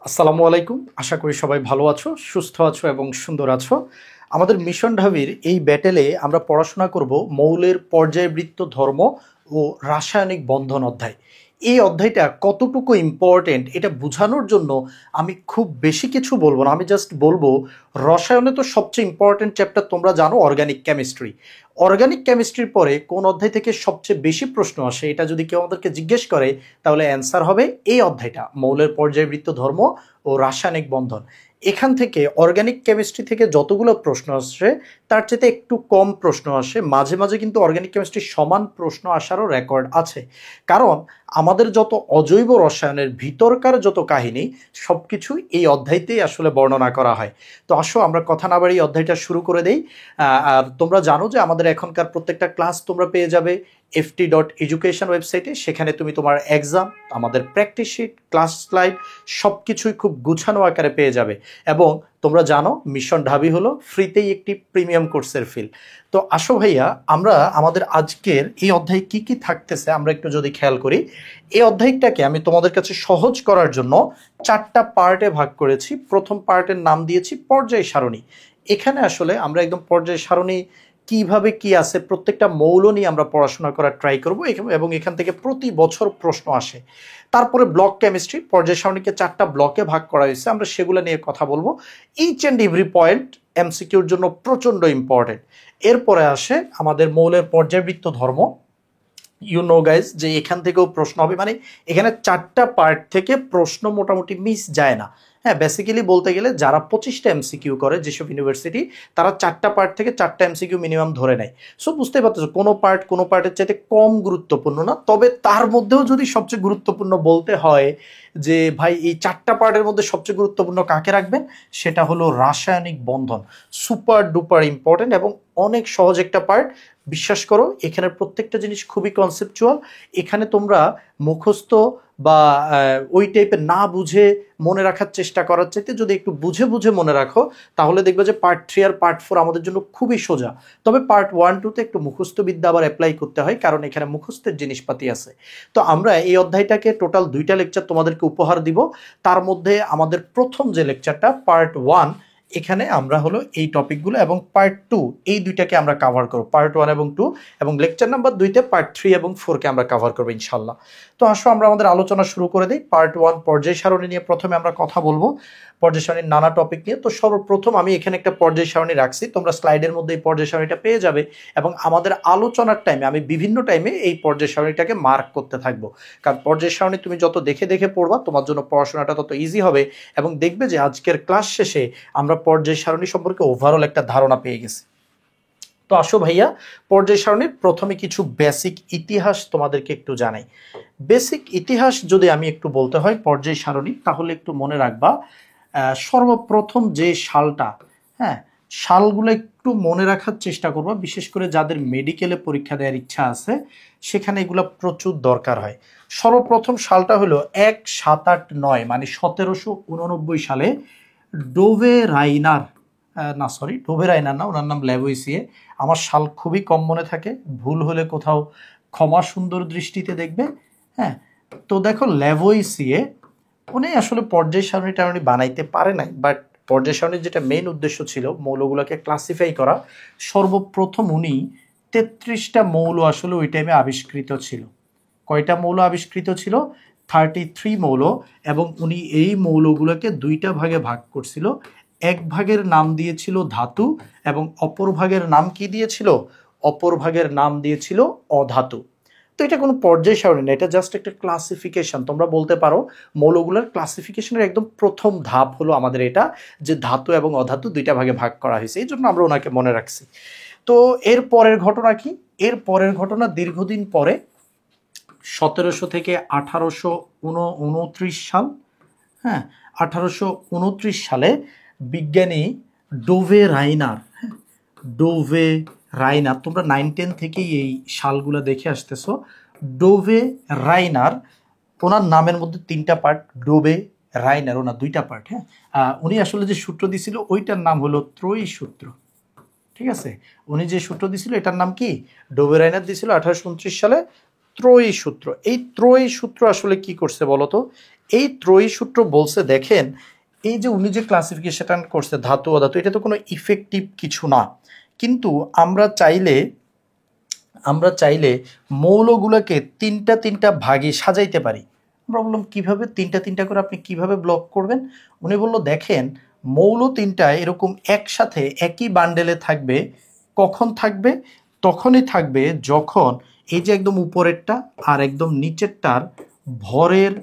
আসসালামু আলাইকুম। আশা করি সবাই ভালো আছো, সুস্থ আছো এবং সুন্দর আছো। আমাদের মিশন ঢাবির এই ব্যাটেলে আমরা পড়াশোনা করব মৌলের পর্যায়বৃত্ত ধর্ম ও রাসায়নিক বন্ধন অধ্যায়। এই অধ্যায়টা কতটুকু ইম্পর্টেন্ট এটা বোঝানোর জন্য আমি খুব বেশি কিছু বলবো না, আমি জাস্ট বলবো রসায়নে তো সবচেয়ে ইম্পর্টেন্ট চ্যাপ্টার তোমরা জানো অর্গানিক কেমিস্ট্রি। অর্গানিক কেমিস্ট্রির পরে কোন অধ্যায় থেকে সবচেয়ে বেশি প্রশ্ন আসে এটা যদি কেউ আমাদেরকে জিজ্ঞেস করে তাহলে অ্যান্সার হবে এই অধ্যায়টা, মৌলের পর্যায়বৃত্ত ধর্ম ও রাসায়নিক বন্ধন। এখান থেকে অর্গানিক কেমিস্ট্রি থেকে যতগুলো প্রশ্ন আসে তার চেয়ে একটু কম প্রশ্ন আসে, মাঝে মাঝে কিন্তু অর্গানিক কেমিস্ট্রির সমান প্রশ্ন আসারও রেকর্ড আছে। কারণ আমাদের যত অজৈব রসায়নের ভিতরকার যত কাহিনী সব কিছু এই অধ্যায়তেই আসলে বর্ণনা করা হয়। তো আসো আমরা কথা না বাড়িয়ে অধ্যায়টা শুরু করে দেই। আর তোমরা জানো যে আমাদের এখনকার প্রত্যেকটা ক্লাস তোমরা পেয়ে যাবে ft.education ওয়েবসাইটে। সেখানে তুমি তোমার এক্সাম, আমাদের প্র্যাকটিস শিট, ক্লাস স্লাইড সব কিছুই খুব গুছানো আকারে পেয়ে যাবে। এবং তোমরা জানো মিশন ঢাবি হলো ফ্রিতেই একটি প্রিমিয়াম কোর্সের ফিল। তো আসো ভাইয়া, আমরা আমাদের আজকের এই অধ্যায়ে কি কি থাকতেছে আমরা একটু যদি খেয়াল করি। এই অধ্যায়টাকে আমি তোমাদের কাছে সহজ করার জন্য 4টা পার্টে ভাগ করেছি। প্রথম পার্টের নাম দিয়েছি পর্যায় সারণী। এখানে আসলে আমরা একদম পর্যায় সারণী কিভাবে কি আছে প্রত্যেকটা মৌল নিয়ে আমরা পড়াশোনা করার ট্রাই করব এবং এখান থেকে প্রতি বছর প্রশ্ন আসে। তারপরে ব্লক কেমিস্ট্রি, পর্যায় সারণীকে 4টা ব্লকে ভাগ করা হয়েছে, আমরা সেগুলো নিয়ে কথা বলবো। ইচ অ্যান্ড এভরি পয়েন্ট এমসিকিউর জন্য প্রচণ্ড ইম্পর্টেন্ট। এরপরে আসে আমাদের মৌলের পর্যায়বৃত্ত ধর্ম। ইউ নো গাইজ যে এখান থেকেও প্রশ্ন হবে, মানে এখানে 4টা পার্ট থেকে প্রশ্ন মোটামুটি মিস যায় না। হ্যাঁ, বেসিক্যালি বলতে গেলে যারা 25টা এমসিকিউ করে যেসব ইউনিভার্সিটি, তারা 4টা পার্ট থেকে 4টা এমসিকিউ মিনিমাম ধরে নেয়। সো বুঝতে পারতেছো কোনো পার্টের চাইতে কম গুরুত্বপূর্ণ না। তবে তার মধ্যেও যদি সবচেয়ে গুরুত্বপূর্ণ বলতে হয় যে ভাই এই 4টা পার্টের মধ্যে সবচেয়ে গুরুত্বপূর্ণ কাকে রাখবেন, সেটা হলো রাসায়নিক বন্ধন। সুপার ডুপার ইম্পর্টেন্ট এবং অনেক সহজ একটা পার্ট। বিশ্বাস করো এখানের প্রত্যেকটা জিনিস খুবই কনসেপচুয়াল। এখানে তোমরা মুখস্থ বা ওই টাইপের না বুঝে মনে রাখার চেষ্টা করার চাইতে যদি একটু বুঝে বুঝে মনে রাখো তাহলে দেখবে যে পার্ট 3 আর পার্ট 4 আমাদের জন্য খুবই সোজা। তবে পার্ট 1-2তে একটু মুখস্থ বিদ্যা আবার অ্যাপ্লাই করতে হয়, কারণ এখানে মুখস্থের জিনিসপাতি আছে। তো আমরা এই অধ্যায়টাকে টোটাল 2টা লেকচার তোমাদেরকে উপহার দিব। তার মধ্যে আমাদের প্রথম যে লেকচারটা পার্ট 1, এখানে আমরা হলো এই টপিকগুলো, এবং পার্ট 2 এই দুইটাকে আমরা কভার করব, পার্ট 1 এবং 2, এবং লেকচার নাম্বার 2তে পার্ট 3 এবং 4কে আমরা কভার করবো ইনশাল্লাহ। তো আসো আমরা আমাদের আলোচনা শুরু করে দিই। পার্ট 1 পর্যায় সারণী নিয়ে প্রথমে আমরা কথা বলবো, পর্যায় সারণীর নানা টপিক নিয়ে। তো সর্বপ্রথম আমি এখানে একটা পর্যায় সারণী রাখছি, তোমরা স্লাইডের মধ্যে এই পর্যায় সারণীটা পেয়ে যাবে। এবং আমাদের আলোচনার টাইমে আমি বিভিন্ন টাইমে এই পর্যায় সারণীটাকে মার্ক করতে থাকবো, কারণ পর্যায় সারণী তুমি যত দেখে দেখে পড়বা তোমার জন্য পড়াশোনাটা তত ইজি হবে। এবং দেখবে যে আজকের ক্লাস শেষে আমরা পর্যায় সারণী সম্পর্কে ওভারঅল একটা ধারণা পেয়ে গেছি। তো আসো ভাইয়া, পর্যায় সারণীর প্রথমে কিছু বেসিক ইতিহাস তোমাদেরকে একটু জানাই। বেসিক ইতিহাস যদি আমি একটু বলতে হয় পর্যায় সারণী, তাহলে একটু মনে রাখবা সর্বপ্রথম যে সালটা, হ্যাঁ সালগুলো একটু মনে রাখার চেষ্টা করবা, বিশেষ করে যাদের মেডিকেলে পরীক্ষা দেওয়ার ইচ্ছা আছে সেখানে এগুলো প্রচুর দরকার হয়। সর্বপ্রথম সালটা হলো 1789, মানে 1789 সালে ডোভে রাইনার, না সরি ডোভে রাইনার না, ওনার নাম ল্যাভোইসিয়ে। আমার সাল খুবই কম মনে থাকে, ভুল হলে কোথাও ক্ষমা সুন্দর দৃষ্টিতে দেখবে। হ্যাঁ, তো দেখো ল্যাভোইসিয়ে উনি আসলে পর্যায় সারণী টারণী বানাইতে পারে নাই, বাট পর্যায় সারণীর যেটা মেইন উদ্দেশ্য ছিল মৌলগুলোকে ক্লাসিফাই করা, সর্বপ্রথম উনি 33টা মৌল আসলে ওই টাইমে আবিষ্কৃত ছিল। কয়টা মৌল আবিষ্কৃত ছিল? 33 মৌল। এবং উনি এই মৌলগুলোকে 2টা ভাগে ভাগ করছিল। এক ভাগের নাম দিয়েছিল ধাতু, এবং অপর ভাগের নাম কি দিয়েছিল? অপর ভাগের নাম দিয়েছিল অধাতু। তো এটা কোনো পর্যায় সারণী না, এটা জাস্ট একটা ক্লাসিফিকেশন। তোমরা বলতে পারো মৌলগুলোর ক্লাসিফিকেশনের একদম প্রথম ধাপ হলো আমাদের এটা, যে ধাতু এবং অধাতু 2টা ভাগে ভাগ করা হয়েছে, এই জন্য আমরা ওনাকে মনে রাখছি। তো এর পরের ঘটনা কি? এর পরের ঘটনা দীর্ঘদিন পরে 1700 থেকে 1829 সাল। হ্যাঁ, 1829 সালে বিজ্ঞানী ডোভে রাইনার, ডোভে রাইনার, তোমরা 9-10 থেকেই এই সালগুলো দেখে আসতেছো। ডোভে রাইনার, ওনার নামের মধ্যে 3টা পার্ট, ডোভে রাইনার ওনার 2টা পার্ট। হ্যাঁ, উনি আসলে যে সূত্র দিছিল ওইটার নাম হলো ত্রয়ী সূত্র। ঠিক আছে, উনি যে সূত্র দিছিল এটার নাম কি? ডোভে রাইনার দিছিল 1829 সালে ত্রয়ী সূত্র। এই ত্রয়ী সূত্র আসলে কি করছে বলতো? এই ত্রয়ী সূত্র বলছে দেখেন, এই যে উনি যে ক্লাসিফিকেশন করছে ধাতু অধাতু, এটা তো কোনো ইফেক্টিভ কিছু না, কিন্তু আমরা চাইলে মৌলগুলোকে তিনটা তিনটা ভাগে সাজাইতে পারি। আমরা বললাম কিভাবে, তিনটা তিনটা করে আপনি কিভাবে ব্লক করবেন? উনি বলল দেখেন, মৌল তিনটা এরকম একসাথে একই বান্ডেলে থাকবে। কখন থাকবে? তখনই থাকবে যখন এই যে একদম উপরেরটা আর একদম নিচেরটার ভরের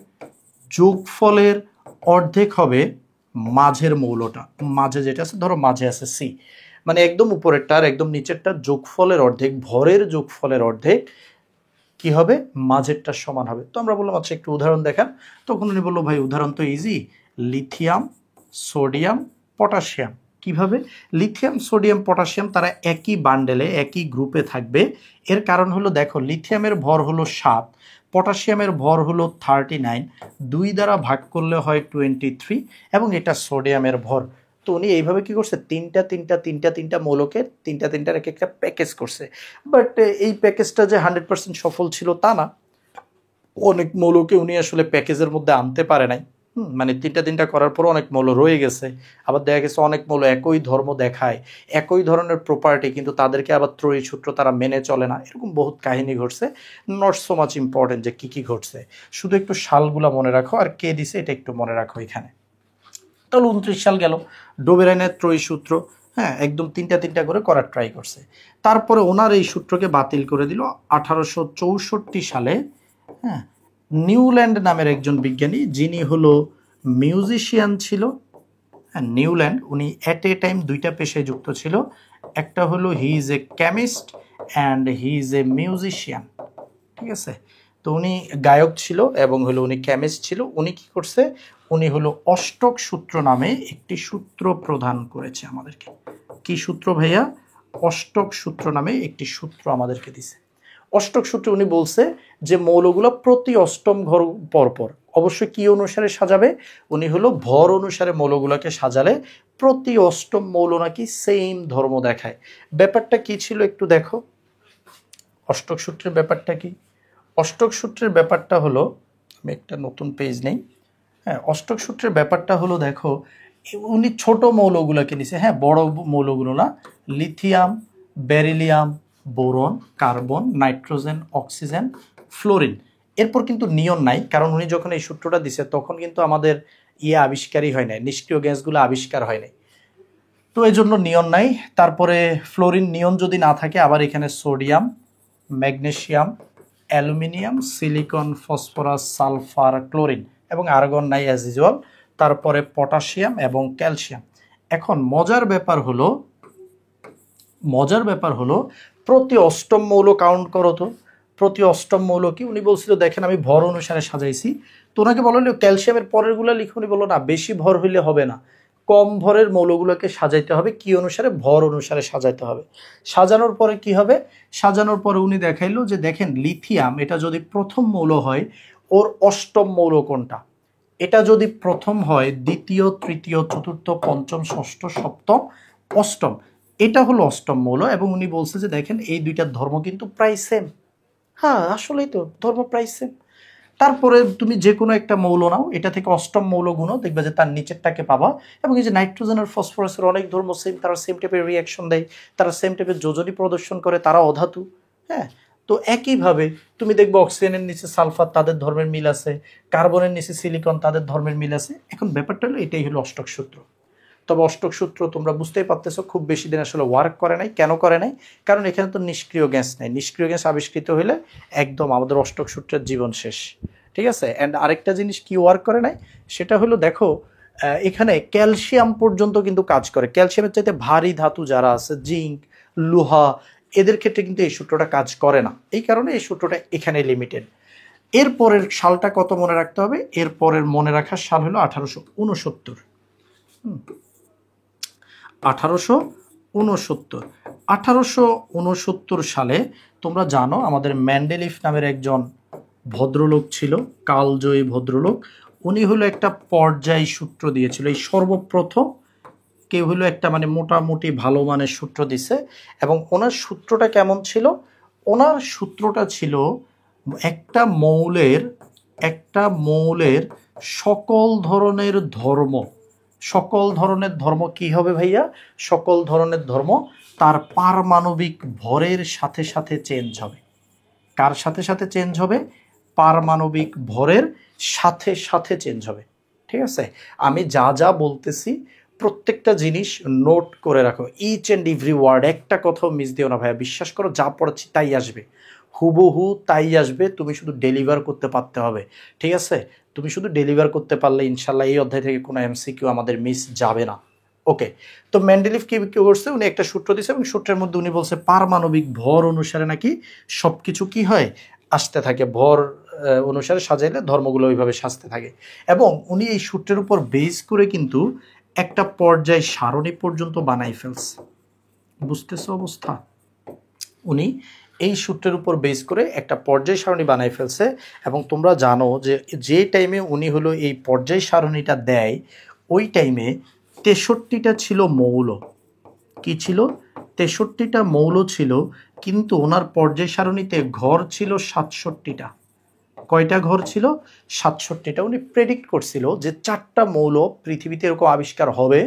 যোগফলের অর্ধেক হবে মাঝের মৌলটা। মাঝে যেটা আছে, ধরো মাঝে আছে সি, মানে একদম উপরেরটার একদম নিচেরটার যোগফলের অর্ধেক, ভরের যোগফলের অর্ধেক কি হবে? মাঝেরটার সমান হবে। তো আমরা বললাম আচ্ছা একটু উদাহরণ দেখান। তখন উনি বললো ভাই উদাহরণ তো ইজি, লিথিয়াম, সোডিয়াম, পটাশিয়াম। কিভাবে? লিথিয়াম, সোডিয়াম, পটাশিয়াম তারা একই বান্ডেলে একই গ্রুপে থাকবে। এর কারণ হলো দেখো, লিথিয়ামের ভর হলো 7, পটাশিয়ামের ভর হলো 39, 2 দ্বারা ভাগ করলে হয় 23, এবং এটা সোডিয়ামের ভর। তো উনি এইভাবে কি করছে, তিনটা মৌলকে তিনটার এক একটা প্যাকেজ করছে। বাট এই প্যাকেজটা যে 100% সফল ছিল তা না, অনেক মৌলকে উনি আসলে প্যাকেজের মধ্যে আনতে পারে নাই। মানে তিনটা করার পর অনেক মৌল রয়ে গেছে। আবার দেখা গেছে অনেক মৌল একই ধর্ম দেখায়, একই ধরনের প্রপার্টি, কিন্তু তাদেরকে আবার ত্রয়ী সূত্র তারা মেনে চলে না। এরকম বহুত কাহিনী ঘটছে। নট সো মাচ ইম্পর্টেন্ট যে কি ঘটছে, শুধু একটু সালগুলা মনে রাখো আর কে দিছে এটা একটু মনে রাখো এখানে। তাহলে 29 সাল গেল, ডোবেরাইনের ত্রয়ী সূত্র, হ্যাঁ একদম তিনটা করে করার ট্রাই করছে। তারপরে ওনার এই সূত্রকে বাতিল করে দিল 1864 সালে। হ্যাঁ, নিউল্যান্ড নামের একজন বিজ্ঞানী, যিনি হলো মিউজিশিয়ান ছিল। হ্যাঁ, নিউল্যান্ড, উনি অ্যাট এ টাইম দুইটা পেশায় যুক্ত ছিল। একটা হলো he is a chemist and he is a musician. ঠিক আছে, তো উনি গায়ক ছিল এবং হলো উনি কেমিস্ট ছিল। উনি কি করছে, উনি হলো অষ্টক সূত্র নামে একটি সূত্র প্রদান করেছে আমাদেরকে। কি সূত্র ভাইয়া? অষ্টক সূত্র নামে একটি সূত্র আমাদেরকে দিছে। অষ্টক সূত্রে উনি বলছে যে মৌলগুলো প্রতি অষ্টম ঘর পরপর অবশ্যই কি অনুসারে সাজাবে, উনি হলো ভর অনুসারে মৌলগুলোকে সাজালে প্রতি অষ্টম মৌল নাকি সেম ধর্ম দেখায়। ব্যাপারটা কি ছিল একটু দেখো, অষ্টক সূত্রের ব্যাপারটা কি? অষ্টক সূত্রের ব্যাপারটা হলো, আমি একটা নতুন পেজ নেই। হ্যাঁ, অষ্টক সূত্রের ব্যাপারটা হলো দেখো, উনি ছোট মৌলগুলোকে নিছে, হ্যাঁ বড় মৌলগুলো না। Lithium, beryllium, boron, carbon, nitrogen, oxygen, fluorine. এরপর কিন্তু নিয়ন নাই, কারণ উনি যখন এই সূত্রটা দিছে তখন কিন্তু আমাদের আবিষ্কারই হয় নাই, নিষ্ক্রিয় গ্যাসগুলো আবিষ্কার হয় নাই, তো এই জন্য নিয়ন নাই। তারপরে ফ্লোরিন, নিয়ন যদি না থাকে আবার এখানে sodium, magnesium, aluminium, silicon, phosphorus, sulphur, chlorine এবং আর্গন নাই অ্যাজ ইউজুয়াল। তারপরে পটাশিয়াম এবং ক্যালসিয়াম। এখন মজার ব্যাপার হলো প্রতি অষ্টম মৌল কাউন্ট করো তো। প্রতি অষ্টম মৌল কি? উনি বলছিল দেখেন আমি ভর অনুসারে সাজাইছি। তো ওনাকে বললো ক্যালসিয়ামের পরেরগুলো লিখে, উনি বললো না বেশি ভর হইলে হবে না, কম ভরের মৌলগুলোকে সাজাইতে হবে কি অনুসারে? ভর অনুসারে সাজাইতে হবে। সাজানোর পরে কি হবে? সাজানোর পরে উনি দেখাইলো যে দেখেন লিথিয়াম এটা যদি প্রথম মৌল হয়, ওর অষ্টম মৌল কোনটা? এটা যদি প্রথম হয়, দ্বিতীয়, তৃতীয়, চতুর্থ, পঞ্চম, ষষ্ঠ, সপ্তম, অষ্টম, এটা হলো অষ্টম মৌল। এবং উনি বলছে যে দেখেন এই দুইটার ধর্ম কিন্তু প্রায় সেম। হ্যাঁ আসলেই তো ধর্ম প্রায় সেম। তারপরে তুমি যে কোনো একটা মৌল নাও, এটা থেকে অষ্টম মৌল গুণ দেখবে যে তার নিচেরটাকে পাবা। এবং এই যে নাইট্রোজেন আর ফসফরাসের অনেক ধর্ম সেম, তারা সেম টাইপের রিয়াকশন দেয়, তারা সেম টাইপের যোজনী প্রদর্শন করে, তারা অধাতু। হ্যাঁ, তো একইভাবে তুমি দেখবে অক্সিজেনের নিচে সালফার, তাদের ধর্মের মিল আছে, কার্বনের নিচে সিলিকন, তাদের ধর্মের মিল আছে। এখন ব্যাপারটা হলো এটাই হলো অষ্টক সূত্র। তবে অষ্টক সূত্র তোমরা বুঝতেই পারতেছো খুব বেশি দিন আসলে ওয়ার্ক করে নাই। কেন করে নাই? কারণ এখানে তো নিষ্ক্রিয় গ্যাস নেই। নিষ্ক্রিয় গ্যাস আবিষ্কৃত হলে একদম আমাদের অষ্টক সূত্রের জীবন শেষ। ঠিক আছে, অ্যান্ড আরেকটা জিনিস কি ওয়ার্ক করে নাই, সেটা হলো দেখো এখানে ক্যালসিয়াম পর্যন্ত কিন্তু কাজ করে। ক্যালসিয়ামের চাইতে ভারী ধাতু যারা আছে, জিঙ্ক, লোহা, এদের ক্ষেত্রে কিন্তু এই সূত্রটা কাজ করে না। এই কারণে এই সূত্রটা এখানে লিমিটেড। এরপরের সালটা কত মনে রাখতে হবে? এরপরের মনে রাখার সাল হলো 1869। 1869 সালে তোমরা জানো আমাদের ম্যান্ডেলিফ নামের একজন ভদ্রলোক ছিল, কালজয়ী ভদ্রলোক। উনি হলো একটা পর্যায় সূত্র দিয়েছিল। এই সর্বপ্রথম কেউ হলো একটা মানে মোটামুটি ভালো মানের সূত্র দিছে। এবং ওনার সূত্রটা কেমন ছিল? ওনার সূত্রটা ছিল একটা মৌলের একটা মৌলের সকল ধরনের ধর্ম, সকল ধরনের ধর্ম কি হবে ভাইয়া? সকল ধরনের ধর্ম তার পারমাণবিক ভরের সাথে সাথে চেঞ্জ হবে। কার সাথে সাথে চেঞ্জ হবে? পারমাণবিক ভরের সাথে সাথে চেঞ্জ হবে। ঠিক আছে, আমি যা যা বলতেছি প্রত্যেকটা জিনিস নোট করে রাখো, ইচ অ্যান্ড এভরি ওয়ার্ড, একটা কথাও মিস দিও না ভাইয়া। বিশ্বাস করো, যা পড়াচ্ছি তাই আসবে, হুবহু তাই আসবে, তুমি শুধু ডেলিভার করতে পারতে হবে। ঠিক আছে, তুমি শুধু ডেলিভার করতে পারলে ইনশাল্লাহ এই অধ্যায় থেকে কোনো এমসিকিউ আমাদের মিস যাবে না। ওকে, তো মেন্ডেলিভ কি করছে, উনি একটা সূত্র দিয়েছে এবং সূত্রের মধ্যে উনি বলছে পারমাণবিক ভর অনুসারে নাকি সব কিছু কি হয়, আসতে থাকে, ভর অনুসারে সাজাইলে ধর্মগুলো ওইভাবে সাজতে থাকে। এবং উনি এই সূত্রের উপর বেস করে কিন্তু একটা পর্যায় সারণী পর্যন্ত বানাই ফেলছে। বুঝতেছো অবস্থা? উনি এই সূত্রের উপর বেস করে একটা পর্যায় সারণী বানাই ফেলছে। এবং তোমরা জানো যে যে টাইমে উনি হলো এই পর্যায় সারণীটা দেয়, ওই টাইমে 63টা ছিল মৌল। কি ছিল? 63টা মৌল ছিল, কিন্তু ওনার পর্যায় সারণীতে ঘর ছিল 67টা। কয়টা ঘর ছিল? 67টা। উনি প্রেডিক্ট করছিল যে 4টা মৌল পৃথিবীতে এরকম আবিষ্কার হবে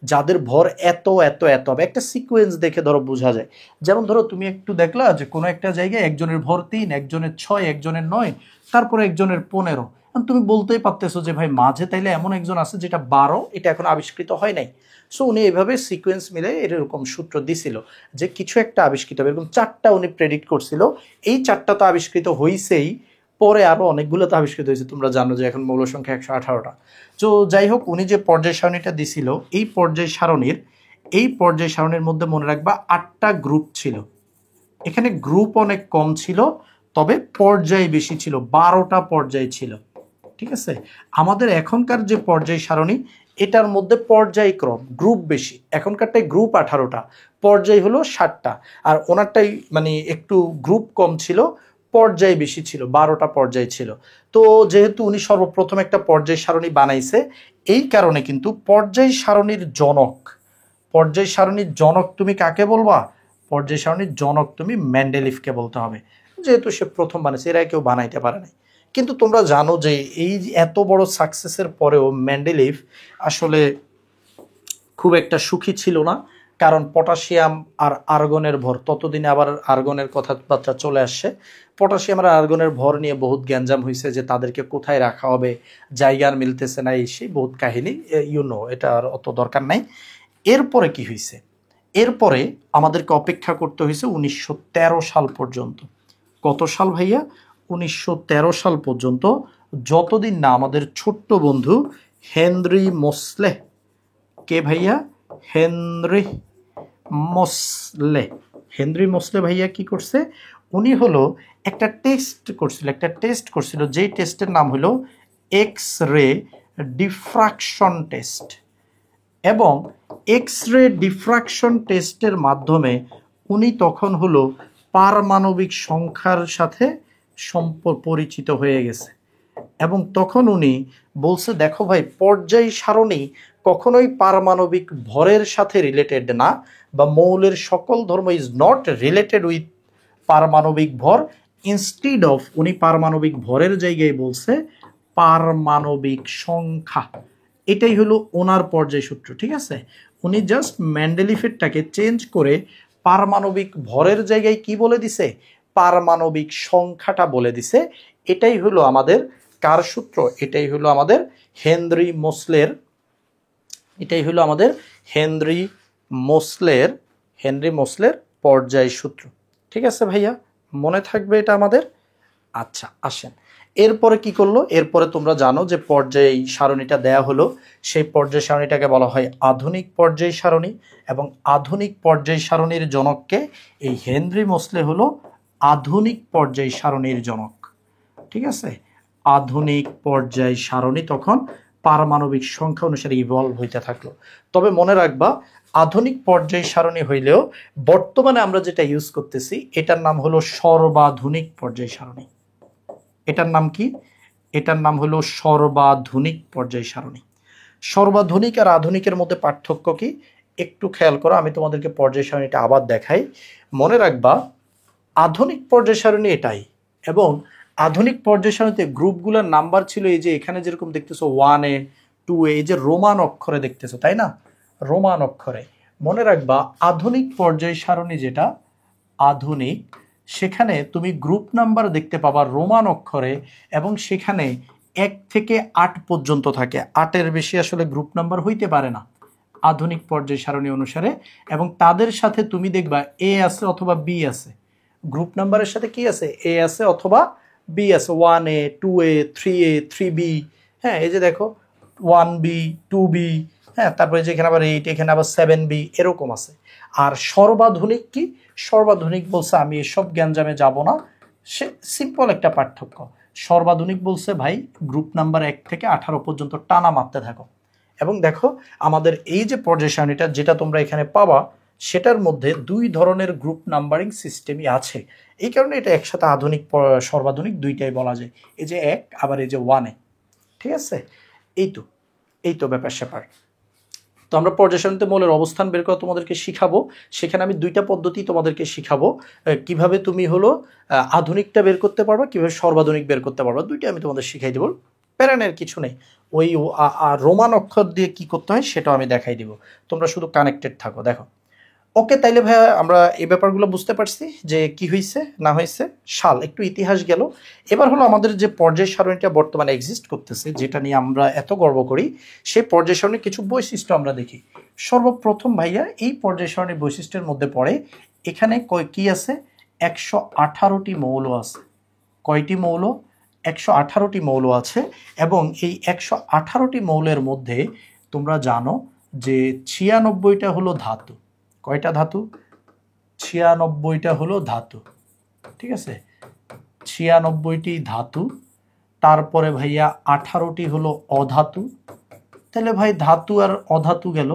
যাদের ভর এত এত এত হবে। একটা সিকোয়েন্স দেখে ধরো বোঝা যায়। যেমন ধরো তুমি একটু দেখলা যে কোনো একটা জায়গায় একজনের ভর 3, একজনের 6, একজনের 9, তারপরে একজনের 15। তুমি বলতেই পারতেছো যে ভাই মাঝে তাইলে এমন একজন আছে যেটা 12, এটা এখন আবিষ্কৃত হয় নাই। সো উনি এইভাবে সিকোয়েন্স মিলে এরকম সূত্র দিছিল যে কিছু একটা আবিষ্কৃত হবে। এরকম 4টা উনি প্রেডিক্ট করছিল। এই 4টা তো আবিষ্কৃত হয়েছেই, পরে আরো অনেকগুলো তো আবিষ্কৃত হয়েছে। তোমরা জানো যে এখন মৌল সংখ্যা 118টা। তো যাই হোক, উনি যে পর্যায় সারণীটা দিছিল, এই পর্যায় সারণীর মধ্যে মনে রাখবা 8টা গ্রুপ ছিল। এখানে গ্রুপ অনেক কম ছিল, তবে পর্যায় বেশি ছিল, 12টা পর্যায় ছিল। ঠিক আছে, আমাদের এখনকার যে পর্যায় সারণী, এটার মধ্যে পর্যায়ক্রম গ্রুপ বেশি। এখনকারটাই গ্রুপ 18টা, পর্যায় হলো 60টা। আর ওনারটাই মানে একটু গ্রুপ কম ছিল, পর্যায় বেশি ছিল, 12টা পর্যায় ছিল। তো যেহেতু উনি সর্বপ্রথম একটা পর্যায় সারণী বানাইছে, এই কারণে কিন্তু পর্যায় সারণীর জনক তুমি কাকে বলবা? পর্যায় সারণীর জনক তুমি মেন্ডেলিভকে বলতে হবে, যেহেতু সে প্রথম বানাইছে, এরা কেউ বানাইতে পারে নাই। কিন্তু তোমরা জানো যে এই এত বড় সাকসেসের পরেও মেন্ডেলিভ আসলে খুব একটা সুখী ছিল না। কারণ পটাশিয়াম আর আর্গনের ভর, ততদিনে আবার আর্গনের কথাবার্তা চলে আসছে। পটাশিয়াম আর আর্গনের ভর নিয়ে বহুত গ্যাঞ্জাম হয়েছে যে তাদেরকে কোথায় রাখা হবে, জায়গার মিলতেছে না, এই সেই বহুত কাহিনী, এটা আর অত দরকার নাই। এরপরে কি হয়েছে? এরপরে আমাদেরকে অপেক্ষা করতে হয়েছে 1913 সাল পর্যন্ত। কত সাল ভাইয়া? 1913 সাল পর্যন্ত, যতদিন না আমাদের ছোট্ট বন্ধু হেনরি মোসলে, কে ভাইয়া? হেনরি মোসলে ভাইয়া কি করছে? উনি হলো একটা টেস্ট করছিল, যেই টেস্টের নাম হলো এক্স রে ডিফ্রাকশন টেস্ট। এবং এক্স রে ডিফ্রাকশন টেস্টের মাধ্যমে উনি তখন হলো পারমাণবিক সংখ্যার সাথে পরিচিত হয়ে গেছে। এবং তখন উনি বলছে, দেখো ভাই, পর্যায় সারণী কখনোই পারমাণবিক ভরের সাথে রিলেটেড না, বা মৌলের সকল ধর্ম ইজ নট রিলেটেড উইথ পারমাণবিক ভর। ইনস্টিড অফ, উনি পারমাণবিক ভরের জায়গায় বলছে পারমাণবিক সংখ্যা। এটাই হলো ওনার পর্যায় সূত্র। ঠিক আছে, উনি জাস্ট মেন্ডেলিফেরটাকে চেঞ্জ করে পারমাণবিক ভরের জায়গায় কি বলে দিছে? পারমাণবিক সংখ্যাটা বলে দিছে। এটাই হলো আমাদের কার সূত্র? এটাই হলো আমাদের হেনরি মোসলের পর্যায় সূত্র। ঠিক আছে ভাইয়া, মনে থাকবে এটা আমাদের। আচ্ছা, আসেন এরপরে কি করলো। এরপরে তোমরা জানো যে পর্যায় সারণীটা দেয়া হলো, সেই পর্যায় সারণীটাকে বলা হয় আধুনিক পর্যায় সারণী। এবং আধুনিক পর্যায় সারণীর জনককে এই হেনরি মোসলে হলো আধুনিক পর্যায় সারণীর জনক। ঠিক আছে, আধুনিক পর্যায় সারণী তখন পারমাণবিক সংখ্যা অনুসারে ইভলভ হইতে থাকলো। তবে মনে রাখবা, আধুনিক পর্যায় সারণী হইলেও বর্তমানে আমরা যেটা ইউজ করতেছি এটার নাম হলো সর্বাধুনিক পর্যায় সারণী। এটার নাম কি? এটার নাম হলো সর্বাধুনিক পর্যায় সারণী। সর্বাধুনিক আর আধুনিকের মধ্যে পার্থক্য কি একটু খেয়াল করো। আমি তোমাদেরকে পর্যায় সারণীটা আবার দেখাই। মনে রাখবা, আধুনিক পর্যায় সারণী এটাই, এবং আধুনিক পর্যায় সারণীতে গ্রুপগুলোর নাম্বার ছিল এই যে এখানে যেরকম দেখতেছো 1A 2A, এই যে রোমান অক্ষরে দেখতেছো তাই না, রোমান অক্ষরে। মনে রাখবা আধুনিক পর্যায় সারণী যেটা আধুনিক, সেখানে তুমি গ্রুপ নাম্বার দেখতে পাবা রোমান অক্ষরে, এবং সেখানে 1 থেকে 8 পর্যন্ত থাকে। 8-এর বেশি আসলে গ্রুপ নাম্বার হইতে পারে না আধুনিক পর্যায় সারণী অনুসারে। এবং তাদের সাথে তুমি দেখবা এ আছে অথবা বি আছে, গ্রুপ নাম্বারের সাথে কি আছে, এ আছে অথবা বি আছে, 1A 2A 3A 3B। হ্যাঁ, এই যে দেখো 1B 2B, হ্যাঁ, তারপরে যে এখানে আবার 8, এখানে আবার 7B এরকম আছে। আর সর্বাধুনিক কি, সর্বাধুনিক বলছে, আমি এসব গ্যাঞ্জামে যাব না, সে সিম্পল একটা পার্থক্য। সর্বাধুনিক বলছে ভাই গ্রুপ নাম্বার 1 থেকে 18 পর্যন্ত টানা মারতে থাকো। এবং দেখো আমাদের এই যে পর্যায় সারণীটা যেটা তোমরা এখানে পাবা, সেটার মধ্যে 2 ধরনের গ্রুপ নাম্বারিং সিস্টেমই আছে। এই কারণে এটা একসাথে আধুনিক সর্বাধুনিক দুইটাই বলা যায়। এই যে 1 আবার এই যে 1A, ঠিক আছে। এই তো ব্যাপার স্যাপার। তো আমরা পর্যায় সারণীতে মৌলের অবস্থান বের করা তোমাদেরকে শিখাবো। সেখানে আমি 2টা পদ্ধতি তোমাদেরকে শিখাবো, কিভাবে তুমি হলো আধুনিকটা বের করতে পারবা, কিভাবে সর্বাধুনিক বের করতে পারবা, 2টা আমি তোমাদের শিখাই দেবো। প্যারানের কিছু নেই, ওই রোমান অক্ষর দিয়ে কি করতে হয় সেটাও আমি দেখাই দিব, তোমরা শুধু কানেক্টেড থাকো। দেখো, ওকে, তাইলে ভাইয়া আমরা এই ব্যাপারগুলো বুঝতে পারছি যে কি হয়েছে না হয়েছে, সাল একটু ইতিহাস গেল। এবার হলো আমাদের যে পর্যায় সারণীটা বর্তমানে এক্সিস্ট করতেছে, যেটা নিয়ে আমরা এত গর্ব করি, সেই পর্যায় সারণীর কিছু বৈশিষ্ট্য আমরা দেখি। সর্বপ্রথম ভাইয়া এই পর্যায় সারণীর বৈশিষ্ট্যের মধ্যে পড়ে এখানে কি আছে, 118টি মৌল আছে। কয়টি মৌল, 118টি মৌল আছে। এবং এই 118টি মৌলের মধ্যে তোমরা জানো যে 96টা হলো ধাতু। কয়টা ধাতু, 96টা হলো ধাতু, ঠিক আছে, 96টি ধাতু। তারপরে ভাইয়া 18টি হলো অধাতু। তাহলে ভাই ধাতু আর অধাতু গেল,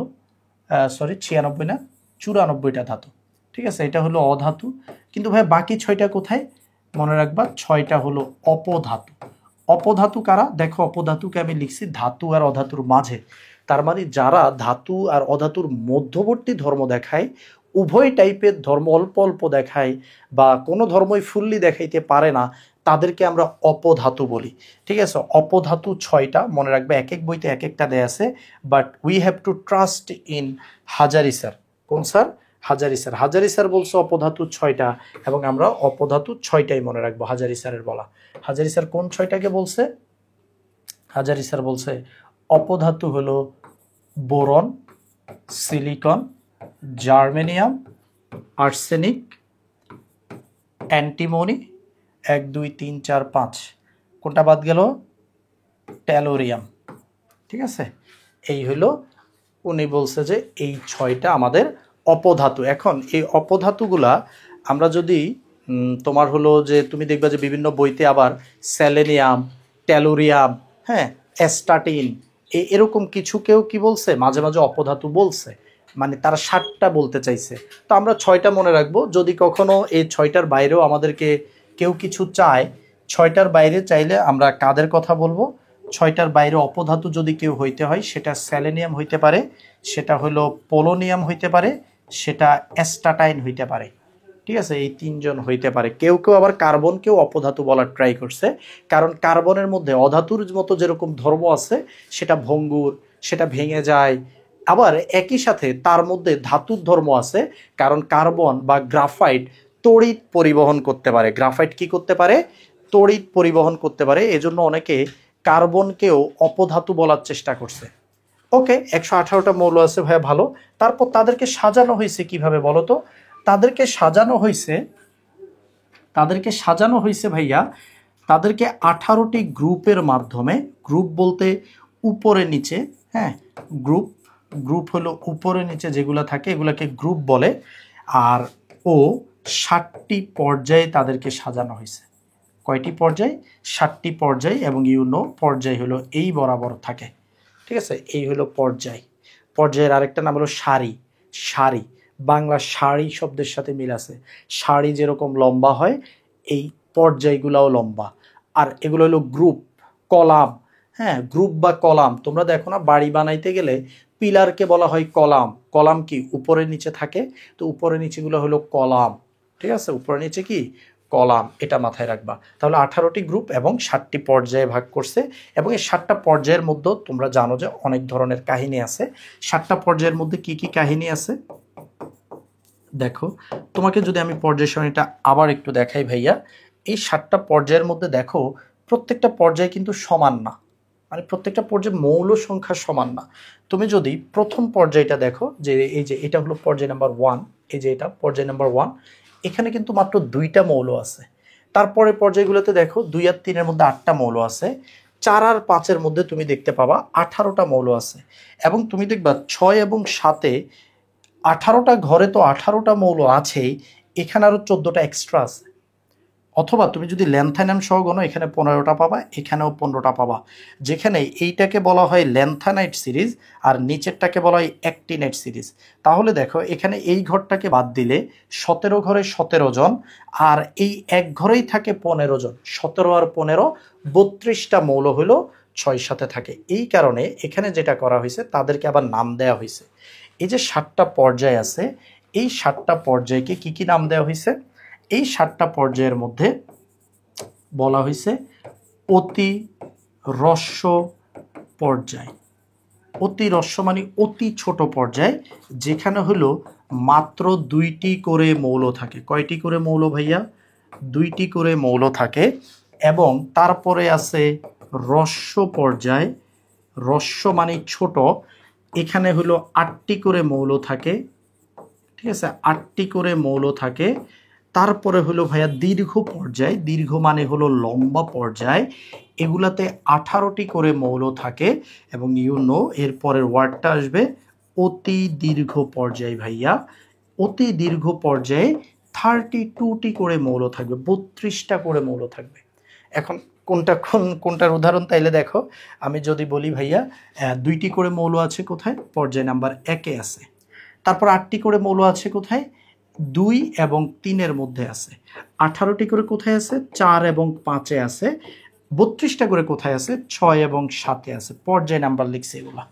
সরি 96 না, 94টা ধাতু, ঠিক আছে, এটা হলো অধাতু। কিন্তু ভাই বাকি 6টা কোথায়, মনে রাখবা 6টা হলো অপধাতু। অপধাতু কারা, দেখো অপধাতুকে আমি লিখছি ধাতু আর অধাতুর মাঝে। তার মানে যারা ধাতু আর অধাতুর মধ্যবর্তী ধর্ম দেখায়, উভয় টাইপের ধর্ম অল্প অল্প দেখায়, বা কোনো ধর্মই ফুললি দেখাইতে পারে না, তাদেরকে আমরা অপধাতু বলি। ঠিক আছে, অপধাতু 6টা, মনে রাখবে এক এক বইতে এক একটা দেয়া আছে, but we have to trust in Hazari sir. কোন স্যার, হাজারি স্যার। হাজারি স্যার বলছে অপধাতু 6টা, এবং আমরা অপধাতু 6টাই মনে রাখবো হাজারি স্যারের বলা। হাজারি স্যার কোন 6টাকে বলছে, হাজারি স্যার বলছে অপধাতু হলো boron, silicon, germanium, arsenic, antimony, 1 2 3 4 5, কোনটা বাদ গেল, ট্যালোরিয়াম। ঠিক আছে, এই হলো, উনি বলছে যে এই 6টা আমাদের অপধাতু। এখন এই অপধাতুগুলা আমরা যদি তোমার হলো যে তুমি দেখবা যে বিভিন্ন বইতে আবার সেলেনিয়াম, ট্যালোরিয়াম, হ্যাঁ, অ্যাস্টাটিন, এরকম কিছু কেউ কি বলছে, মাঝে মাঝে অপধাতু বলছে, মানে তারা 7টা বলতে চাইছে। তো আমরা 6টা মনে রাখবো। যদি কখনো এই 6টার বাইরেও আমাদেরকে কেউ কিছু চায়, 6টার বাইরে চাইলে আমরা কাদের কথা বলবো, 6টার বাইরে অপধাতু যদি কেউ হইতে হয়, সেটা সেলেনিয়াম হইতে পারে, সেটা হলো পোলোনিয়াম হইতে পারে, সেটা অ্যাস্টাটাইন হইতে পারে। ঠিক আছে, এই 3জন হইতে পারে। কেউ কেউ আবার কার্বনকেও অপধাতু বলার ট্রাই করছে, কারণ কার্বনের মধ্যে অধাতুর মতো যেরকম ধর্ম আছে, সেটা ভঙ্গুর, সেটা ভেঙে যায়। আবার একই সাথে তার মধ্যে ধাতুর ধর্ম আছে, কারণ কার্বন বা গ্রাফাইট তড়িৎ পরিবহন করতে পারে। গ্রাফাইট কি করতে পারে, তড়িৎ পরিবহন করতে পারে। এজন্য অনেকে কার্বনকেও অপধাতু বলার চেষ্টা করছে। ওকে, 118টা মৌল আছে ভাইয়া, ভালো। তারপর তাদেরকে সাজানো হয়েছে কিভাবে বলো তো, তাদেরকে সাজানো হয়েছে ভাইয়া, তাদেরকে 18টি গ্রুপের মাধ্যমে। গ্রুপ বলতে উপরে নিচে, হ্যাঁ, গ্রুপ হলো উপরে নিচে যেগুলো থাকে এগুলোকে গ্রুপ বলে। আর 7টি পর্যায়ে তাদেরকে সাজানো হয়েছে। কয়টি পর্যায়, 7টি পর্যায়। এবং পর্যায় হলো এই বরাবর থাকে। ঠিক আছে, এই হলো পর্যায়। পর্যায়ের আরেকটা নাম হলো সারি। সারি, বাংলা শাড়ি শব্দের সাথে মিল আছে। শাড়ি যেরকম লম্বা হয়, এই পর্যায়গুলোও লম্বা। আর এগুলো হলো গ্রুপ, কলাম। হ্যাঁ, গ্রুপ বা কলাম, তোমরা দেখো না বাড়ি বানাইতে গেলে পিলারকে বলা হয় কলাম। কলাম কি উপরে নিচে থাকে, তো উপরে নিচেগুলো হলো কলাম। ঠিক আছে, উপরে নিচে কি কলাম, এটা মাথায় রাখবা। তাহলে 18টি গ্রুপ এবং 7টি পর্যায়ে ভাগ করছে, এবং এই 7টা পর্যায়ের মধ্যে তোমরা জানো যে অনেক ধরনের কাহিনী আছে। 7টা পর্যায়ের মধ্যে কি কি কাহিনী আছে দেখো, তোমাকে যদি আমি পর্যায় সারণীটা আবার একটু দেখাই ভাইয়া, এই 7টা পর্যায়ের মধ্যে দেখো প্রত্যেকটা পর্যায়ে কিন্তু সমান না, মানে প্রত্যেকটা পর্যায়ে মৌল সংখ্যা সমান না। তুমি যদি প্রথম পর্যায়টা দেখো, যে এই যে এটা হলো পর্যায় নাম্বার 1, এই যে এটা পর্যায় নাম্বার 1, এখানে কিন্তু মাত্র 2টা মৌল আছে। তারপরে পর্যায়গুলোতে দেখো 2 আর 3 এর মধ্যে 8টা মৌল আছে, 4 আর 5 এর মধ্যে তুমি দেখতে পাবা 18টা মৌল আছে, এবং তুমি দেখবা 6 এবং 7-এ 18টা ঘরে তো 18টা মৌল আছেই, এখানে আরো 14টা এক্সট্রা আছে। অথবা তুমি যদি ল্যান্থানাম সহ গণো, এখানে 15টা পাবা, এখানেও 15টা পাবা। যেখানে এইটাকে বলা হয় ল্যান্থানাইট সিরিজ আর নিচেরটাকে বলা হয় অ্যাক্টিনাইট সিরিজ। তাহলে দেখো এখানে এই ঘরটাকে বাদ দিলে 17 ঘরে 17 জন, আর এই এক ঘরেই থাকে 15 জন। 17 আর 15 32টা মৌল হলো 6 সাথে থাকে। এই কারণে এখানে যেটা করা হয়েছে তাদেরকে আবার নাম দেওয়া হয়েছে। এই যে 7টা পর্যায় আছে, এই 7টা পর্যায়কে কি কি নাম দেওয়া হয়েছে? এই 7টা পর্যায়ের মধ্যে বলা হয়েছে অতি হ্রস্ব পর্যায়। অতি হ্রস্ব মানে অতি ছোট পর্যায়, যেখানে হলো মাত্র 2টি করে মৌল থাকে। কয়টি করে মৌল ভাইয়া? 2টি করে মৌল থাকে। এবং তারপরে আছে হ্রস্ব পর্যায়। হ্রস্ব মানে ছোট, এখানে হলো 8টি করে মৌল থাকে। ঠিক আছে, 8টি করে মৌল থাকে। তারপরে হলো ভাইয়া দীর্ঘ পর্যায়। দীর্ঘ মানে হলো লম্বা পর্যায়, এগুলাতে 18টি করে মৌল থাকে। এবং এর পরের ওয়ার্ডটা আসবে অতি দীর্ঘ পর্যায় ভাইয়া। অতি দীর্ঘ পর্যায়ে 32টি করে মৌল থাকবে, 32টা করে মৌল থাকবে। এখন কোনটার উদাহরণ তাইলে দেখো, আমি যদি বলি ভাইয়া 2টি করে মৌল আছে কোথায়? পর্যায় নাম্বার 1-এ আছে। তারপর 8টি করে মৌল আছে কোথায়? 2 এবং 3-এর মধ্যে আছে। 18টি করে কোথায় আছে? 4 এবং 5-এ আছে। 32টা করে কোথায় আছে? 6 এবং 7-এ আছে। পর্যায় নাম্বার লিখছে এগুলা।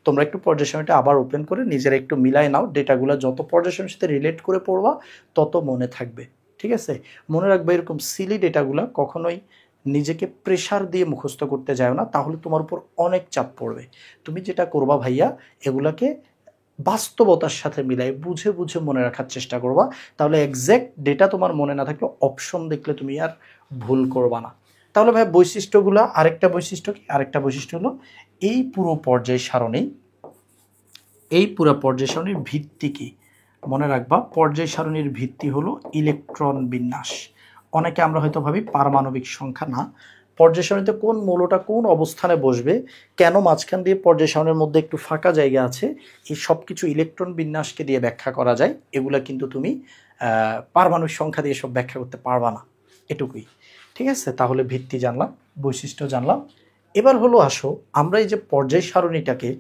তোমরা একটু পর্যায় সারণীটা আবার ওপেন করে নিজেরা একটু মিলাই নাও। ডেটাগুলো যত পর্যায় সারণীর সাথে রিলেট করে পড়বা তত মনে থাকবে। ঠিক আছে, মনে রাখবে এরকম সিলি ডেটাগুলো কখনোই নিজেকে প্রেশার দিয়ে মুখস্থ করতে যায় না, তাহলে তোমার উপর অনেক চাপ পড়বে। তুমি যেটা করবা ভাইয়া, এগুলাকে বাস্তবতার সাথে মিলাই বুঝে বুঝে মনে রাখার চেষ্টা করবা। তাহলে এক্স্যাক্ট ডেটা তোমার মনে না থাকলে অপশন দেখলে তুমি আর ভুল করবা না। তাহলে ভাই বৈশিষ্ট্যগুলো, আরেকটা বৈশিষ্ট্য কি? আরেকটা বৈশিষ্ট্য হলো এই পুরো পর্যায় সারণী, এই পুরো পর্যায় সারণীর ভিত্তি কি? মনে রাখবা পর্যায় সারণীর ভিত্তি হলো ইলেকট্রন বিন্যাস। অনেকে আমরা হয়তো ভাবি পারমাণবিক সংখ্যা, না। পর্যায় সারণীতে কোন মৌলটা কোন অবস্থানে বসবে, কেন মাঝখান দিয়ে পর্যায় সারণীর মধ্যে একটু ফাঁকা জায়গা আছে, এই সব কিছু ইলেকট্রন বিন্যাসকে দিয়ে ব্যাখ্যা করা যায়। এগুলা কিন্তু তুমি পারমাণবিক সংখ্যা দিয়ে সব ব্যাখ্যা করতে পারবা না, এটুকুই। ঠিক আছে, তাহলে ভিত্তি জানলাম, বৈশিষ্ট্য জানলাম। এবার হলো আসো আমরা এই যে পর্যায় সারণীটাকে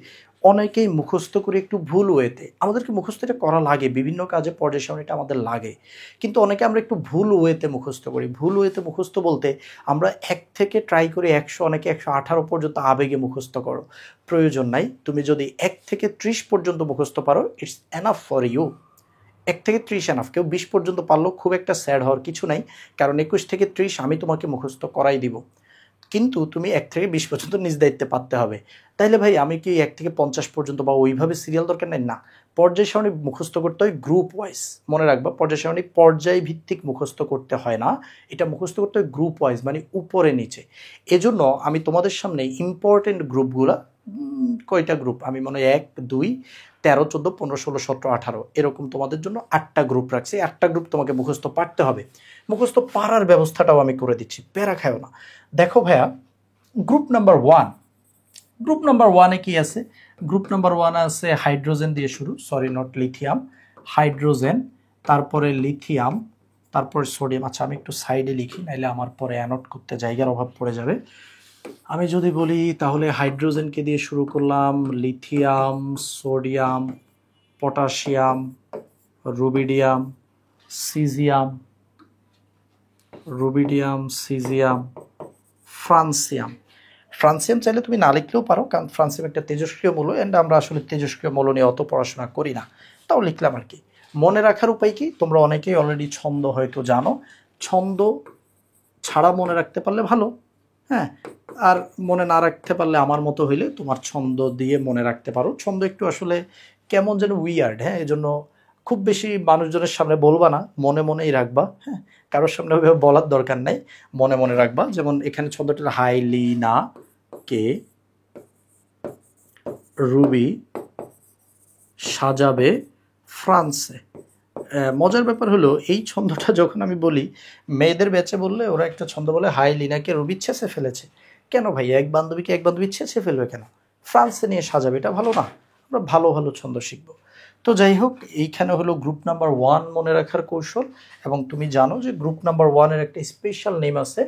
অনেকেই মুখস্থ করে একটু ভুল ওয়েতে, আমাদেরকে মুখস্থ এটা করা লাগে, বিভিন্ন কাজে পর্যায় সারণীটা আমাদের লাগে, কিন্তু অনেকে আমরা একটু ভুল ওয়েতে মুখস্থ করি। ভুল ওয়েতে মুখস্থ বলতে আমরা 1 থেকে ট্রাই করি 100, অনেকে 118 পর্যন্ত আবেগে মুখস্থ করো। প্রয়োজন নাই, তুমি যদি 1 থেকে 30 পর্যন্ত মুখস্থ পারো, ইটস এনাফ ফর ইউ। 1 থেকে 30 এনাফ। কেউ 20 পর্যন্ত পারলেও খুব একটা স্যাড হওয়ার কিছু নাই, কারণ 21 থেকে 30 আমি তোমাকে মুখস্থ করাই দিব। কিন্তু তুমি 1 থেকে 20 পর্যন্ত নিজ দায়িত্বে পারতে হবে। তাইলে ভাই আমি কি 1 থেকে 50 পর্যন্ত বা ওইভাবে সিরিয়াল দরকার নেই? না, পর্যায় সারণী মুখস্থ করতে হয় গ্রুপ ওয়াইজ। মনে রাখবা পর্যায় সারণী পর্যায় ভিত্তিক মুখস্থ করতে হয় না, এটা মুখস্থ করতে হয় গ্রুপ ওয়াইজ, মানে উপরে নিচে। এজন্য আমি তোমাদের সামনে ইম্পর্টেন্ট গ্রুপগুলা, কয়টা গ্রুপ আমি মনে হয় 1, 2, 13, 14, 15, 16, 17, 18 এরকম তোমাদের জন্য 8টা গ্রুপ রাখছি। 8টা গ্রুপ তোমাকে মুখস্থ পারতে হবে। মুখস্থ পারার ব্যবস্থাটাও আমি করে দিচ্ছি, প্যারা খায়ও না। দেখো ভাইয়া, গ্রুপ নাম্বার 1, গ্রুপ নাম্বার 1-এ কি আছে? গ্রুপ নাম্বার 1 আছে হাইড্রোজেন দিয়ে শুরু, সরি নট লিথিয়াম, হাইড্রোজেন, তারপরে লিথিয়াম, তারপরে সোডিয়াম। আচ্ছা আমি একটু সাইডে লিখি, নাইলে আমার পরে অ্যানোট করতে জায়গার অভাব পড়ে যাবে। আমি যদি বলি তাহলে হাইড্রোজেনকে দিয়ে শুরু করলাম, lithium, sodium, potassium, rubidium, caesium, caesium, francium. Francium চাইলে তুমি না লিখলেও পারো, কারণ ফ্রান্সিয়াম একটা তেজস্ক্রিয় মৌল, অ্যান্ড আমরা আসলে তেজস্ক্রিয় মৌল নিয়ে অত পড়াশোনা করি না, তাও লিখলাম আর কি। মনে রাখার উপায় কি? তোমরা অনেকেই অলরেডি ছন্দ হয়তো জানো, ছন্দ ছাড়া মনে রাখতে পারলে ভালো, হ্যাঁ, আর মনে না রাখতে পারলে আমার মতো হইলে তোমার ছন্দ দিয়ে মনে রাখতে পারো। ছন্দ একটু আসলে কেমন যেন উইয়ার্ড, হ্যাঁ, এই জন্য খুব বেশি মানুষজনের সামনে বলবা না, মনে মনেই রাখবা, হ্যাঁ, কারোর সামনে ওইভাবে বলার দরকার নাই, মনে মনে রাখবা। যেমন এখানে ছন্দটা হাইলিনা কে রুবি সাজাবে ফ্রান্সে। মজার ব্যাপার হলো এই ছন্দটা যখন আমি বলি, মেয়েদের ব্যাচে বললে ওরা একটা ছন্দ বলে, হাই লিনাকে রুবি ছেঁচে ফেলেছে। কেন ভাই, এক বান্ধবীকে এক বান্ধবী ছেঁচে ফেলবে কেন? ফ্রান্সে নিয়ে সাজাবে, এটা ভালো না? আমরা ভালো ভালো ছন্দ শিখবো। তো যাই হোক, এইখানে হলো গ্রুপ নাম্বার 1 মনে রাখার কৌশল। এবং তুমি জানো যে গ্রুপ নাম্বার 1-এর একটা স্পেশাল নেম আছে।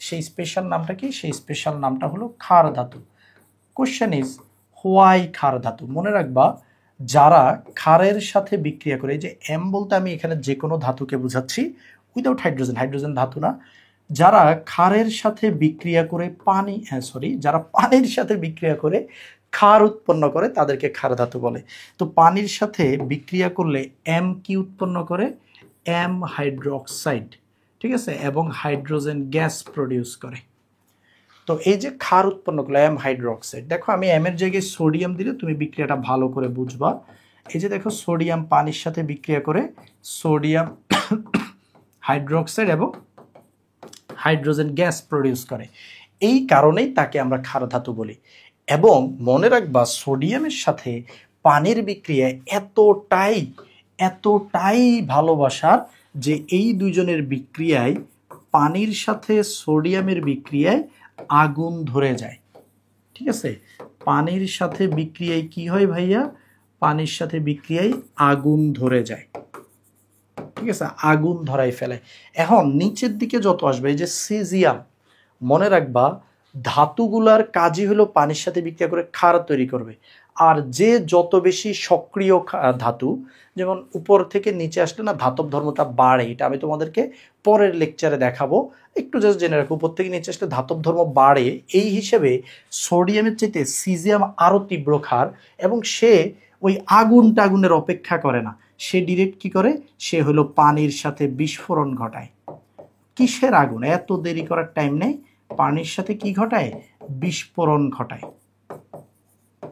সেই স্পেশাল নামটা কি? সেই স্পেশাল নামটা হলো ক্ষার ধাতু। কোশ্চেন ইজ হোয়াই ক্ষার ধাতু? মনে রাখবা, যারা ক্ষারের সাথে বিক্রিয়া করে, এই যে এম বলতে আমি এখানে যে কোনো ধাতুকে বোঝাচ্ছি, উইদাউট হাইড্রোজেন, হাইড্রোজেন ধাতু না, যারা ক্ষারের সাথে বিক্রিয়া করে পানি, যারা পানির সাথে বিক্রিয়া করে ক্ষার উৎপন্ন করে তাদেরকে ক্ষার ধাতু বলে। তো পানির সাথে বিক্রিয়া করলে এম কি উৎপন্ন করে? এম হাইড্রোক্সাইড, ঠিক আছে, এবং হাইড্রোজেন গ্যাস প্রডিউস করে। তো এই যে ক্ষার উৎপন্ন করলো এম হাইড্রোক্সাইড, দেখো আমি এম এর জায়গায় সোডিয়াম দিলে তুমি বিক্রিয়াটা ভালো করে বুঝবা। এই যে দেখো, সোডিয়াম পানির সাথে বিক্রিয়া করে সোডিয়াম হাইড্রোক্সাইড এবং হাইড্রোজেন গ্যাস প্রডিউস করে। এই কারণেই তাকে আমরা ক্ষার ধাতু বলি। এবং মনে রাখবা, সোডিয়ামের সাথে পানির বিক্রিয়া এতটাই ভালোবাসার যে এই দুইজনের বিক্রিয়ায়, পানির সাথে সোডিয়ামের বিক্রিয়ায় আগুন ধরে যায়। ঠিক আছে, পানির সাথে বিক্রিয়ায় কি হয় ভাইয়া? পানির সাথে বিক্রিয়ায় আগুন ধরে যায়, ঠিক আছে, আগুন ধরাই ফেলে। এখন নিচের দিকে যত আসবে, এই যে সিজিয়াম, মনে রাখবা ধাতুগুলার কাজই হলো পানির সাথে বিক্রিয়া করে ক্ষার তৈরি করবে। আর যে যত বেশি সক্রিয় ধাতু, যেমন উপর থেকে নিচে আসলে না ধাতব ধর্মটা বাড়ে, এটা আমি তোমাদেরকে পরের লেকচারে দেখাবো, একটু জাস্ট জেনে রাখো। উপর থেকে নিচে আসলে ধাতব ধর্ম বাড়ে, এই হিসেবে সোডিয়ামের চাইতে সিজিয়াম আরও তীব্র ক্ষার, এবং সে ওই আগুনের অপেক্ষা করে না, সে ডিরেক্ট কি করে? সে হলো পানির সাথে বিস্ফোরণ ঘটায়। কিসের আগুন? এত দেরি করার টাইম নেই, পানির সাথে কি ঘটায়? বিস্ফোরণ ঘটায়,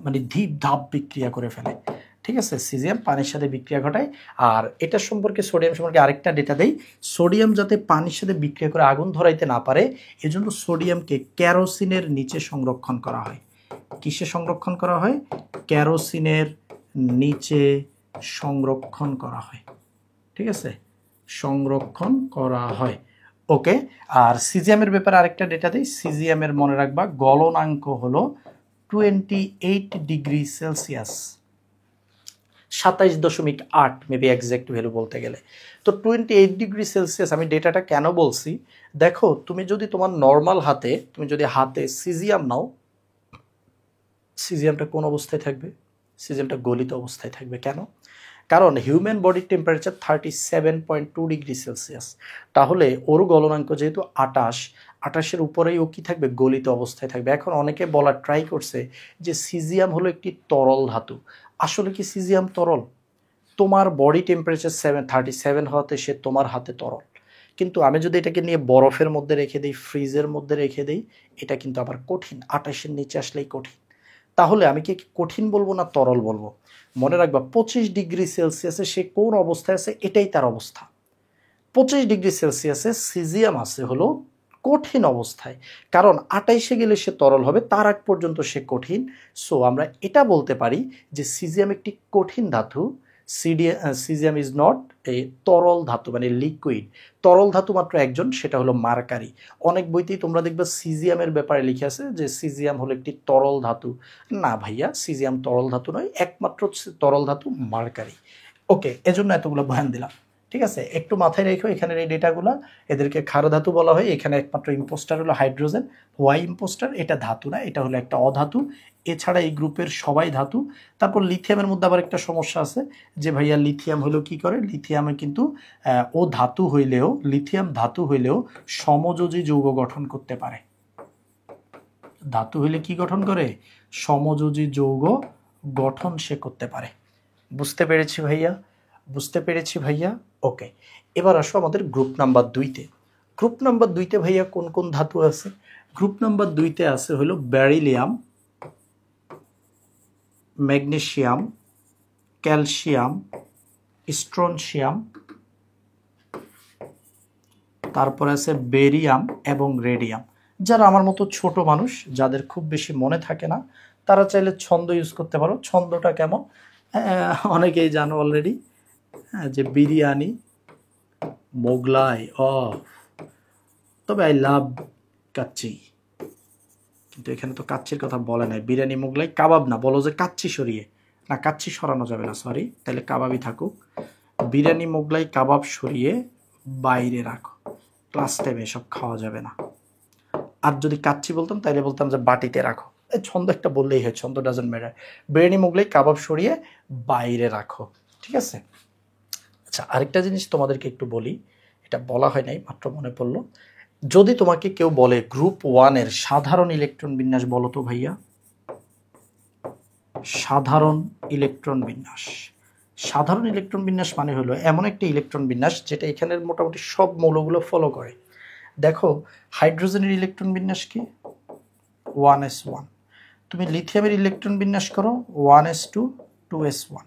মানে ধীপ ধাপ বিক্রিয়া করে ফেলে। ঠিক আছে, সিজিয়াম পানির সাথে বিক্রিয়া ঘটায়। আর এটা সম্পর্কে, সোডিয়াম সম্পর্কে আরেকটা ডেটা দেই, সোডিয়াম যাতে পানির সাথে বিক্রিয়া করে আগুন ধরাইতে না পারে, এজন্য সোডিয়ামকে ক্যারোসিনের নিচে সংরক্ষণ করা হয়। কিসে সংরক্ষণ করা হয়? ক্যারোসিনের নিচে সংরক্ষণ করা হয়, ঠিক আছে, সংরক্ষণ করা হয়। ওকে, আর সিজিয়ামের ব্যাপারে আরেকটা ডেটা দিই। সিজিয়ামের মনে রাখবা গলনাঙ্ক হলো 28 degree Celsius, 27.8 maybe exact value বলতে গেলে। তো 28 ডিগ্রি সেলসিয়াস আমি ডেটাটা কেন বলছি? দেখো, তুমি যদি তোমার নর্মাল হাতে, তুমি যদি হাতে সিজিয়াম নাও, সিজিয়ামটা কোন অবস্থায় থাকবে? সিজিয়ামটা গলিত অবস্থায় থাকবে। কেন? কারণ হিউম্যান বডির টেম্পারেচার 37.2 ডিগ্রি সেলসিয়াস। তাহলে ওর গলনাঙ্ক যেহেতু 28-এর উপরেই ও কি থাকবে? গলিত অবস্থায় থাকবে। এখন অনেকে বলার ট্রাই করছে যে সিজিয়াম হলো একটি তরল ধাতু। আসলে কি সিজিয়াম তরল? তোমার বডি টেম্পারেচার 37 হওয়াতে সে তোমার হাতে তরল, কিন্তু আমি যদি এটাকে নিয়ে বরফের মধ্যে রেখে দিই, ফ্রিজের মধ্যে রেখে দিই, এটা কিন্তু আবার কঠিন, 28-এর নিচে আসলেই কঠিন। তাহলে আমি কি কঠিন বলবো না তরল বলবো? মনে রাখবা 25 ডিগ্রি সেলসিয়াসে সে কোন অবস্থায় আছে, এটাই তার অবস্থা। 25 ডিগ্রি সেলসিয়াসে সিজিয়াম আছে হলো কঠিন অবস্থায়, কারণ 28-এ গেলে সে তরল হবে, তার আগ পর্যন্ত সে কঠিন। সো আমরা এটা বলতে পারি যে সিজিয়াম একটি কঠিন ধাতু। সিজিয়াম ইজ নট এ তরল ধাতু, মানে লিকুইড। তরল ধাতু মাত্র একজন, সেটা হলো মার্কারি। অনেক বইতেই তোমরা দেখবে সিজিয়ামের ব্যাপারে লিখে আছে যে সিজিয়াম হলো একটি তরল ধাতু। না ভাইয়া, সিজিয়াম তরল ধাতু নয়, একমাত্র তরল ধাতু মার্কারি। ওকে, এজন্য এতগুলো বয়ান দিলাম। ঠিক আছে, একটু মাথায় রেখো এখানের এই ডেটাগুলো। এদেরকে ক্ষার ধাতু বলা হয়। এখানে একমাত্র ইম্পোস্টার হলো হাইড্রোজেন। Why impostor? এটা ধাতু না, এটা হলো একটা অধাতু। এছাড়া এই গ্রুপের সবাই ধাতু। তারপর লিথিয়ামের মধ্যে আবার একটা সমস্যা আছে যে ভাইয়া লিথিয়াম হলো কি করে? লিথিয়ামে কিন্তু ও ধাতু হইলেও, লিথিয়াম ধাতু হইলেও সমযোজী যৌগ গঠন করতে পারে। ধাতু হইলে কি গঠন করে? সমযোজী যৌগ গঠন সে করতে পারে। বুঝতে পেরেছি ভাইয়া? বুঝতে পেরেছি ভাইয়া। ওকে, এবার আসো আমাদের গ্রুপ নাম্বার 2-তে। গ্রুপ নাম্বার 2-তে ভাইয়া কোন কোন ধাতু আছে? গ্রুপ নাম্বার 2-তে আছে হলো বেরিলিয়াম, ম্যাগনেসিয়াম, ক্যালসিয়াম, স্ট্রনশিয়াম, তারপর আছে বেরিয়াম এবং রেডিয়াম। যারা আমার মতো ছোট মানুষ, যাদের খুব বেশি মনে থাকে না, তারা চাইলে ছন্দ ইউজ করতে পারো। ছন্দটা কেমন অনেকেই জানো অলরেডি, যে বিরিয়ানি, মোগলাই, তবে আই লাভ কাচ্চি, কিন্তু এখানে তো কাচ্চির কথা বলে নাই। বিরিয়ানি, মোগলাই, কাবাব না, বলো যে কাচ্চি সরিয়ে, না কাচ্চি সরানো যাবে না, সরি, তাহলে কাবাবই থাকুক। বিরিয়ানি, মোগলাই, কাবাব সরিয়ে বাইরে রাখো, ক্লাস টাইমে এসব খাওয়া যাবে না। আর যদি কাচ্চি বলতাম তাহলে বলতাম যে বাটিতে রাখো। এই ছন্দ একটা বললেই হয়, ছন্দ ডাজন্ট ম্যাটার। বিরিয়ানি, মোগলাই, কাবাব সরিয়ে বাইরে রাখো, ঠিক আছে? আচ্ছা, আরেকটা জিনিস তোমাদেরকে একটু বলি, এটা বলা হয় নাই, মাত্র মনে পড়লো। যদি তোমাকে কেউ বলে গ্রুপ 1-এর সাধারণ ইলেকট্রন বিন্যাস, বলো তো ভাইয়া। সাধারণ ইলেকট্রন বিন্যাস, সাধারণ ইলেকট্রন বিন্যাস মানে হলো এমন একটা ইলেকট্রন বিন্যাস যেটা এখানের মোটামুটি সব মৌলগুলো ফলো করে। দেখো, হাইড্রোজেনের ইলেকট্রন বিন্যাস কি? 1s1। তুমি লিথিয়ামের ইলেকট্রন বিন্যাস করো 1s2 2s1।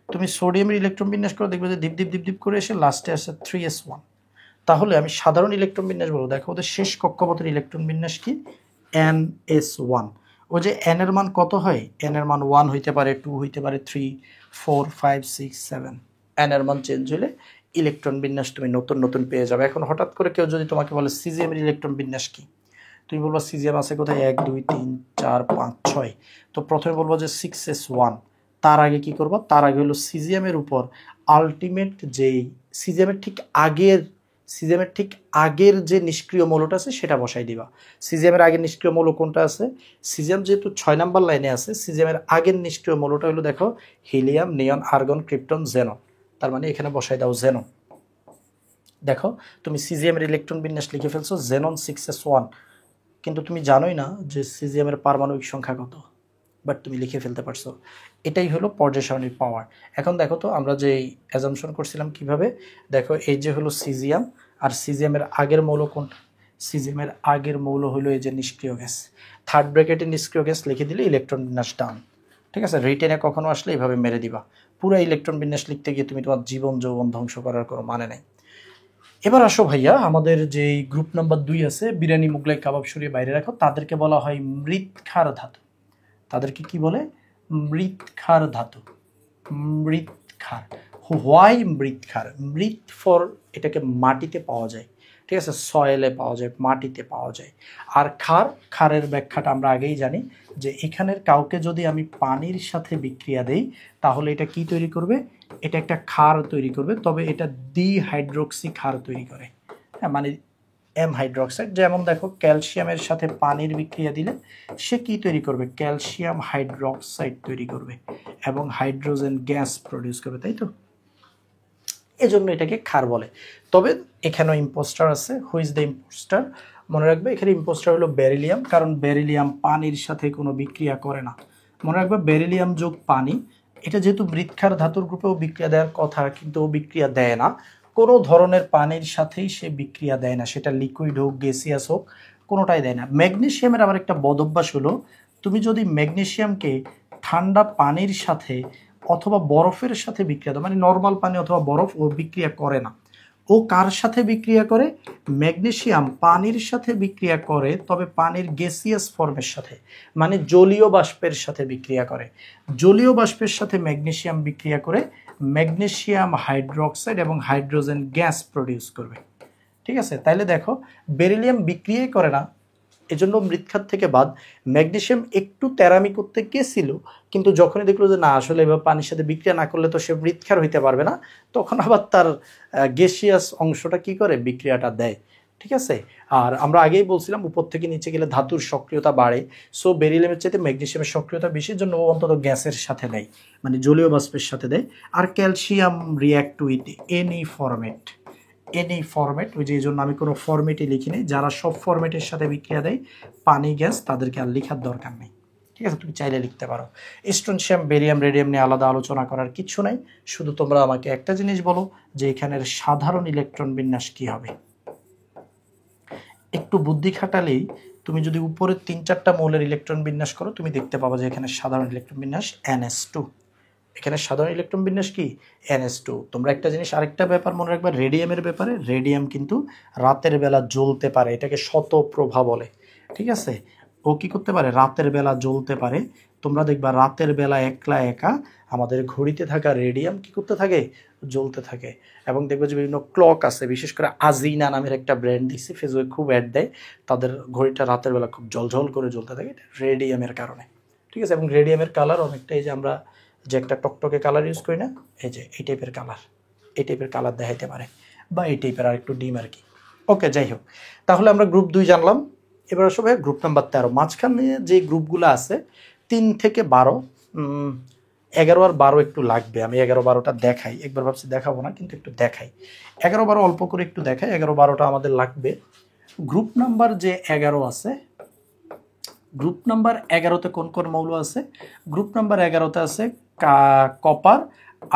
তুমি সোডিয়ামের ইলেকট্রন বিন্যাস করো, দেখবে যে দীপ দীপ দীপ দীপ করে এসে লাস্টে আসে 3s1। তাহলে আমি সাধারণ ইলেকট্রন বিন্যাস বলবো। দেখো, ওদের শেষ কক্ষপথের ইলেকট্রন বিন্যাস কি? ns1। ও যে n এর মান কত হয়? n এর মান 1 হইতে পারে, 2 হইতে পারে, 3 4 5 6 7। n এর মান চেঞ্জ হলে ইলেকট্রন বিন্যাস তুমি নতুন নতুন পেয়ে যাবে। এখন হঠাৎ করে কেউ যদি তোমাকে বলে সিজিএম এর ইলেকট্রন বিন্যাস কি, তুমি বলবো সিজিএম আছে কোথায়? 1 2 3 4 5 6। তো প্রথমে বলবো যে 6s1। তার আগে কি করবো? তার আগে হলো সিজিএম এর উপর আলটিমেট যেই সিজিএমের ঠিক আগের যে নিষ্ক্রিয় মৌলটা আছে সেটা বসাই দিবা। সিজিএমের আগের নিষ্ক্রিয় মৌল কোনটা আছে? সিজিএম যেহেতু 6 নাম্বার লাইনে আছে, সিজিএমের আগের নিষ্ক্রিয় মৌলটা হলো, দেখো, হিলিয়াম, নিয়ন, আর্গন, ক্রিপ্টন, জেনন। তার মানে এখানে বসাই দাও জেনন। দেখো, তুমি সিজিএমের ইলেকট্রন বিন্যাস লিখে ফেলছো জেনন 6s1, কিন্তু তুমি জানোই না যে সিজিএমের পারমাণবিক সংখ্যা কত, বাট তুমি লিখে ফেলতে পারছো। এটাই হলো পর্যায় সারণীর পাওয়ার। এখন দেখো তো আমরা যে অ্যাজাম্পশন করছিলাম কিভাবে, দেখো এই যে হলো সিজিএম, আর সিজিএমের আগের মৌল কোনটা? সিজিএমের আগের মৌল হলো এই যে নিষ্ক্রিয় গ্যাস। থার্ড ব্র্যাকেটে নিষ্ক্রিয় গ্যাস লিখে দিলে ইলেকট্রন বিন্যাস ডান, ঠিক আছে? রিটেনে কখনো আসলে এইভাবে মেরে দিবা। পুরো ইলেকট্রন বিন্যাস লিখতে গিয়ে তুমি তোমার জীবন যৌবন ধ্বংস করার কোনো মানে নেই। এবার আসো ভাইয়া, আমাদের যে গ্রুপ নাম্বার 2 আছে, বিরিয়ানি, মোগলাই, কাবাব সরিয়ে বাইরে রাখো, তাদেরকে বলা হয় মৃৎক্ষার ধাতু। তাদেরকে কি বলে? মৃৎক্ষার ধাতু। মৃৎক্ষার। হোয়াই মৃৎক্ষার? মৃৎ ফর এটাকে মাটিতে পাওয়া যায়, ঠিক আছে? সয়েলে পাওয়া যায়, মাটিতে পাওয়া যায়। আর খারের ব্যাখ্যাটা আমরা আগেই জানি, যে এখানের কাউকে যদি আমি পানির সাথে বিক্রিয়া দেই তাহলে এটা কি তৈরি করবে? এটা একটা ক্ষার তৈরি করবে, তবে এটা ডিহাইড্রোক্সি ক্ষার তৈরি করে। হ্যাঁ, মানে এম হাইড্রোক্সাইড। যেমন দেখো, ক্যালসিয়ামের সাথে পানির বিক্রিয়া দিলে সে কি তৈরি করবে? ক্যালসিয়াম হাইড্রোক্সাইড তৈরি করবে এবং হাইড্রোজেন গ্যাস প্রডিউস করবে, তাই তো? এজন্য এটাকে ক্ষার বলে। তবে এখানেও ইম্পোস্টার আছে। Who is the impostor? মনে রাখবে, এখানে ইম্পোস্টার হলো বেরিলিয়াম, কারণ বেরিলিয়াম পানির সাথে কোনো বিক্রিয়া করে না। মনে রাখবে, বেরিলিয়াম যোগ পানি, এটা যেহেতু মৃৎক্ষার ধাতুর গ্রুপেও বিক্রিয়া দেওয়ার কথা, কিন্তু ও বিক্রিয়া দেয় না। কোনো ধরনের পানির সাথেই সে বিক্রিয়া দেয় না, সেটা লিকুইড হোক, গ্যাসিয়াস হোক, কোনোটাই দেয় না। ম্যাগনেসিয়ামের আবার একটা বদভ্যাস হলো, তুমি যদি ম্যাগনেসিয়ামকে ঠান্ডা পানির সাথে অথবা বরফের সাথে বিক্রিয়া দাও, মানে নর্মাল পানি অথবা বরফ, ও বিক্রিয়া করে না। ও কার সাথে বিক্রিয়া করে? ম্যাগনেসিয়াম পানির সাথে বিক্রিয়া করে, তবে পানির গ্যাসিয়াস ফর্মের সাথে, মানে জলীয় বাষ্পের সাথে বিক্রিয়া করে। জলীয় বাষ্পের সাথে ম্যাগনেসিয়াম বিক্রিয়া করে ম্যাগনেসিয়াম হাইড্রোক্সাইড এবং হাইড্রোজেন গ্যাস প্রডিউস করবে, ঠিক আছে? তাইলে দেখো, বেরিলিয়াম বিক্রিয়াই করে না, এজন্য মৃৎক্ষার থেকে বাদ। ম্যাগনেসিয়াম একটু তেরামি করতে গেছিল, কিন্তু যখনই দেখলো যে না, আসলে এবার পানির সাথে বিক্রিয়া না করলে তো সে মৃৎক্ষার হইতে পারবে না, তখন আবার তার গ্যাসিয়াস অংশটা কি করে? বিক্রিয়াটা দেয়, ঠিক আছে? আর আমরা আগেই বলছিলাম, উপর থেকে নিচে গেলে ধাতুর সক্রিয়তা বাড়ে। সো বেরিলিয়ামের চাইতে ম্যাগনেসিয়ামের সক্রিয়তা বেশি, জন্য ও অন্তত গ্যাসের সাথে দেয়, মানে জলীয় বাষ্পের সাথে দেয়। আর calcium react with any format. Any format, ওই যে এই জন্য আমি কোনো ফরম্যাটই লিখি নেই। যারা সব ফরম্যাটের সাথে বিক্রিয়া দেয়, পানি, গ্যাস, তাদেরকে আর লেখার দরকার নেই, ঠিক আছে? তুমি চাইলে লিখতে পারো। স্ট্রনশিয়াম, বেরিয়াম, রেডিয়াম নিয়ে আলাদা আলোচনা করার কিছু নাই। শুধু তোমরা আমাকে একটা জিনিস বলো, যে এখানের সাধারণ ইলেকট্রন বিন্যাস কি হবে? একটু বুদ্ধি খাটালেই তুমি যদি উপরে 3-4টা মৌলের ইলেকট্রন বিন্যাস করো, তুমি দেখতে পাবা যে এখানে সাধারণ ইলেকট্রন বিন্যাস NS2। এখানে সাধারণ ইলেকট্রন বিন্যাস কি NS2। তোমরা একটা জিনিস, আরেকটা ব্যাপার মনে রাখবা রেডিয়ামের ব্যাপারে, রেডিয়াম কিন্তু রাতের বেলা জ্বলতে পারে, এটাকে শতপ্রভা বলে। ঠিক আছে, ও কি করতে পারে, রাতের বেলা জ্বলতে পারে। তোমরা দেখবা রাতের বেলা একলা একা আমাদের ঘড়িতে থাকা রেডিয়াম কি করতে থাকে, জ্বলতে থাকে। এবং দেখবে যে বিভিন্ন ক্লক আছে, বিশেষ করে আজিনা নামের একটা ব্র্যান্ড দিচ্ছে, ফেসবুকে খুব অ্যাড দেয়, তাদের ঘড়িটা রাতের বেলা খুব ঝলঝল করে জ্বলতে থাকে, এটা রেডিয়ামের কারণে। ঠিক আছে, এবং রেডিয়ামের কালার অনেকটাই যে আমরা যে একটা টকটকে কালার ইউজ করি না, এই যে এই টাইপের কালার, এই টাইপের কালার দেখাইতে পারে, বা এই টাইপের আর একটু ডিম আর কি। ওকে, যাই হোক, তাহলে আমরা গ্রুপ 2 জানলাম। এবার আসলে গ্রুপ নাম্বার 13, মাঝখানে যে গ্রুপগুলো আছে 3 থেকে 12, 11 আর 12 একটু লাগবে। আমি 11-12টা দেখাই, একবার ভাবছি দেখাবো না, কিন্তু একটু দেখাই। 11-12 অল্প করে একটু দেখাই, 11-12টা আমাদের লাগবে। গ্রুপ নাম্বার যে 11 আছে, গ্রুপ নাম্বার 11তে কোন কোন মৌল আছে? গ্রুপ নাম্বার 11তে আছে কপার,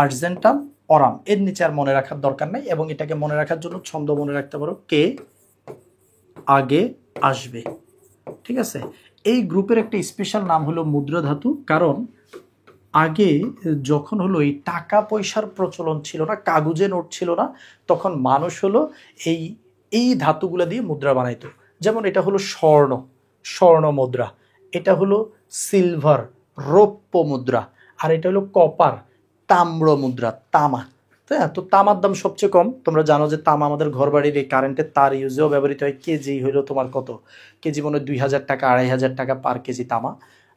আর্জেন্টাম, অরাম। এর নিচে আর মনে রাখার দরকার নাই, এবং এটাকে মনে রাখার জন্য ছন্দ মনে রাখতে পারো, কে আগে আসবে। ঠিক আছে, এই গ্রুপের একটা স্পেশাল নাম হলো মুদ্রা ধাতু, কারণ আগে যখন হলো এই টাকা পয়সার প্রচলন ছিল না, কাগজে নোট ছিল না, তখন মানুষ হলো এই এই ধাতুগুলো দিয়ে মুদ্রা বানাইতো। যেমন এটা হলো স্বর্ণ, স্বর্ণ মুদ্রা, এটা হলো সিলভার, রৌপ্য মুদ্রা, আর এটা হলো কপার, তাম্র মুদ্রা, তামা। তো তামার দাম সবচেয়ে কম। তোমরা জানো যে তামা আমাদের ঘর বাড়ির এই কারেন্টের তার ইউজেও ব্যবহৃত হয়। কেজি হইলো তোমার কত, কেজি মনে হয় 2000 টাকা, 2500 টাকা পার কেজি তামা।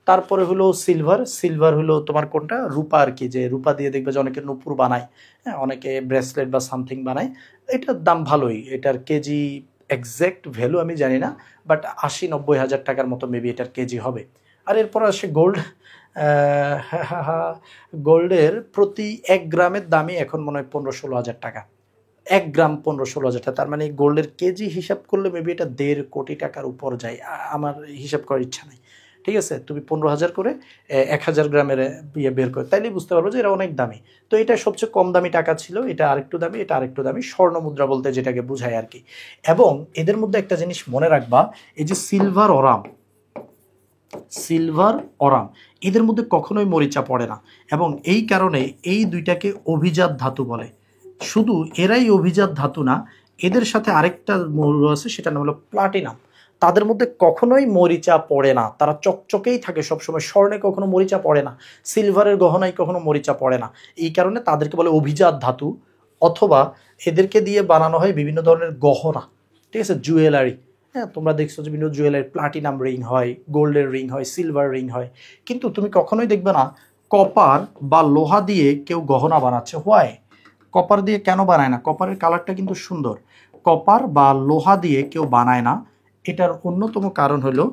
তারপরে হলো সিলভার, সিলভার হলো তোমার কোনটা, রূপা আর কি, যে রূপা দিয়ে দেখবে যে অনেকে নূপুর বানায়, হ্যাঁ, অনেকে ব্রেসলেট বা সামথিং বানায়, এটার দাম ভালোই, এটার কেজি এক্স্যাক্ট ভ্যালু আমি জানি না, বাট 80-90 হাজার টাকার মতো মেবি এটার কেজি হবে। আর এরপর আসে গোল্ড। গোল্ডের প্রতি 1 গ্রামের দামই এখন মনে হয় 15-16 হাজার টাকা, 1 গ্রাম 15-16 হাজার টাকা। তার মানে গোল্ডের কেজি হিসাব করলে মেবি এটা 1.5 কোটি টাকার উপর যায়, আমার হিসাব করার ইচ্ছা নাই। ঠিক আছে, তুমি 15,000 করে 1000 গ্রামের ইয়ে বের করে, তাইলে বুঝতে পারবো যে এটা অনেক দামি। তো এটা সবচেয়ে কম দামি টাকা ছিল, এটা আরেকটু দামি, এটা আরেকটু দামি, স্বর্ণ মুদ্রা বলতে যেটাকে বোঝায় আর কি। এবং এদের মধ্যে একটা জিনিস মনে রাখবা, এই যে সিলভার অরাম, সিলভার অরাম, এদের মধ্যে কখনোই মরিচা পড়ে না, এবং এই কারণে এই দুইটাকে অভিজাত ধাতু বলে। শুধু এরাই অভিজাত ধাতু না, এদের সাথে আরেকটা মৌল আছে, সেটার নাম হলো প্লাটিনাম। তাদের মধ্যে কখনোই মরিচা পড়ে না, তারা চকচকেই থাকে সবসময়। স্বর্ণে কখনো মরিচা পড়ে না, সিলভারের গহনায় কখনো মরিচা পড়ে না, এই কারণে তাদেরকে বলে অভিজাত ধাতু। অথবা এদেরকে দিয়ে বানানো হয় বিভিন্ন ধরনের গহনা, ঠিক আছে, জুয়েলারি। হ্যাঁ, তোমরা দেখছো যে বিভিন্ন জুয়েলারি প্লাটিনাম রিং হয়, গোল্ডের রিং হয়, সিলভার রিং হয়, কিন্তু তুমি কখনোই দেখবে না কপার বা লোহা দিয়ে কেউ গহনা বানাচ্ছে। হোয়াই? কপার দিয়ে কেন বানায় না? কপারের কালারটা কিন্তু সুন্দর, কপার বা লোহা দিয়ে কেউ বানায় না। এটার অন্যতম কারণ হলো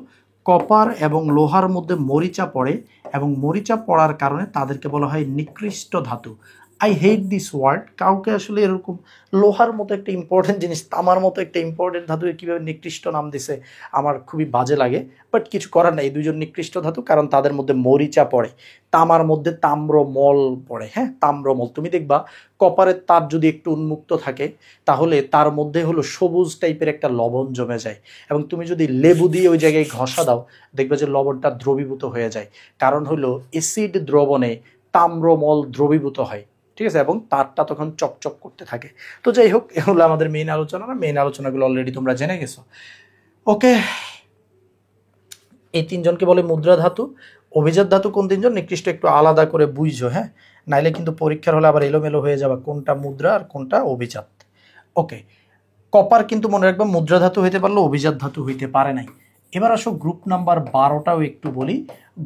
কপার এবং লোহার মধ্যে মরিচা পড়ে, এবং মরিচা পড়ার কারণে তাদেরকে বলা হয় নিকৃষ্ট ধাতু। আই হেট দিস ওয়ার্ড, কাউকে আসলে এরকম লোহার মতো একটা ইম্পর্টেন্ট জিনিস, তামার মতো একটা ইম্পর্টেন্ট ধাতুকে কীভাবে নিকৃষ্ট নাম দিছে, আমার খুবই বাজে লাগে। বাট কিছু করার নেই, এই দুজন নিকৃষ্ট ধাতু, কারণ তাদের মধ্যে মরিচা পড়ে। তামার মধ্যে তাম্রমল পড়ে, হ্যাঁ, তাম্রমল। তুমি দেখবা কপারের তার যদি একটু উন্মুক্ত থাকে, তাহলে তার মধ্যে হলো সবুজ টাইপের একটা লবণ জমে যায়, এবং তুমি যদি লেবু দিয়ে ওই জায়গায় ঘষা দাও, দেখবে যে লবণটা দ্রবীভূত হয়ে যায়। কারণ হলো অ্যাসিড দ্রবণে তাম্রমল দ্রবীভূত হয়, ঠিক আছে, এবং তারটা তখন চকচক করতে থাকে। তো যাই হোক, এগুলো আমাদের মেইন আলোচনা না, মেইন আলোচনাগুলো অলরেডি তোমরা জেনে গেছো। ওকে, এই তিনজনকে বলে মুদ্রা ধাতু। অভিজাত ধাতু কোন তিনজন, নিকৃষ্ট একটু আলাদা করে বুঝছো, হ্যাঁ, নাইলে কিন্তু পরীক্ষার হলে আবার এলোমেলো হয়ে যাবে কোনটা মুদ্রা আর কোনটা অভিজাত। ওকে, কপার কিন্তু মনে রাখবে মুদ্রা ধাতু হইতে পারলো, অভিজাত ধাতু হইতে পারে নাই। এবার আসো গ্রুপ নাম্বার 12টাও একটু বলি।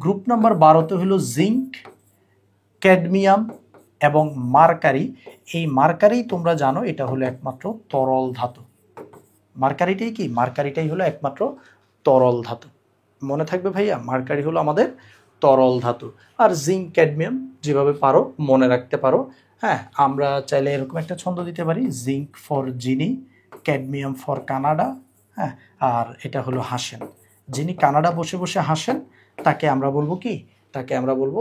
গ্রুপ নাম্বার 12তে হলো জিঙ্ক, ক্যাডমিয়াম এবং মার্কারি। এই মার্কারি তোমরা জানো এটা হলো একমাত্র তরল ধাতু। মার্কারিটাই কি, মার্কারিটাই হলো একমাত্র তরল ধাতু। মনে থাকবে ভাইয়া, মার্কারি হলো আমাদের তরল ধাতু। আর জিঙ্ক, ক্যাডমিয়াম যেভাবে পারো মনে রাখতে পারো। হ্যাঁ, আমরা চাইলে এরকম একটা ছন্দ দিতে পারি, জিঙ্ক ফর যিনি, ক্যাডমিয়াম ফর কানাডা। হ্যাঁ, আর এটা হলো হাসেন, যিনি কানাডা বসে বসে হাসেন, তাকে আমরা বলবো কি, তাকে আমরা বলবো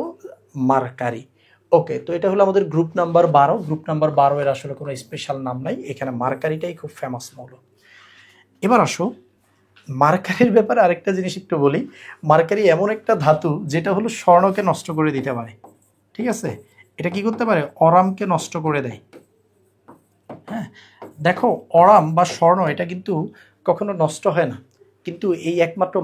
মার্কারি। ওকে, তো এটা হলো আমাদের গ্রুপ নাম্বার 12। গ্রুপ নাম্বার 12 এর আসলে কোনো স্পেশাল নাম নাই, এখানে মার্কারিটাই খুব ফেমাস মৌল। এবার আসো মার্কারির ব্যাপারে আরেকটা জিনিস একটু বলি। মার্কারি এমন একটা ধাতু যেটা হলো স্বর্ণকে নষ্ট করে দিতে পারে, ঠিক আছে? এটা কি করতে পারে? অরামকে নষ্ট করে দেয়। হ্যাঁ, দেখো অরাম বা স্বর্ণ এটা কিন্তু কখনো নষ্ট হয় না, কিন্তু এই একমাত্র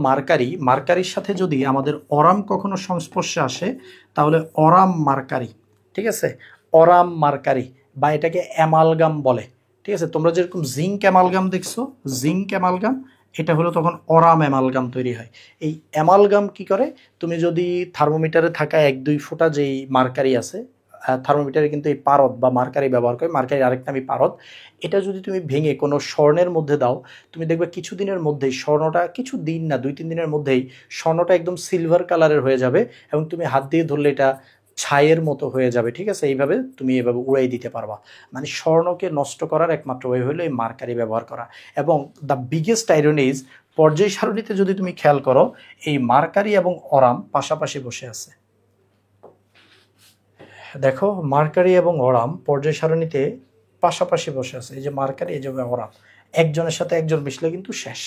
মার্কারির সাথে যদি আমাদের অরাম কখনো সংস্পর্শে আসে তাহলে অরাম মার্কারি, ঠিক আছে, অরাম মার্কারি, বা এটাকে অ্যামালগাম বলে, ঠিক আছে? তোমরা যেরকম জিঙ্ক অ্যামালগাম দেখছো, জিঙ্ক অ্যামালগাম, এটা হলো তখন অরাম অ্যামালগাম তৈরি হয়। এই অ্যামালগাম কি করে? তুমি যদি থার্মোমিটারে থাকা 1-2 ফোঁটা যেই মার্কারি আছে, থার্মোমিটারে কিন্তু এই পারদ বা মার্কারি ব্যবহার করে, মার্কারির আরেক নামই পারদ, এটা যদি তুমি ভেঙে কোনো স্বর্ণের মধ্যে দাও, তুমি দেখবে কিছুদিনের মধ্যেই স্বর্ণটা, কিছু দিন না 2-3 দিনের মধ্যেই স্বর্ণটা একদম সিলভার কালারের হয়ে যাবে, এবং তুমি হাত দিয়ে ধরলে এটা ছাইয়ের মতো হয়ে যাবে, ঠিক আছে? এইভাবে তুমি এভাবে উড়াই দিতে পারবা। মানে স্বর্ণকে নষ্ট করার একমাত্র ওয়ে হলো এই মার্কারি ব্যবহার করা। এবং দ্য বিগেস্ট আইরনি ইজ, পর্যায় সারণীতে যদি তুমি খেয়াল করো, এই মার্কারি এবং অরাম পাশাপাশি বসে আছে। দেখো মার্কারি এবং অরাম পর্যায় সারণীতে পাশাপাশি বসে আছে। এই যে মার্কারি, এই যে অরাম, একজনের সাথে একজন মিশলে কিন্তু শেষ।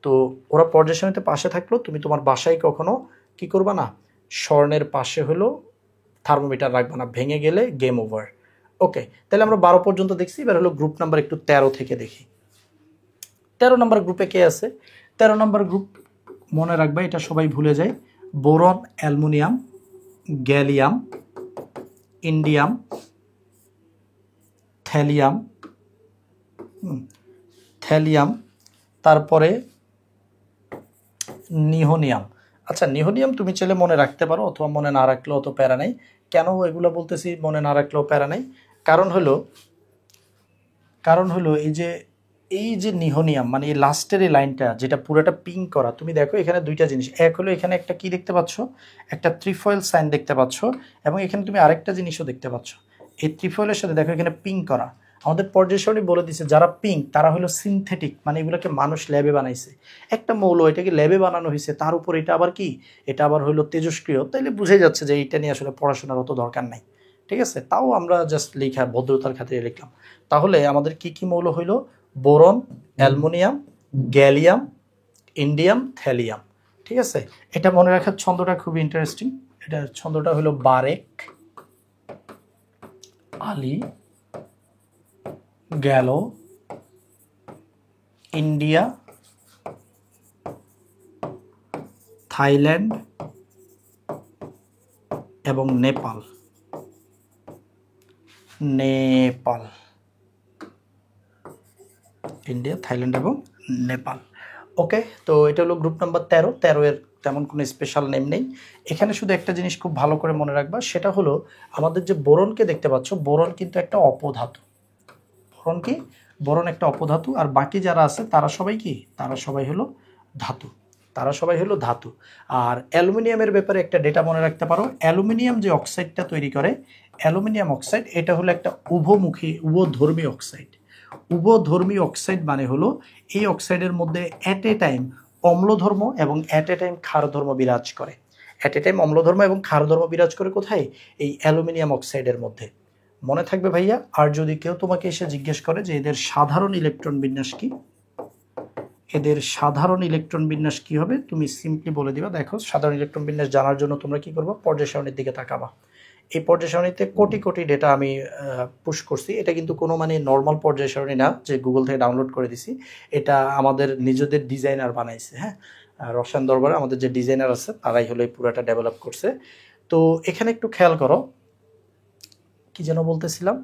তো ওরা পর্যায় সারণীতে পাশে থাকলেও তুমি তোমার বাসায় কখনো কি করবা না, স্বর্ণের পাশে হলো থার্মোমিটার রাখবা না, ভেঙে গেলে গেম ওভার। ওকে, তাহলে আমরা 12 পর্যন্ত দেখছি। এবার হলো গ্রুপ নাম্বার একটু 13 থেকে দেখি। 13 নম্বর গ্রুপে কে আছে? 13 নম্বর গ্রুপ মনে রাখবা, এটা সবাই ভুলে যায়। Boron, aluminium, gallium, indium, thallium, thallium, তারপরে নিহোনিয়াম। আচ্ছা, নিহোনিয়াম তুমি চাইলে মনে রাখতে পারো, অথবা মনে না রাখলেও অত প্যারা নেই। কেন এগুলো বলতেছি মনে না রাখলেও প্যারা নেই? কারণ হলো এই যে নিহোনিয়াম, মানে এই লাস্টের এই লাইনটা যেটা পুরোটা পিঙ্ক করা, তুমি দেখো এখানে দুইটা জিনিস। এক হলো এখানে একটা কি দেখতে পাচ্ছ, একটা ত্রিফয়েল সাইন দেখতে পাচ্ছ, এবং এখানে তুমি আরেকটা জিনিসও দেখতে পাচ্ছ। এই ত্রিফয়েলের সাথে দেখো এখানে পিঙ্ক করা। আমাদের পর্যায় সারণী বলে দিছে যারা পিঙ্ক তারা হলো সিনথেটিক, মানে এগুলোকে মানুষ ল্যাবে বানাইছে। একটা মৌল, এটাকে ল্যাবে বানানো হয়েছে, তার উপর এটা আবার কি, এটা আবার হলো তেজস্ক্রিয়, তাইলে বুঝে যাচ্ছে যে এইটা নিয়ে আসলে পড়াশোনার অত দরকার নাই, ঠিক আছে? তাও আমরা জাস্ট লেখা ভদ্রতার খাতিরে লিখলাম। তাহলে আমাদের কি কি মৌল হইল? Boron, aluminium, gallium, indium, thallium, ঠিক আছে? এটা মনে রাখার ছন্দটা খুবই ইন্টারেস্টিং। এটার ছন্দটা হলো বারেক, আলী, গেল, ইন্ডিয়া, থাইল্যান্ড এবং নেপাল। ইন্ডিয়া, থাইল্যান্ড এবং নেপাল। ওকে, তো এটা হলো গ্রুপ নাম্বার 13। 13 এর তেমন কোনো স্পেশাল নেম নেই। এখানে শুধু একটা জিনিস খুব ভালো করে মনে রাখবা, সেটা হলো আমাদের যে বোরনকে দেখতে পাচ্ছ, বোরন কিন্তু একটা অপধাতু। বোরন কি? বোরন একটা অপধাতু। আর বাকি যারা আছে তারা সবাই কি? তারা সবাই হলো ধাতু। আর অ্যালুমিনিয়ামের ব্যাপারে একটা ডেটা মনে রাখতে পারো। অ্যালুমিনিয়াম যে অক্সাইডটা তৈরি করে, অ্যালুমিনিয়াম অক্সাইড, এটা হলো একটা উভধর্মী অক্সাইড। উভধর্মী অক্সাইড মানে হলো এই অক্সাইডের মধ্যে অ্যাট এ টাইম অম্লধর্ম এবং অ্যাট এ টাইম ক্ষারধর্ম বিরাজ করে। অ্যাট এ টাইম অম্লধর্ম এবং ক্ষারধর্ম বিরাজ করে কোথায়? এই অ্যালুমিনিয়াম অক্সাইডের মধ্যে। মনে থাকবে ভাইয়া। আর যদি কেউ তোমাকে এসে জিজ্ঞেস করে যে এদের সাধারণ ইলেকট্রন বিন্যাস কি, হবে, তুমি সিম্পলি বলে দিবা, দেখো সাধারণ ইলেকট্রন বিন্যাস জানার জন্য তোমরা কি করবে? পর্যায় সারণীর দিকে তাকাবা। এই পর্যায় সারণীতে কোটি কোটি ডেটা আমি পুশ করছি। এটা কিন্তু কোনো মানে নর্মাল পর্যায় সারণী না যে গুগল থেকে ডাউনলোড করে দিছি। এটা আমাদের নিজেদের ডিজাইনার বানাইছে। হ্যাঁ, রসায়ন দরবারে আমাদের যে ডিজাইনার আছে তারাই হলো এই পুরোটা ডেভেলপ করছে। তো এখানে একটু খেয়াল করো, কি যেন বলতেছিলাম,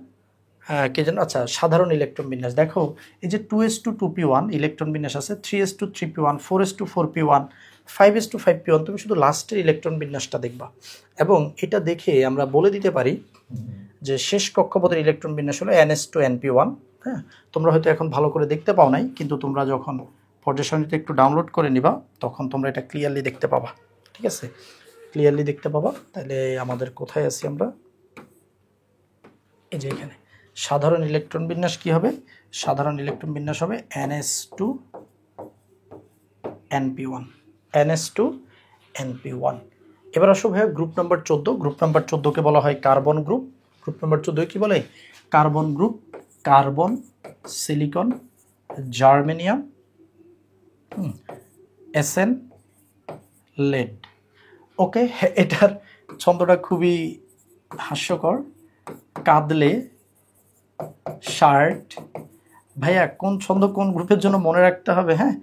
আচ্ছা, সাধারণ ইলেকট্রন বিন্যাস দেখো। এই যে 2s2 2p1 ইলেকট্রন বিন্যাস আছে, 3s2 3p1, 4s2 4p1, 5s2 5p1। তুমি শুধু লাস্টের ইলেকট্রন বিন্যাসটা দেখবা, এবং এটা দেখে আমরা বলে দিতে পারি যে শেষ কক্ষপথের ইলেকট্রন বিন্যাস হলো ns2np1। হ্যাঁ, তোমরা হয়তো এখন ভালো করে দেখতে পাও নাই, কিন্তু তোমরা যখন পর্যায় সারণীতে একটু ডাউনলোড করে নিবা তখন তোমরা এটা ক্লিয়ারলি দেখতে পাবা। ঠিক আছে, ক্লিয়ারলি দেখতে পাবা। তাহলে আমাদের কোথায় আছি আমরা? এই যে এখানে সাধারণ ইলেকট্রন বিন্যাস কি হবে? সাধারণ ইলেকট্রন বিন্যাস হবে ns2np1। এবার আসো ভাইয়া গ্রুপ নাম্বার 14। গ্রুপ নাম্বার 14কে বলা হয় কার্বন গ্রুপ। গ্রুপ নাম্বার 14 কি বলে? Carbon group. Carbon, silicon, germanium, SN lead. Okay, এটার ছন্দটা খুবই হাস্যকর। কাঁদলে শার্ট। ভাইয়া কোন ছন্দ কোন গ্রুপের জন্য মনে রাখতে হবে? হ্যাঁ,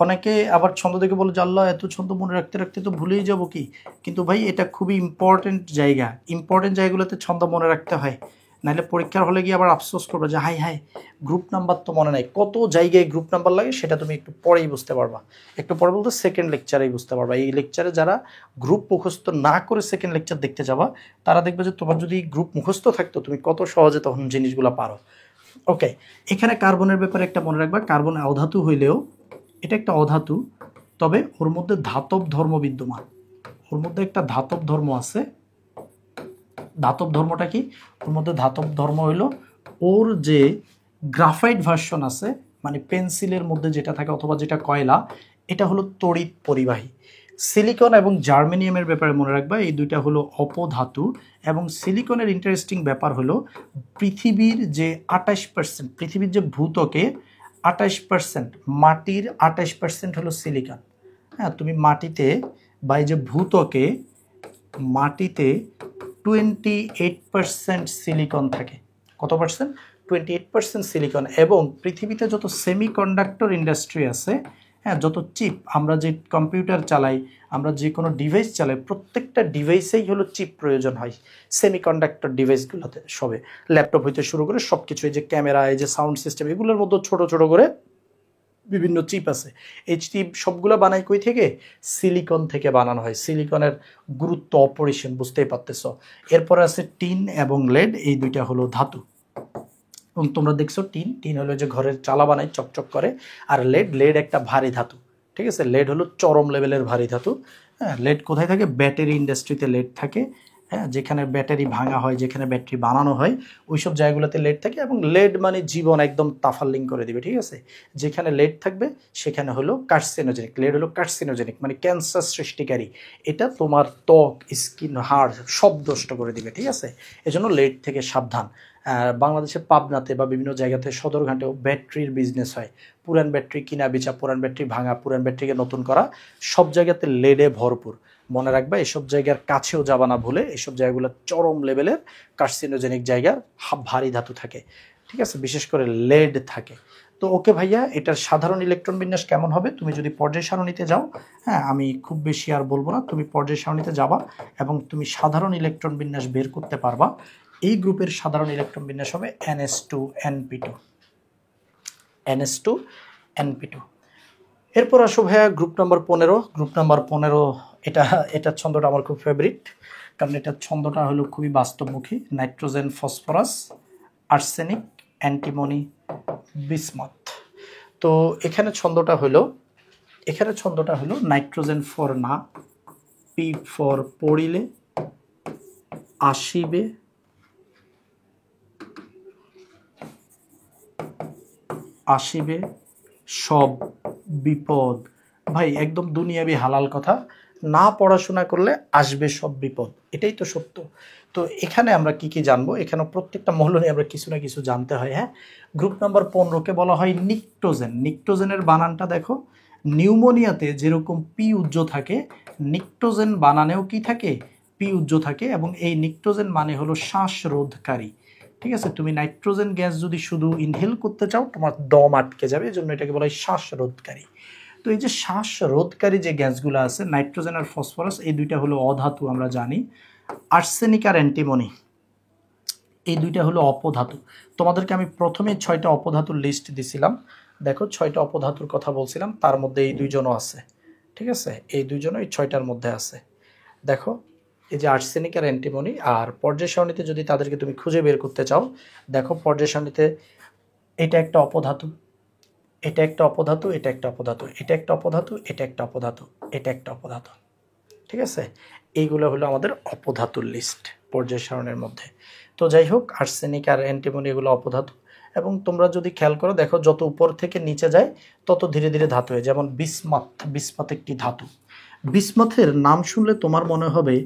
অনেকে আবার ছন্দ দেখে বলে যে আল্লাহ এত ছন্দ মনে রাখতে রাখতে তো ভুলেই যাব কি। কিন্তু ভাই এটা খুবই ইম্পর্টেন্ট জায়গা, ইম্পর্টেন্ট জায়গাগুলোতে ছন্দ মনে রাখতে হয়, নাহলে পরীক্ষার হলে গিয়ে আবার আফসোস করবে যে হাই হাই গ্রুপ নাম্বার তো মনে নাই। কত জায়গায় গ্রুপ নাম্বার লাগে সেটা তুমি একটু পরেই বুঝতে পারবা, একটু পরে বলতে সেকেন্ড লেকচারেই বুঝতে পারবা। এই লেকচারে যারা গ্রুপ মুখস্থ না করে সেকেন্ড লেকচার দেখতে যাবা তারা দেখবে যে তোমার যদি গ্রুপ মুখস্থ থাকতো তুমি কত সহজে তখন জিনিসগুলো পারো। ওকে, এখানে কার্বনের ব্যাপারে একটা মনে রাখবা, কার্বন অধাতু হইলেও এটা একটা অধাতু, তবে ওর মধ্যে ধাতব ধর্ম বিদ্যমান। ওর মধ্যে একটা ধাতব ধর্ম আছে। ধাতব ধর্মটা কি? ওর মধ্যে ধাতব ধর্ম হইলো ওর যে গ্রাফাইট ভার্সন আছে, মানে পেন্সিলের মধ্যে যেটা থাকে অথবা যেটা কয়লা, এটা হলো তড়িৎ পরিবাহী। সিলিকন এবং জার্মেনিয়ামের ব্যাপারে মনে রাখবা, এই দুইটা হলো অপধাতু। এবং সিলিকনের ইন্টারেস্টিং ব্যাপার হলো পৃথিবীর যে 28%, পৃথিবীর যে ভূত্বকে 28%, মাটির 28% হলো সিলিকন। হ্যাঁ, তুমি মাটিতে বা এই যে ভূত্বকে মাটিতে 28% সিলিকন থাকে। কত পার্সেন্ট? 28% সিলিকন। এবং পৃথিবীতে যত সেমিকন্ডাক্টর ইন্ডাস্ট্রি আছে, হ্যাঁ, যত চিপ, আমরা যে কম্পিউটার চালাই, আমরা যে কোনো ডিভাইস চালাই, প্রত্যেকটা ডিভাইসেই হলো চিপ প্রয়োজন হয়। সেমিকন্ডাক্টর ডিভাইসগুলোতে সবে ল্যাপটপ হইতে শুরু করে সব কিছু, এই যে ক্যামেরা, এই যে সাউন্ড সিস্টেম, এগুলোর মধ্যে ছোট ছোট করে বিভিন্ন চিপ আছে। এই চিপ সবগুলো বানাই কই থেকে? সিলিকন থেকে বানানো হয়। সিলিকনের গুরুত্ব অপরিসীম, বুঝতেই পারতেছ। এরপরে আছে টিন এবং লেড, এই দুইটা হলো ধাতু। এবং তোমরা দেখছো টিন হলো যে ঘরের চালা বানায় চকচক করে, আর লেড একটা ভারী ধাতু। ঠিক আছে, লেড হলো চরম লেভেলের ভারী ধাতু। হ্যাঁ, লেড কোথায় থাকে? ব্যাটারি ইন্ডাস্ট্রিতে লেড থাকে। হ্যাঁ, যেখানে ব্যাটারি ভাঙা হয়, যেখানে ব্যাটারি বানানো হয়, ওইসব জায়গাগুলোতে লেড থাকে। এবং লেড মানে জীবন একদম তাফাল্লিং করে দিবে। ঠিক আছে, যেখানে লেড থাকবে সেখানে হলো কার্সিনোজেনিক। লেড হলো কার্সিনোজেনিক, মানে ক্যান্সার সৃষ্টিকারী। এটা তোমার ত্বক, স্কিন, হাড় সব নষ্ট করে দিবে। ঠিক আছে, এজন্য লেড থেকে সাবধান। বাংলাদেশে পাবনাতে বা বিভিন্ন জায়গাতে সদরঘাটেও ব্যাটারির বিজনেস হয়। পুরান ব্যাটারি কিনা বেচা, পুরান ব্যাটারি ভাঙা, পুরান ব্যাটারিকে নতুন করা, সব জায়গাতে লেডে ভরপুর। মনে রাখবা, এসব জায়গার কাছেও যাবা না ভুলে। এসব জায়গাগুলো চরম লেভেলের কার্সিনোজেনিক জায়গা, ভারী ধাতু থাকে। ঠিক আছে, বিশেষ করে লেড থাকে। তো ওকে ভাইয়া, এটার সাধারণ ইলেকট্রন বিন্যাস কেমন হবে তুমি যদি পর্যায় সারণীতে যাও? হ্যাঁ, আমি খুব বেশি আর বলবো না, তুমি পর্যায় সারণীতে যাবা এবং তুমি সাধারণ ইলেকট্রন বিন্যাস বের করতে পারবা। এই গ্রুপের সাধারণ ইলেকট্রন বিন্যাস হবে NS2 NP2। NS2 NP2। এরপর আসো ভাইয়া গ্রুপ নাম্বার 15। গ্রুপ নাম্বার 15, এটার ছন্দটা আমার খুব ফেভারিট, কারণ এটার ছন্দটা হলো খুবই বাস্তবমুখী। Nitrogen, phosphorus, arsenic, antimony, bismuth. তো এখানে ছন্দটা হলো নাইট্রোজেন ফর না, পি ফর পড়িলে, আসিবে, সব বিপদ। ভাই একদম দুনিয়াবি হালাল কথা, না পড়াশোনা করলে আসবে সব বিপদ, এটাই তো সত্য। তো এখানে আমরা কি কি জানবো? এখানে প্রত্যেকটা মৌল নিয়ে আমরা কিছু না কিছু জানতে হয়। হ্যাঁ, গ্রুপ নাম্বার 15কে বলা হয় নিকটোজেন। নিকটোজেনের বানানটা দেখো, নিউমোনিয়াতে যেরকম পি উজ্জ থাকে, নিকটোজেন বানানেও কি থাকে? পি উজ্জ থাকে। এবং এই নিকটোজেন মানে হলো শ্বাসরোধকারী। ঠিক আছে, তুমি নাইট্রোজেন গ্যাস যদি শুধু ইনহেল করতে চাও তোমার দম আটকে যাবে, এজন্য এটাকে বলা হয় শ্বাসরোধকারী। তো এই যে শ্বাসরোধকারী যে গ্যাসগুলো আছে, নাইট্রোজেন আর ফসফরাস, এই দুইটা হলো অধাতু আমরা জানি। আর্সেনিক আর অ্যান্টিমনি, এই দুইটা হলো অপধাতু। তোমাদেরকে আমি প্রথমে 6টা অপধাতুর লিস্ট দিছিলাম। দেখো 6টা অপধাতুর কথা বলছিলাম, তার মধ্যে এই দুইজনও আছে। ঠিক আছে, এই দুইজনও এই 6টার মধ্যে আছে। দেখো এই যে আর্সেনিক আর অ্যান্টিমনি। আর পর্যায় সারণীতে যদি তাদেরকে তুমি খুঁজে বের করতে চাও, দেখো পর্যায় সারণীতে এটা একটা অপধাতু, এটা একটা অপধাতু, এটা একটা অপধাতু, এটা একটা অপধাতু, এটা একটা অপধাতু, এটা একটা অপধাতু। ঠিক আছে, এইগুলো হলো আমাদের অপধাতুর লিস্ট পর্যায় সারণের মধ্যে। তো যাই হোক, আর্সেনিক আর অ্যান্টিমনি এগুলো অপধাতু। এবং তোমরা যদি খেয়াল করো, দেখো যত উপর থেকে নিচে যায় তত ধীরে ধীরে ধাতু হয়। যেমন বিসমথ একটি ধাতু। বিসমাথের নাম শুনলে তোমার মনে হবে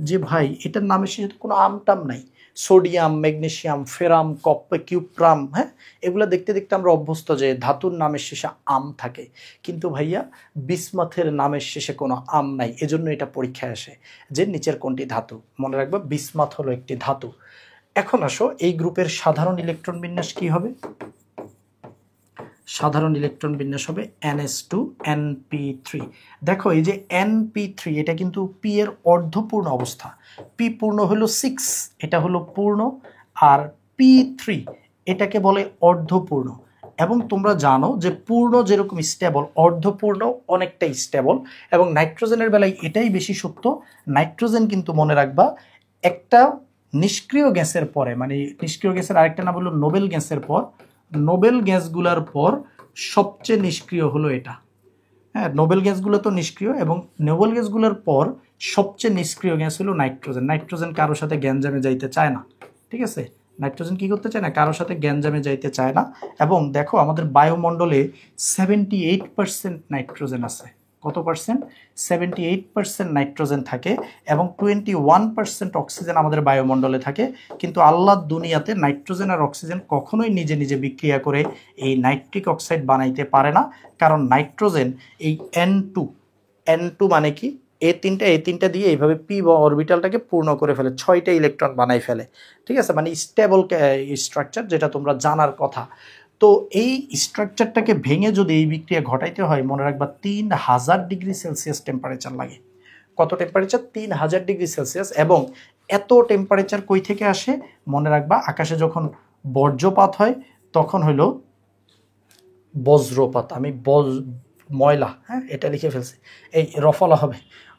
যে ভাই এটার নামের শেষে তো কোনো আমটাম নাই, সোডিয়াম, ম্যাগনেসিয়াম, ফেরাম, কপ্পে, কিউপ্রাম, হ্যাঁ, এগুলো দেখতে দেখতে আমরা অভ্যস্ত যে ধাতুর নামের শেষে আম থাকে। কিন্তু ভাইয়া বিসমাথের নামের শেষে কোনো আম নাই, এজন্য এটা পরীক্ষায় আসে যে নিচের কোনটি ধাতু। মনে রাখবা বিসমাথ হলো একটি ধাতু। এখন আসো এই গ্রুপের সাধারণ ইলেকট্রন বিন্যাস কি হবে? সাধারণ ইলেকট্রন বিন্যাস হবে NS2 NP3। দেখো এই যে NP3 এটা কিন্তু পি এর অর্ধপূর্ণ অবস্থা, পি পূর্ণ হলো 6, এটা হলো পূর্ণ, আর P3 এটাকে বলে অর্ধপূর্ণ। এবং তোমরা জানো যে পূর্ণ যেরকম স্টেবল, অর্ধপূর্ণ অনেকটাই স্টেবল, এবং নাইট্রোজেনের বেলায় এটাই বেশি সত্য। নাইট্রোজেন কিন্তু মনে রাখবা একটা নিষ্ক্রিয় গ্যাসের পরে, মানে নিষ্ক্রিয় গ্যাসের আরেকটা নাম হলো নোবেল গ্যাসের পর, নোবেল গ্যাসগুলোর পর সবচেয়ে নিষ্ক্রিয় হলো এটা। হ্যাঁ, নোবেল গ্যাসগুলো তো নিষ্ক্রিয়, এবং নোবেল গ্যাসগুলোর পর সবচেয়ে নিষ্ক্রিয় গ্যাস হলো নাইট্রোজেন। নাইট্রোজেন কারোর সাথে গ্যাঞ্জামে যাইতে চায় না, ঠিক আছে? নাইট্রোজেন কি করতে চায় না? কারোর সাথে গ্যাঞ্জামে যাইতে চায় না। এবং দেখো আমাদের বায়ুমণ্ডলে 78% নাইট্রোজেন আছে। কত পার্সেন্ট? 78% নাইট্রোজেন থাকে, এবং 21% অক্সিজেন আমাদের বায়ুমণ্ডলে থাকে। কিন্তু আল্লাহর দুনিয়াতে নাইট্রোজেন আর অক্সিজেন কখনোই নিজে নিজে বিক্রিয়া করে এই নাইট্রিক অক্সাইড বানাইতে পারে না, কারণ নাইট্রোজেন এই N2 মানে কি, এ তিনটা দিয়ে এইভাবে পি অরবিটালটাকে পূর্ণ করে ফেলে, 6টা ইলেকট্রন বানাই ফেলে, ঠিক আছে? মানে স্টেবল স্ট্রাকচার, যেটা তোমরা জানার কথা। তো এই স্ট্রাকচারটাকে ভেঙে যদি এই বিক্রিয়া ঘটাইতে হয়, মনে রাখবা 3000 ডিগ্রি সেলসিয়াস টেম্পারেচার লাগে। কত টেম্পারেচার? 3000 degree Celsius. এবং এত টেম্পারেচার কই থেকে আসে? মনে রাখবা আকাশে যখন বজ্রপাত হয় তখন হলো বজ্রপাত, আমি ময়লা, হ্যাঁ এটা লিখে ফেলছি, এই রফলা হবে।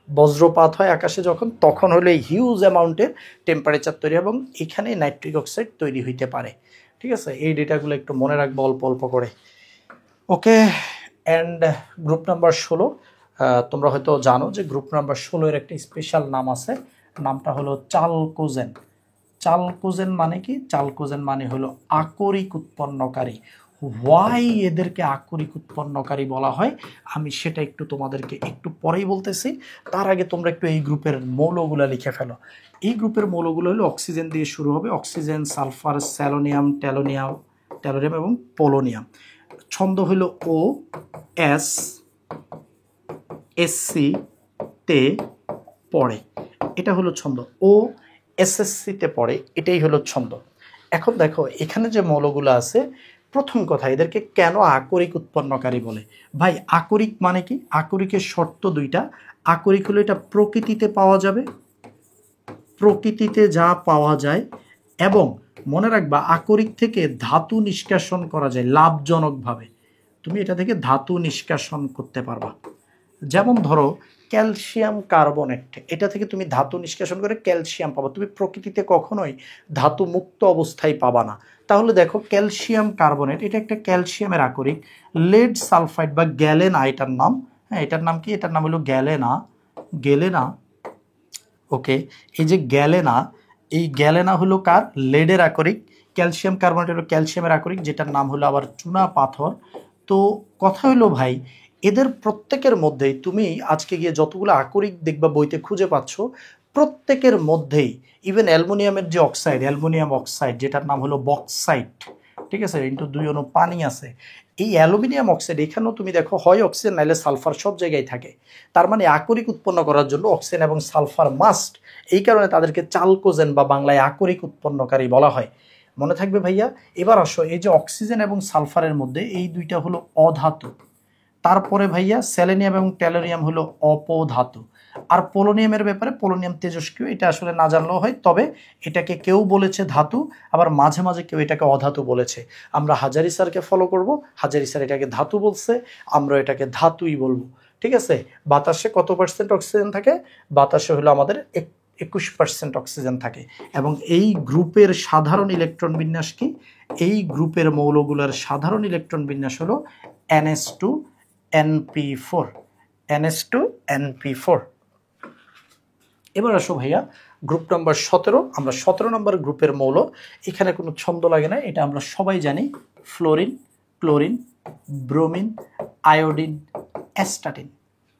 বজ্রপাত হয় আকাশে যখন, তখন হলো এই হিউজ অ্যামাউন্টের টেম্পারেচার তৈরি, এবং এখানে নাইট্রিক অক্সাইড তৈরি হইতে পারে, ঠিক আছে? এই ডেটাগুলো একটু মনে রাখবো অল্প অল্প করে। ওকে, অ্যান্ড গ্রুপ নাম্বার 16, তোমরা হয়তো জানো যে গ্রুপ নাম্বার 16 এর একটা স্পেশাল নাম আছে, নামটা হলো চালকোজেন। চালকোজেন মানে কি? চালকোজেন মানে হলো আকরিক উৎপন্নকারী। হোয়াই এদেরকে আকরিক উৎপন্নকারী বলা হয় আমি সেটা একটু তোমাদেরকে একটু পরেই বলতেছি। তার আগে তোমরা একটু এই গ্রুপের মৌলগুলো লিখে ফেলো। এই গ্রুপের মৌলগুলো হলো অক্সিজেন দিয়ে শুরু হবে, অক্সিজেন, সালফার, স্যালোনিয়াম, টেলোনিয়াম এবং পোলোনিয়াম। ছন্দ হলো ও এস এসসি তে পড়ে, এটা হলো ছন্দ। ও এসএসসিতে পড়ে, এটাই হলো ছন্দ। এখন দেখো এখানে যে মৌলগুলো আছে, প্রথম কথা এদেরকে কেন আকরিক উৎপন্নকারী বলে? ভাই আকরিক মানে কি? আকরিকের শর্ত দুইটা। আকরিক হলো এটা প্রকৃতিতে পাওয়া যাবে, প্রকৃতিতে যা পাওয়া যায়, এবং মনে রাখবা আকরিক থেকে ধাতু নিষ্কাশন করা যায় লাভজনকভাবে। তুমি এটা থেকে ধাতু নিষ্কাশন করতে পারবা। যেমন ধরো ক্যালসিয়াম কার্বনেট, এটা থেকে তুমি ধাতু নিষ্কাশন করে ক্যালসিয়াম পাবা, তুমি প্রকৃতিতে কখনোই ধাতু মুক্ত অবস্থায় পাবা না। তাহলে দেখো ক্যালসিয়াম কার্বনেট, এটা একটা ক্যালসিয়ামের আকরিক। লেড সালফাইড বা গ্যালেনা এটার নাম, হ্যাঁ এটার নাম কি? এটার নাম হলো গ্যালেনা। গ্যালেনা, ওকে, এই যে গ্যালেনা, এই গ্যালেনা হলো কার? লেডের আকরিক। ক্যালসিয়াম কার্বনেট হলো ক্যালসিয়ামের আকরিক, যেটার নাম হলো আবার চুনা পাথর। তো কথা হলো ভাই, এদের প্রত্যেকের মধ্যেই তুমি আজকে গিয়ে যতগুলো আকরিক দেখবা বইতে খুঁজে পাচ্ছ, প্রত্যেকের মধ্যেই ইভেন অ্যালুমিনিয়ামের যে অক্সাইড, অ্যালুমিনিয়াম অক্সাইড যেটার নাম হলো বক্সাইট, ঠিক আছে, ইন্টু 2 অণু পানি আছে। এই অ্যালুমিনিয়াম অক্সাইড এখানেও তুমি দেখো হয় অক্সিজেন নাইলে সালফার সব জায়গায় থাকে। তার মানে আকরিক উৎপন্ন করার জন্য অক্সিজেন এবং সালফার মাস্ট। এই কারণে তাদেরকে চালকোজেন বা বাংলায় আকরিক উৎপন্নকারী বলা হয়। মনে থাকবে ভাইয়া। এবার আসো, এই যে অক্সিজেন এবং সালফারের মধ্যে এই দুইটা হলো অধাতু। তারপরে ভাইয়া সেলেনিয়াম এবং টেলোনিয়াম হলো অপধাতু। আর পোলোনিয়ামের ব্যাপারে, পোলোনিয়াম তেজস্ক্রিয়, এটা আসলে না জানলেও হয়, তবে এটাকে কেউ বলেছে ধাতু, আবার মাঝে মাঝে কেউ এটাকে অধাতু বলেছে। আমরা হাজারি স্যারকে ফলো করব, হাজারি স্যার এটাকে ধাতু বলছে, আমরা এটাকে ধাতুই বলবো, ঠিক আছে? বাতাসে কত পার্সেন্ট অক্সিজেন থাকে? বাতাসে হলো আমাদের 21% অক্সিজেন থাকে। এবং এই গ্রুপের সাধারণ ইলেকট্রন বিন্যাস কি? এই গ্রুপের মৌলগুলোর সাধারণ ইলেকট্রন বিন্যাস হলো NS2 NP4, NS2 NP4। এবার আসো ভাইয়া গ্রুপ নাম্বার 17, আমরা 17 নম্বর গ্রুপের মৌল। এখানে কোনো ছন্দ লাগে না, এটা আমরা সবাই জানি, fluorine, chlorine, bromine, iodine, astatine,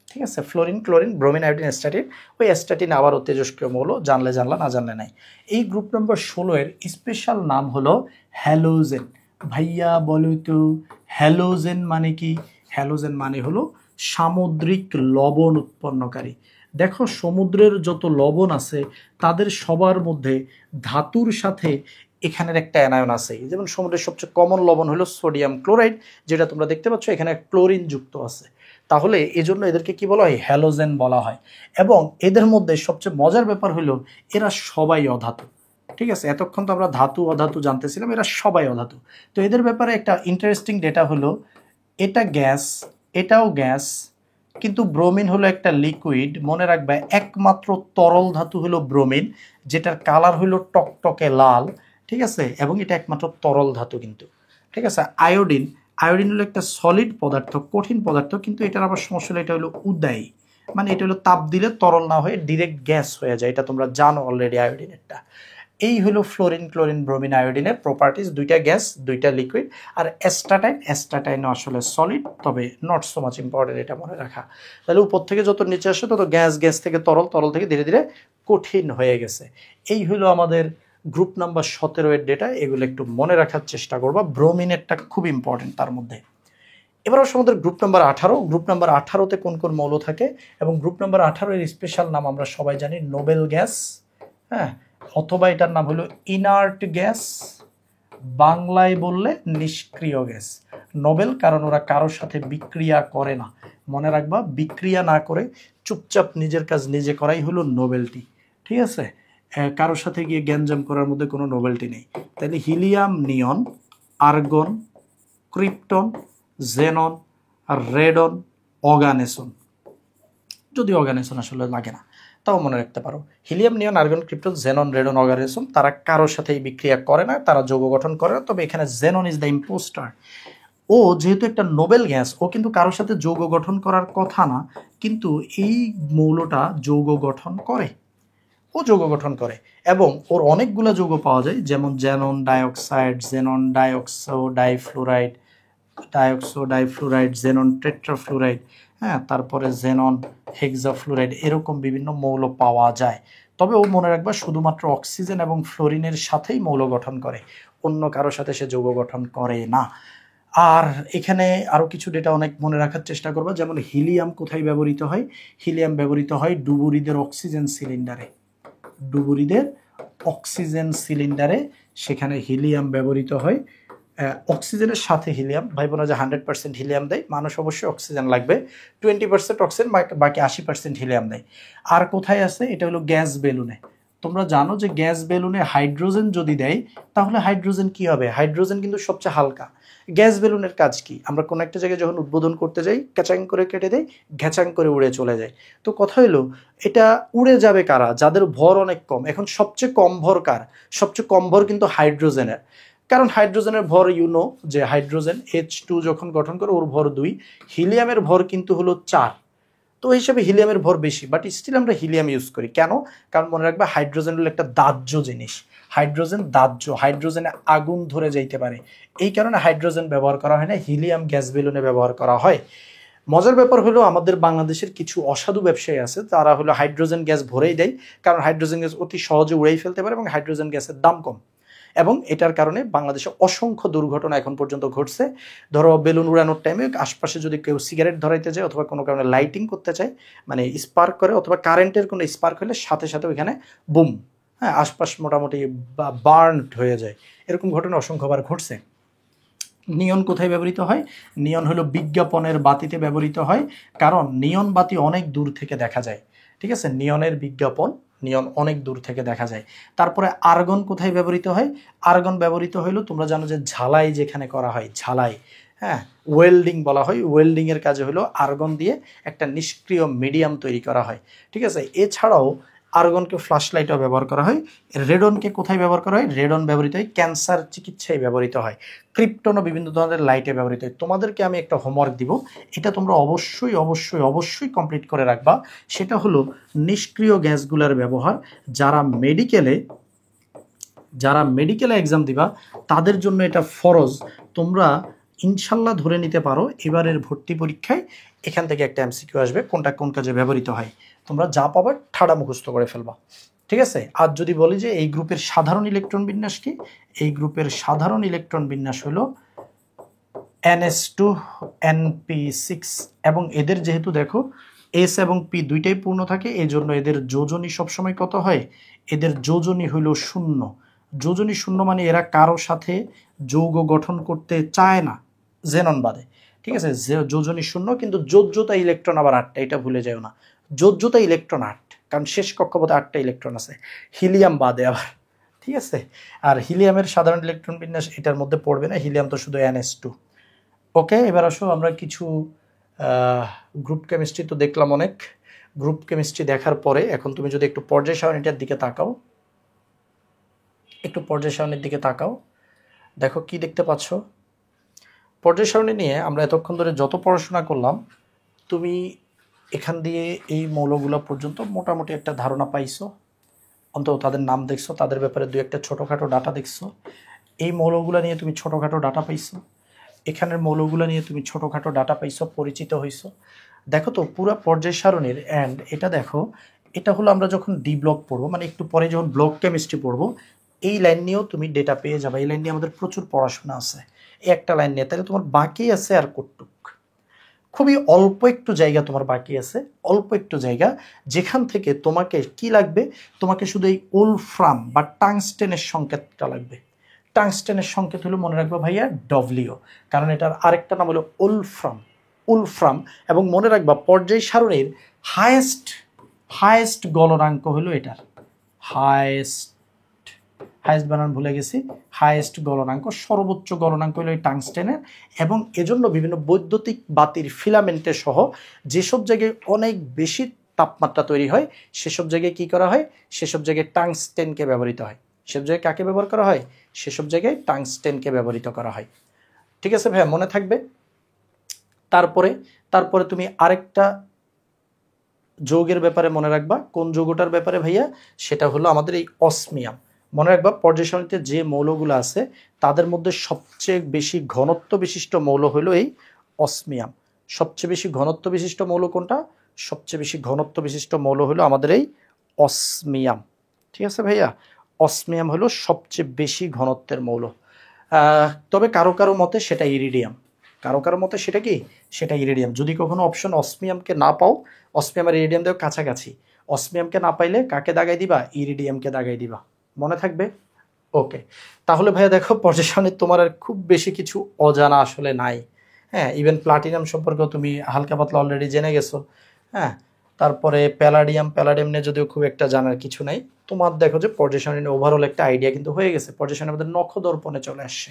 ঠিক ঠিক আছে, fluorine, chlorine, bromine, iodine, astatine. ওই অ্যাস্টাটিন আবারও তেজস্ক্রিয় মৌল, জানলে জানলা, না জানলে নাই। এই গ্রুপ নম্বর 16 এর স্পেশাল নাম হলো হ্যালোজেন। ভাইয়া বলো তো হ্যালোজেন মানে কি? হ্যালোজেন মানে হলো সামুদ্রিক লবণ উৎপন্নকারী। দেখো সমুদ্রের যত লবণ আছে তাদের সবার মধ্যে ধাতুর সাথে এখানের একটা অ্যানায়ন আছে। যেমন সমুদ্রের সবচেয়ে কমন লবণ হলো সোডিয়াম ক্লোরাইড, যেটা তোমরা দেখতে পাচ্ছ এখানে ক্লোরিন যুক্ত আছে। তাহলে এজন্য এদেরকে কি বলা হয়? হ্যালোজেন বলা হয়। এবং এদের মধ্যে সবচেয়ে মজার ব্যাপার হলো এরা সবাই অধাতু। ঠিক আছে, এতক্ষণ তো আমরা ধাতু অধাতু জানতেছিলাম, এরা সবাই অধাতু। তো এদের ব্যাপারে একটা ইন্টারেস্টিং ডেটা হলো এটা গ্যাস, এটাও গ্যাস, কিন্তু ব্রোমিন হলো একটা লিকুইড। মনে রাখবে একমাত্র তরল ধাতু হলো ব্রোমিন, যেটার কালার হলো টকটকে লাল। ঠিক আছে, এবং এটা একমাত্র তরল ধাতু কিন্তু। ঠিক আছে, আয়োডিন, আয়োডিন হলো একটা সলিড পদার্থ, কঠিন পদার্থ, কিন্তু এটার আবার সমস্যা হলো এটা হলো উদায়ী, মানে এটা হলো তাপ দিলে তরল না হয়ে ডিরেক্ট গ্যাস হয়ে যায়। এটা তোমরা জানো অলরেডি আয়োডিনেরটা। এই হলো ফ্লোরিন, ক্লোরিন, ব্রোমিন, আয়োডিনের প্রপার্টিজ। দুইটা গ্যাস, দুইটা লিকুইড। আর অ্যাস্টাটাইন, অ্যাস্টাটাইন আসলে সলিড, তবে নট সো মাচ ইম্পর্টেন্ট এটা মনে রাখা। তাহলে উপর থেকে যত নিচে আসে তত গ্যাস, গ্যাস থেকে তরল, তরল থেকে ধীরে ধীরে কঠিন হয়ে গেছে। এই হলো আমাদের গ্রুপ নাম্বার 17 এর ডেটা। এগুলো একটু মনে রাখার চেষ্টা করবা, ব্রোমিনেরটা খুব ইম্পর্টেন্ট তার মধ্যে। এবার আসলে আমাদের গ্রুপ নাম্বার 18। গ্রুপ নাম্বার 18-তে কোন কোন মৌল থাকে, এবং গ্রুপ নাম্বার 18 এর স্পেশাল নাম আমরা সবাই জানি নোবেল গ্যাস, হ্যাঁ, অথবা এটার নাম হলো ইনার্ট গ্যাস, বাংলায় বললে নিষ্ক্রিয় গ্যাস। নোবেল কারণ ওরা কারোর সাথে বিক্রিয়া করে না। মনে রাখবা, বিক্রিয়া না করে চুপচাপ নিজের কাজ নিজে করাই হলো নোবেলটি। ঠিক আছে, কারোর সাথে গিয়ে গ্যাঞ্জাম করার মধ্যে কোনো নোবেলটি নেই। তাহলে হিলিয়াম, নিয়ন, আর্গন, ক্রিপ্টন, জেনন, রেডন, অর্গানেসন। যদি অর্গানেসন আসলে লাগে না তাও মনে রাখতে পারো। হিলিয়াম, নিয়ন, আর্গন, ক্রিপ্টন, জেনন, রেডন, অর্গানেসন, তারা কারোর সাথেই বিক্রিয়া করে না, তারা যৌগ গঠন করে না। তবে এখানে জেনন ইজ দ্য ইম্পোস্টার। ও যেহেতু একটা নোবেল গ্যাস, ও কিন্তু কারোর সাথে যৌগ গঠন করার কথা না, কিন্তু এই মৌলটা যৌগ গঠন করে, ও যৌগ গঠন করে। এবং ওর অনেকগুলো যৌগ পাওয়া যায়, যেমন xenon dioxide, xenon dioxo difluoride, dioxo difluoride, xenon tetrafluoride, হ্যাঁ, তারপরে জেনন হেক্সাফ্লোরাইড, এরকম বিভিন্ন মৌল পাওয়া যায়। তবে ও মনে রাখবা শুধুমাত্র অক্সিজেন এবং ফ্লোরিনের সাথেই মৌল গঠন করে, অন্য কারোর সাথে সে যৌগ গঠন করে না। আর এখানে আরও কিছু ডেটা অনেক মনে রাখার চেষ্টা করবো, যেমন হিলিয়াম কোথায় ব্যবহৃত হয়? হিলিয়াম ব্যবহৃত হয় ডুবুরিদের অক্সিজেন সিলিন্ডারে। ডুবুরিদের অক্সিজেন সিলিন্ডারে সেখানে হিলিয়াম ব্যবহৃত হয়। অক্সিজেনের সাথে হিলিয়াম, ভাইব না যে 100% হিলিয়াম দেয়, মানুষ অবশ্যই অক্সিজেন লাগবে, 20% অক্সিজেন, বাকি 80% হিলিয়াম দেয়। আর কোথায় আছে? এটা হলো গ্যাস বেলুনে। তোমরা জানো যে গ্যাস বেলুনে হাইড্রোজেন যদি দেয় তাহলে হাইড্রোজেন কি হবে? হাইড্রোজেন কিন্তু সবচেয়ে হালকা। গ্যাস বেলুনের কাজ কি? আমরা কোনো একটা জায়গায় যখন উদ্বোধন করতে যাই, ক্যাচাং করে কেটে দেয়, ঘ্যাচাং করে উড়ে চলে যায়। তো কথা হলো এটা উড়ে যাবে কারা? যাদের ভর অনেক কম। এখন সবচেয়ে কম ভর কার? সবচেয়ে কম ভর কিন্তু হাইড্রোজেনের। কারণ হাইড্রোজেনের ভর যে হাইড্রোজেন H2 যখন গঠন করে ওর ভর 2, হিলিয়ামের ভর কিন্তু হলো 4। তো এই হিসাবে হিলিয়ামের ভর বেশি, বাট স্টিল আমরা হিলিয়াম ইউজ করি। কেন? কারণ মনে রাখবে হাইড্রোজেন হলো একটা দাহ্য জিনিস। হাইড্রোজেন দাহ্য, হাইড্রোজেনে আগুন ধরে যাইতে পারে, এই কারণে হাইড্রোজেন ব্যবহার করা হয় না, হিলিয়াম গ্যাস বেলুনে ব্যবহার করা হয়। মজার ব্যাপার হলো আমাদের বাংলাদেশের কিছু অসাধু ব্যবসায়ী আছে, তারা হলো হাইড্রোজেন গ্যাস ভরেই দেয়, কারণ হাইড্রোজেন গ্যাস অতি সহজে উড়েই ফেলতে পারে এবং হাইড্রোজেন গ্যাসের দাম কম। এবং এটার কারণে বাংলাদেশে অসংখ্য দুর্ঘটনা এখন পর্যন্ত ঘটছে। ধরো বেলুন উড়ানোর টাইমে আশপাশে যদি কেউ সিগারেট ধরাইতে যায় অথবা কোনো কারণে লাইটিং করতে চায়, মানে স্পার্ক করে অথবা কারেন্টের কোনো স্পার্ক হলে সাথে সাথে ওইখানে বুম, হ্যাঁ, আশপাশ মোটামুটি বার্নড হয়ে যায়। এরকম ঘটনা অসংখ্যবার ঘটছে। নিয়ন কোথায় ব্যবহৃত হয়? নিয়ন হলো বিজ্ঞাপনের বাতিতে ব্যবহৃত হয়, কারণ নিয়ন বাতি অনেক দূর থেকে দেখা যায়। ঠিক আছে, নিয়নের বিজ্ঞাপন, নিয়ন অনেক দূর থেকে দেখা যায়। তারপরে আর্গন কোথায় ব্যবহৃত হয়? আর্গন ব্যবহৃত হইলো, তোমরা জানো যে ঝালাই যেখানে করা হয়, ঝালাই, হ্যাঁ, ওয়েল্ডিং বলা হয়, ওয়েল্ডিংয়ের কাজে হলো আর্গন দিয়ে একটা নিষ্ক্রিয় মিডিয়াম তৈরি করা হয়। ঠিক আছে, এছাড়াও আর্গনকে ফ্ল্যাশ লাইটও ব্যবহার করা হয়। রেডনকে কোথায় ব্যবহার করা হয়? রেডন ব্যবহৃত হয় ক্যান্সার চিকিৎসায় ব্যবহৃত হয়। ক্রিপ্টনও বিভিন্ন ধরনের লাইটে ব্যবহৃত হয়। তোমাদেরকে আমি একটা হোমওয়ার্ক দিব, এটা তোমরা অবশ্যই অবশ্যই অবশ্যই কমপ্লিট করে রাখবা। সেটা হলো নিষ্ক্রিয় গ্যাসগুলোর ব্যবহার। যারা মেডিকেলে এক্সাম দিবা তাদের জন্য এটা ফরজ। তোমরা ইনশাল্লাহ ধরে নিতে পারো এবারের ভর্তি পরীক্ষায় এখান থেকে একটা এমসিকিউ আসবে, কোনটা কোন কাজে ব্যবহৃত হয়। তোমরা যা পাবার ঠাড়া মুখস্থ করে ফেলবা, ঠিক আছে। আর যদি বলি যে এই গ্রুপের সাধারণ ইলেকট্রন বিন্যাস কি, এই গ্রুপের সাধারণ ইলেকট্রন বিন্যাস হলো NS2 NP6, এবং এদের যেহেতু দেখো S এবং P দুইটাই পূর্ণ থাকে, এই জন্য এদের যোজনী সবসময় কত হয়, এদের যোজনী হইল 0। যোজনী 0 মানে এরা কারো সাথে যৌগ গঠন করতে চায় না, জেনন বাদে, ঠিক আছে। যোজনী 0, কিন্তু যোজ্যতা ইলেকট্রন আবার 8টা, এটা ভুলে যাও না। যোজ্যতা ইলেকট্রন 8, কারণ শেষ কক্ষপথে 8টা ইলেকট্রন আছে, হিলিয়াম বাদে আবার, ঠিক আছে। আর হিলিয়ামের সাধারণ ইলেকট্রন বিন্যাস এটার মধ্যে পড়বে না, হিলিয়াম তো শুধু NS2। ওকে, এবার আসো আমরা কিছু গ্রুপ কেমিস্ট্রি তো দেখলাম অনেক। গ্রুপ কেমিস্ট্রি দেখার পরে এখন তুমি যদি একটু পর্যায় সারণীটার দিকে তাকাও, একটু পর্যায় সারণীর দিকে তাকাও, দেখো কি দেখতে পাচ্ছ। পর্যায় সারণী নিয়ে আমরা এতক্ষণ ধরে যত পড়াশোনা করলাম, তুমি এখান দিয়ে এই মৌলগুলো পর্যন্ত মোটামুটি একটা ধারণা পাইছো, অন্তত তাদের নাম দেখছো, তাদের ব্যাপারে দু একটা ছোটোখাটো ডাটা দেখছো। এই মৌলগুলো নিয়ে তুমি ছোটোখাটো ডাটা পাইছো, এখানের মৌলগুলো নিয়ে তুমি ছোটোখাটো ডাটা পাইছো, পরিচিত হইছো। দেখো তো পুরো পর্যায় সারণীর, অ্যান্ড এটা দেখো, এটা হলো আমরা যখন ডি ব্লক পড়বো, মানে একটু পরে যখন ব্লক কেমিস্ট্রি পড়বো, এই লাইন নিয়েও তুমি ডেটা পেয়ে যাবে। এই লাইন নিয়ে আমাদের প্রচুর পড়াশোনা আছে, এই একটা লাইন নিয়ে। তাহলে তোমার বাকি আছে আর কতটুক, খুবই অল্প একটু জায়গা তোমার বাকি আছে, অল্প একটু জায়গা, যেখান থেকে তোমাকে কি লাগবে, তোমাকে শুধু এই উলফ্রাম বা টাংস্টেনের সংকেতটা লাগবে। টাংস্টেনের সংকেত হলো, মনে রাখবা ভাইয়া, ডব্লিউ, কারণ এটার আরেকটা নাম হলো উলফ্রাম। উলফ্রাম, এবং মনে রাখবা পর্যায় সারণীর হায়েস্ট গলনাঙ্ক হলো এটার হায়েস্ট, বানান ভুলে গেছি, হায়েস্ট গলনাঙ্ক, সর্বোচ্চ গলনাঙ্ক হলো এই টাংস্টেনের। এবং এজন্য বিভিন্ন বৈদ্যুতিক বাতির ফিলামেন্টের সহ যেসব জায়গায় অনেক বেশি তাপমাত্রা তৈরি হয়, সেসব জায়গায় কি করা হয়, সেসব জায়গায় টাংস্টেনকে ব্যবহৃত হয়। সেসব জায়গায় কাকে ব্যবহার করা হয়, সেসব জায়গায় টাংস্টেনকে ব্যবহৃত করা হয়। ঠিক আছে ভাইয়া, মনে থাকবে। তারপরে তুমি আরেকটা যৌগের ব্যাপারে মনে রাখবা। কোন যৌগটার ব্যাপারে ভাইয়া, সেটা হলো আমাদের এই অসমিয়াম। মনে রাখবা পর্যায় সারণীতে যে মৌলগুলো আছে তাদের মধ্যে সবচেয়ে বেশি ঘনত্ব বিশিষ্ট মৌল হলো এই অসমিয়াম। সবচেয়ে বেশি ঘনত্ব বিশিষ্ট মৌল কোনটা, সবচেয়ে বেশি ঘনত্ব বিশিষ্ট মৌল হলো আমাদের এই অসমিয়াম। ঠিক আছে ভাইয়া, অসমিয়াম হলো সবচেয়ে বেশি ঘনত্বের মৌল। তবে কারো কারো মতে সেটা ইরিডিয়াম, কারো কারো মতে সেটা কি, সেটা ইরিডিয়াম। যদি কখনো অপশন অসমিয়ামকে না পাও, অসমিয়াম আর ইরিডিয়াম দেও কাছাকাছি, অসমিয়ামকে না পাইলে কাকে দাগাই দিবা, ইরিডিয়ামকে দাগাই দিবা। মনে থাকবে। ওকে, তাহলে ভাইয়া দেখো পর্যায় সারণীর তোমার আর খুব বেশি কিছু অজানা আসলে নাই। হ্যাঁ, ইভেন প্লাটিনাম সম্পর্কেও তুমি হালকা পাতলা অলরেডি জেনে গেছো। হ্যাঁ, তারপরে প্যালাডিয়াম নিয়ে যদিও খুব একটা জানার কিছু নাই, তোমার দেখো যে পর্যায় সারণী নিয়ে ওভারঅল একটা আইডিয়া কিন্তু হয়ে গেছে। পর্যায় সারণী আমাদের নখদর্পণে চলে আসছে।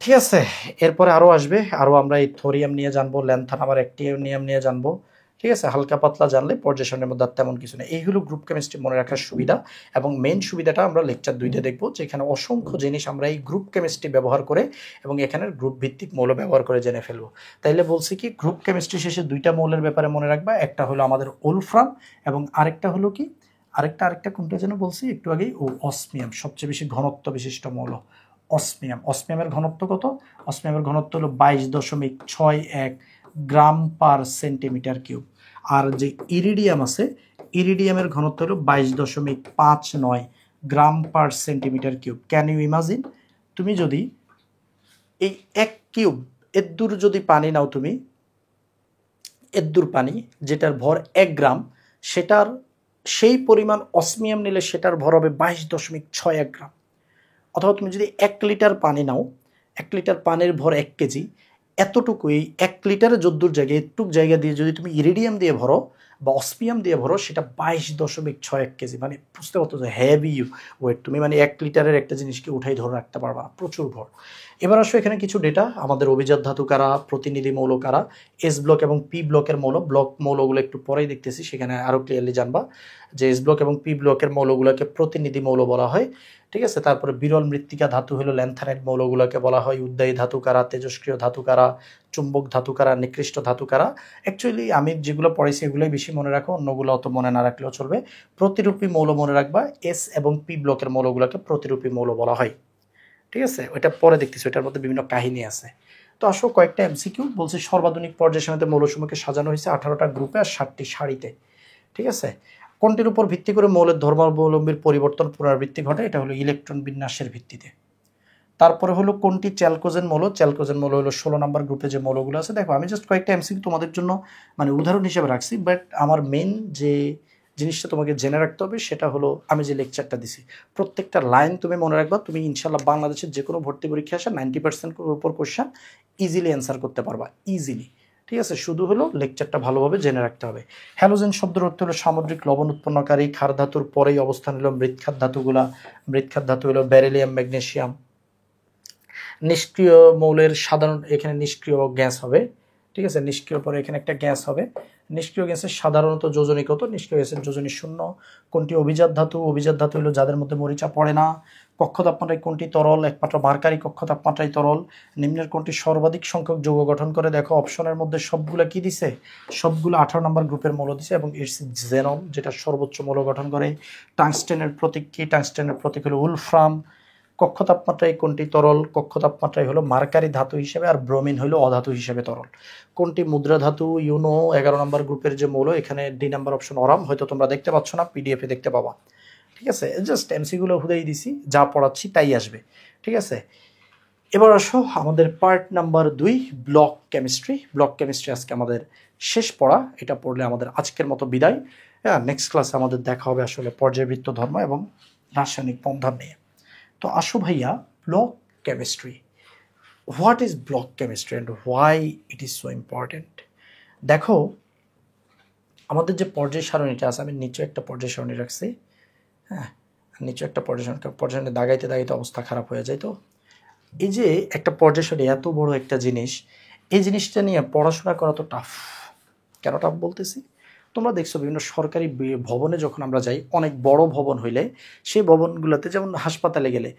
ঠিক আছে, এরপরে আরও আসবে, আরও আমরা এই থোরিয়াম নিয়ে জানবো, ল্যান্থান আবার অ্যাক্টিনিয়াম নিয়ে জানবো। ঠিক আছে, হালকা পাতলা জানলে পর্যায় সারণীর মধ্যে তেমন কিছু নেই। এই হলো গ্রুপ কেমিস্ট্রি মনে রাখার সুবিধা, এবং মেইন সুবিধাটা আমরা লেকচার 2-তে দেখবো, যেখানে অসংখ্য জিনিস আমরা এই গ্রুপ কেমিস্ট্রি ব্যবহার করে এবং এখানের গ্রুপ ভিত্তিক মৌল ব্যবহার করে জেনে ফেলবো। তাইলে বলছি কি, গ্রুপ কেমিস্ট্রি শেষে 2টা মৌলের ব্যাপারে মনে রাখবা, একটা হলো আমাদের ওলফ্রাম, এবং আরেকটা হলো কি, আরেকটা কোনটা যেন বলছি একটু আগেই, অসমিয়াম, সবচেয়ে বেশি ঘনত্ব বিশিষ্ট মৌল অসমিয়ামের ঘনত্ব কত, অসমিয়ামের ঘনত্ব হলো 22.61 গ্রাম পার সেন্টিমিটার কিউব। আর যে ইরিডিয়াম আছে, ইরিডিয়ামের ঘনত্ব হলো 22.59 gram per centimetre cube. Can you imagine, তুমি যদি এই 1 কিউব এদ্দুর যদি পানি নাও, তুমি এদ্দুর পানি যেটার ভর 1 গ্রাম, সেটার সেই পরিমাণ অসমিয়াম নিলে সেটার ভর হবে 22.61 গ্রাম। অথবা তুমি যদি 1 লিটার পানি নাও, 1 লিটার পানির ভর 1 কেজি, এতটুকু এই 1 লিটারের যদ্দুর জায়গায় এতটুক জায়গা দিয়ে যদি তুমি ইরিডিয়াম দিয়ে ভরো বা অসমিয়াম দিয়ে ভরো, সেটা 22.61 কেজি। মানে বুঝতে পারতো যে হেভি ওয়েট, তুমি মানে 1 লিটারের একটা জিনিসকে উঠাই ধরে রাখতে পারবা না, প্রচুর ভর। এবার আসো এখানে কিছু ডেটা, আমাদের অভিজাত ধাতু কারা, প্রতিনিধি মৌল কারা, এস ব্লক এবং পি ব্লকের মৌলগুলো একটু পরেই দেখতেছি, সেখানে আরও ক্লিয়ারলি জানবা যে এস ব্লক এবং পি ব্লকের মৌলগুলোকে প্রতিনিধি মৌল বলা হয়। ঠিক আছে, তারপরে বিরল মৃত্তিকা ধাতু হলো ল্যান্থানাইট মৌলগুলোকে বলা হয় উদ্বায়ী ধাতু কারা, তেজস্ক্রিয় ধাতু কারা, চুম্বক ধাতু কারা, নিকৃষ্ট ধাতু কারা। অ্যাকচুয়ালি আমি যেগুলো পড়াইছি এগুলোই বেশি মনে রাখো, অন্যগুলো অত মনে না রাখলেও চলবে। প্রতিরূপী মৌল মনে রাখবা, এস এবং পি ব্লকের মৌলগুলোকে প্রতিরূপী মৌল বলা হয়। ঠিক আছে, ওইটা পরে দেখতেছি, ওইটার মধ্যে বিভিন্ন কাহিনী আছে। তো আসো কয়েকটা এমসিকিউ বলছে সর্বাধুনিক পর্যায় সারণীতে মৌলসমূহকে সাজানো হয়েছে 18টা গ্রুপে আর 7টি সারিতে। ঠিক আছে, কোনটির উপর ভিত্তি করে মৌলের ধর্মাবলম্বীর পরিবর্তন পুনরাবৃত্তি ঘটে? এটা হলো ইলেকট্রন বিন্যাসের ভিত্তিতে। তারপরে হলো কোনটি চ্যালকোজেন মৌল? চ্যালকোজেন মৌল হলো 16 নম্বর গ্রুপে যে মৌলগুলো আছে। দেখো আমি জাস্ট কয়েকটা এমসিকিউ তোমাদের জন্য মানে উদাহরণ হিসেবে রাখছি, বাট আমার মেন যে জিনিসটা তোমাকে জেনে রাখতে হবে সেটা হলো আমি যে লেকচারটা দিছি প্রত্যেকটা লাইন তুমি মনে রাখবা। তুমি ইনশাল্লাহ বাংলাদেশের যে কোনো ভর্তি পরীক্ষা আসা 90% উপর কোশ্চেন ইজিলি অ্যান্সার করতে পারবা, ইজিলি। ঠিক আছে, শুধু হলো লেকচারটা ভালোভাবে জেনে রাখতে হবে। হ্যালোজেন শব্দের অর্থ হলো সামুদ্রিক লবণ উৎপন্নকারী। ক্ষার ধাতুর পরেই অবস্থান হলো মৃৎক্ষার ধাতুগুলা। মৃৎক্ষার ধাতু হলো ব্যারিলিয়াম, ম্যাগনেসিয়াম। নিষ্ক্রিয় মৌলের সাধারণ এখানে নিষ্ক্রিয় গ্যাস হবে। ঠিক আছে, নিষ্ক্রিয় পরে এখানে একটা গ্যাস হবে। নিষ্ক্রিয় গ্যাসের সাধারণত যোজনী কত? নিষ্ক্রিয় গ্যাসের যোজনী 0। কোনটি অভিজাত ধাতু? অভিজাত ধাতু হলো যাদের মধ্যে মরিচা পড়ে না। কক্ষ তাপমাত্রায় কোনটি তরল? একমাত্র মার্কারি কক্ষ তাপমাত্রায় তরল। নিম্নের কোনটি সর্বাধিক সংখ্যক যৌগ গঠন করে? দেখো অপশনের মধ্যে সবগুলো কি দিছে? সবগুলো 18 নম্বর গ্রুপের মৌল দিছে এবং ইটস জেনন, যেটা সর্বোচ্চ মৌল গঠন করে। টাংস্টেনের প্রতীক কি? টাংস্টেনের প্রতীক হলো উলফ্রাম। কক্ষ তাপমাত্রায় কোনটি তরল? কক্ষ তাপমাত্রায় হলো মার্কারি ধাতু হিসেবে, আর ব্রোমিন হলো অধাতু হিসেবে তরল। কোনটি মুদ্রা ধাতু? ইউনো 11 নম্বর গ্রুপের যে মৌল, এখানে ডি নাম্বার অপশন অরাম, হয়তো তোমরা দেখতে পাচ্ছ না, পিডিএফে দেখতে পাবা। ঠিক আছে, জাস্ট এমসিগুলো হুদাই দিছি, যা পড়াচ্ছি তাই আসবে। ঠিক আছে, এবার আসো আমাদের part number 2, block chemistry. Block chemistry আজকে আমাদের শেষ পড়া। এটা পড়লে আমাদের আজকের মতো বিদায়। হ্যাঁ, নেক্সট ক্লাসে আমাদের দেখা হবে আসলে পর্যায়বৃত্ত ধর্ম এবং রাসায়নিক বন্ধন নিয়ে। তো আসো ভাইয়া, block chemistry. What is block chemistry and why it is so important? দেখো আমাদের যে পর্যায় সারণীটা আছে, আমি নিচে একটা পর্যায় সারণী রাখছি। হ্যাঁ, নিচে একটা পর্যায় সারণী দাগাইতে দাগাইতে অবস্থা খারাপ হয়ে যায়। তো এই যে একটা পর্যায় সারণী এত বড় একটা জিনিস, এই জিনিসটা নিয়ে পড়াশোনা করা তো টাফ। কেন টাফ বলতেছি? তোমরা দেখছো বিভিন্ন সরকারি ভবনে যখন আমরা যাই, অনেক বড় ভবন হইলে সেই ভবনগুলোতে, যেমন হাসপাতালে গেলে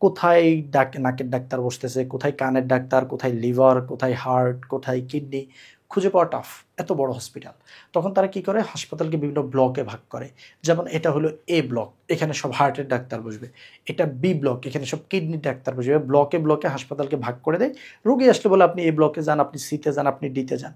কোথায় নাকের ডাক্তার বসতেছে, কোথায় কানের ডাক্তার, কোথায় লিভার, কোথায় হার্ট, কোথায় কিডনি, খুঁজে পাওয়া টাফ। এত বড় হসপিটাল, তখন তারা কি করে? হাসপাতালকে বিভিন্ন ব্লকে ভাগ করে। যেমন এটা হলো এ ব্লক, এখানে সব হার্টের ডাক্তার বসবে। এটা বি ব্লক, এখানে সব কিডনির ডাক্তার বসবে। ব্লকে ব্লকে হাসপাতালকে ভাগ করে দেয়। রোগী আসলে বলে আপনি এ ব্লকে যান, আপনি সিতে যান, আপনি ডিতে যান।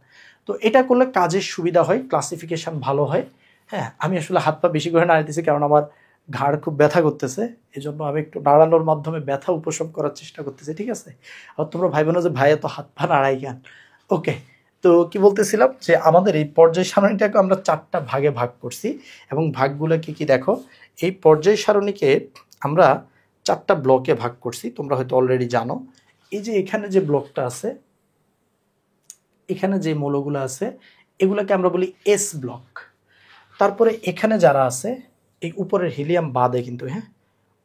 তো এটা করলে কাজের সুবিধা হয়, ক্লাসিফিকেশন ভালো হয়। হ্যাঁ, আমি আসলে হাত পা বেশি করে নাড়াইতেছি কারণ আমার ঘাড় খুব ব্যথা করতেছে, এই জন্য আমি একটু নাড়ানোর মাধ্যমে ব্যথা উপশম করার চেষ্টা করতেছি। ঠিক আছে, আর তোমরা ভাইবে না যে ভাইয়া তো হাত পা নাড়াই কেন। ওকে, তো কি বলতেছিলাম যে আমাদের এই পর্যায় সারণীটাকে আমরা 4টা ভাগে ভাগ করছি এবং ভাগগুলো কি কি দেখো। এই পর্যায় সারণীকে আমরা 4টা ব্লকে ভাগ করছি, তোমরা হয়তো অলরেডি জানো। এই যে এখানে যে ব্লকটা আছে, এখানে যে মৌলগুলো আছে এগুলোকে আমরা বলি এস ব্লক। তারপরে এখানে যারা আছে, এই উপরের হিলিয়াম বাদে কিন্তু, হ্যাঁ,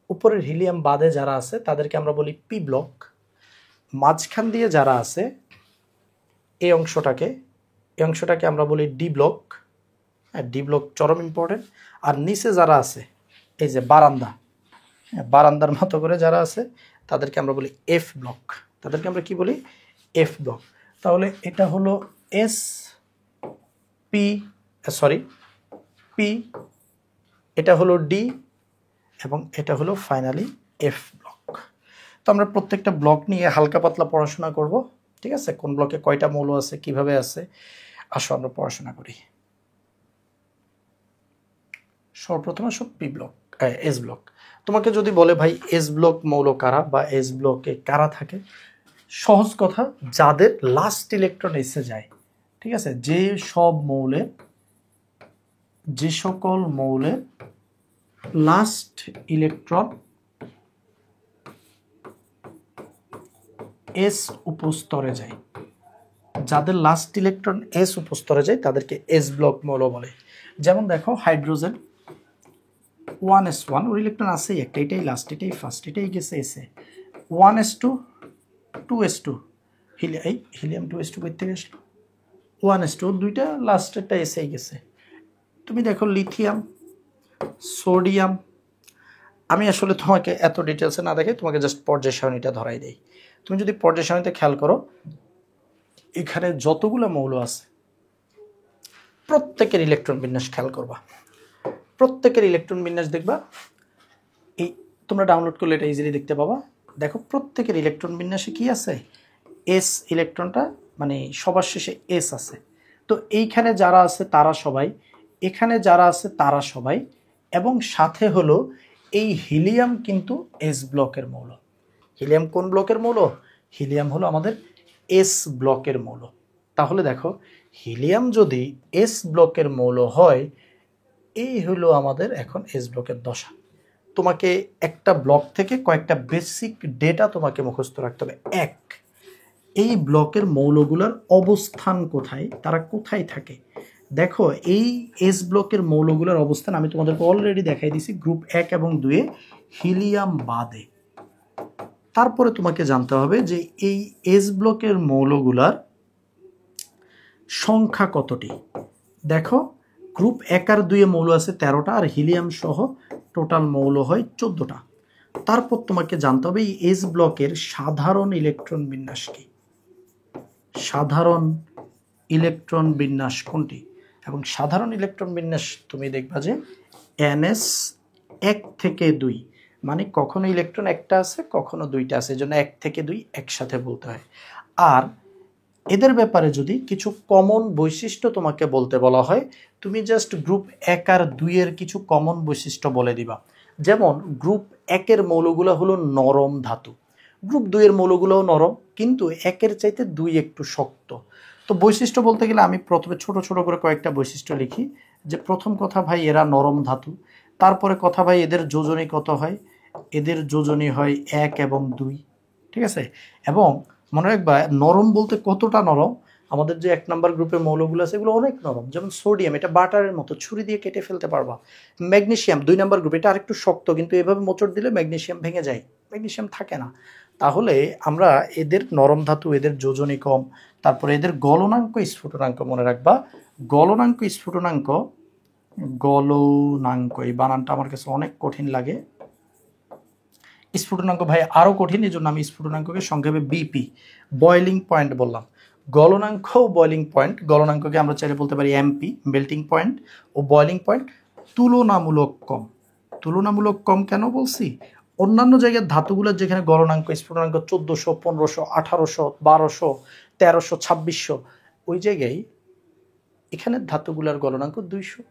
উপরের হিলিয়াম বাদে যারা আছে তাদেরকে আমরা বলি পি ব্লক। মাঝখান দিয়ে যারা আছে এই অংশটাকে আমরা বলি ডি ব্লক। হ্যাঁ, ডি ব্লক চরম ইম্পর্টেন্ট। আর নিচে যারা আছে, এই যে বারান্দা, হ্যাঁ, বারান্দার মতো করে যারা আছে তাদেরকে আমরা বলি এফ ব্লক। তাদেরকে আমরা কি বলি? F block. তাহলে এটা হলো এস পি, পি, এটা হলো ডি এবং এটা হলো ফাইনালি এফ ব্লক। তো আমরা প্রত্যেকটা ব্লক নিয়ে হালকা পাতলা পড়াশোনা করব। ঠিক আছে, কোন ব্লকে কয়টা মৌল আছে, কিভাবে আছে, আসো আমরা পড়াশোনা করি। সর্বপ্রথম আসো পি ব্লক, এস ব্লক। তোমাকে যদি বলে ভাই এস ব্লক মৌল কারা বা এস ব্লকে কারা থাকে, সহজ কথা, যাদের লাস্ট ইলেকট্রন এসে যায়। ঠিক আছে, যে সকল মৌলের লাস্ট ইলেকট্রন এস উপস্তরে যায়, যাদের লাস্ট ইলেকট্রন এস উপস্তরে যায় তাদেরকে এস ব্লক মৌল বলে। যেমন দেখো হাইড্রোজেন 1s1, ওর ইলেকট্রন আছেই একটা, এটাই লাস্ট, এটাই ফার্স্ট, এটাই গেছে এসে। 1s2, 2s2, হিলিয়াম 2s2 করতে গেছিল, 1s2, দুইটা লাস্টেরটা এসেই গেছে। তুমি দেখো লিথিয়াম, সোডিয়াম। আমি আসলে তোমাকে এত ডিটেলসে না দেখে তোমাকে জাস্ট পর্যায় সারণীটা ধরাই দেই। তুমি যদি পর্যায় সারণীতে খেয়াল করো, এখানে যতগুলো মৌল আছে প্রত্যেকের ইলেকট্রন বিন্যাস খেয়াল করবা, প্রত্যেকের ইলেকট্রন বিন্যাস দেখবা। এই তোমরা ডাউনলোড করলে এটা ইজিলি দেখতে পাবা। দেখো প্রত্যেকের ইলেকট্রন বিন্যাসে কি আছে? এস ইলেকট্রনটা মানে সবার শেষে এস আছে। তো এইখানে যারা আছে তারা সবাই, এখানে যারা আছে তারা সবাই, এবং সাথে হলো এই হিলিয়াম কিন্তু এস ব্লকের মৌল। হিলিয়াম কোন ব্লকের মৌল? হিলিয়াম হলো আমাদের এস ব্লকের মৌল। তাহলে দেখো হিলিয়াম যদি এস ব্লকের মৌল হয়, এই হলো আমাদের এখন এস ব্লকের দশা। তোমাকে একটা ব্লক থেকে কয়েকটা বেসিক ডেটা তোমাকে মুখস্থ রাখতে হবে। এক, এই ব্লকের মৌলগুলোর অবস্থান কোথায়, তারা কোথায় থাকে। দেখো এই এস ব্লকের মৌলগুলোর অবস্থান আমি তোমাদেরকে অলরেডি দেখাই দিছি গ্রুপ 1 এবং 2 হিলিয়াম বাদে। তারপরে তোমাকে জানতে হবে যে এই এস ব্লকের মৌলগুলার সংখ্যা কতটি। দেখো গ্রুপ 1 আর 2 মৌল আছে 13টা, আর হিলিয়াম সহ টোটাল মৌল হয় 14টা। তারপর তোমাকে জানতে হবে এই এস ব্লকের সাধারণ ইলেকট্রন বিন্যাস কি। সাধারণ ইলেকট্রন বিন্যাস কোনটি? এবং সাধারণ ইলেকট্রন বিন্যাস তুমি দেখবা যে NS 1 থেকে 2, মানে কখনো ইলেকট্রন একটা আছে কখনো দুইটা আছে, এজন্য 1 থেকে 2 একসাথে বলতে হয়। আর এদের ব্যাপারে যদি কিছু কমন বৈশিষ্ট্য তোমাকে বলতে বলা হয়, তুমি জাস্ট গ্রুপ 1 আর 2 এর কিছু কমন বৈশিষ্ট্য বলে দিবা। যেমন গ্রুপ 1 এর মৌলগুলো হলো নরম ধাতু, গ্রুপ 2 এর মৌলগুলোও নরম, কিন্তু 1 এর চাইতে 2 একটু শক্ত। তো বৈশিষ্ট্য বলতে গেলে আমি প্রথমে ছোট ছোট করে কয়েকটা বৈশিষ্ট্য লিখি। যে প্রথম কথা ভাই এরা নরম ধাতু, তারপরে কথা ভাই এদের যোজনী কত হয়, এদের যোজনী হয় 1 এবং 2, ঠিক আছে। এবং মনে রাখবা নরম বলতে কতটা নরম, আমাদের যে 1 নাম্বার গ্রুপের মৌলগুলো আছে এগুলো অনেক নরম। যেমন সোডিয়াম, এটা বাটারের মতো, ছুরি দিয়ে কেটে ফেলতে পারবা। ম্যাগনেসিয়াম 2 নাম্বার গ্রুপ, এটা আরেকটু শক্ত, কিন্তু এভাবে মোচড় দিলে ম্যাগনেসিয়াম ভেঙে যায়, ম্যাগনেসিয়াম থাকে না। তাহলে আমরা এদের নরম ধাতু, এদের যোজনী কম, তারপরে এদের গলনাঙ্ক স্ফুটনাঙ্ক মনে রাখবা। গলনাঙ্ক স্ফুটনাঙ্ক, গলনাঙ্ক এই বানানটা আমার কাছে অনেক কঠিন লাগে, স্ফুটনাঙ্ক ভাই আরও কঠিন, এই জন্য আমি স্ফুটনাঙ্ককে সংক্ষেপে বিপি, বয়লিং পয়েন্ট বললাম। গলনাঙ্ক ও বয়লিং পয়েন্ট, গলনাঙ্ককে আমরা চাইলে বলতে পারি এমপি, মেল্টিং পয়েন্ট, ও বয়লিং পয়েন্ট তুলনামূলক কম। তুলনামূলক কম কেন বলছি? অন্যান্য জায়গার ধাতুগুলোর যেখানে গলনাঙ্ক স্ফুটনাঙ্ক 1400, 1500, 1800, 1200, 1300, 2600, ওই জায়গায় এখানের ধাতুগুলোর গলনাঙ্ক 200,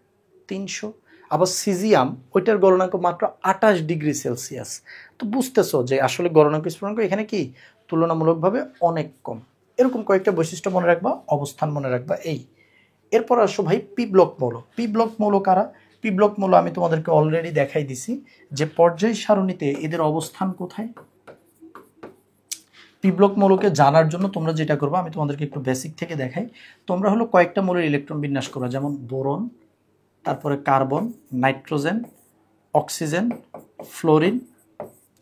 300। আবার সিজিয়াম, ওইটার গলনাঙ্ক মাত্র 28 ডিগ্রি সেলসিয়াস। তো বুঝতেছো যে আসলে গলনাঙ্ক স্ফুটনাঙ্ক এখানে কি তুলনামূলকভাবে অনেক কম। এরকম কয়েকটা বৈশিষ্ট্য মনে রাখবা, অবস্থান মনে রাখবা। এই এরপর আসো ভাই পি ব্লক মৌল। পি ব্লক মৌল কারা? পি ব্লক মৌল আমি তোমাদেরকে অলরেডি দেখাই দিছি যে পর্যায় সারণীতে এদের অবস্থান কোথায়। পি ব্লক মৌলকে জানার জন্য তোমরা যেটা করবে, আমি তোমাদেরকে একটু বেসিক থেকে দেখাই। তোমরা হলো কয়েকটা মৌলের ইলেকট্রন বিন্যাস করবে, যেমন বোরন, তারপরে কার্বন, নাইট্রোজেন, অক্সিজেন, ফ্লোরিন,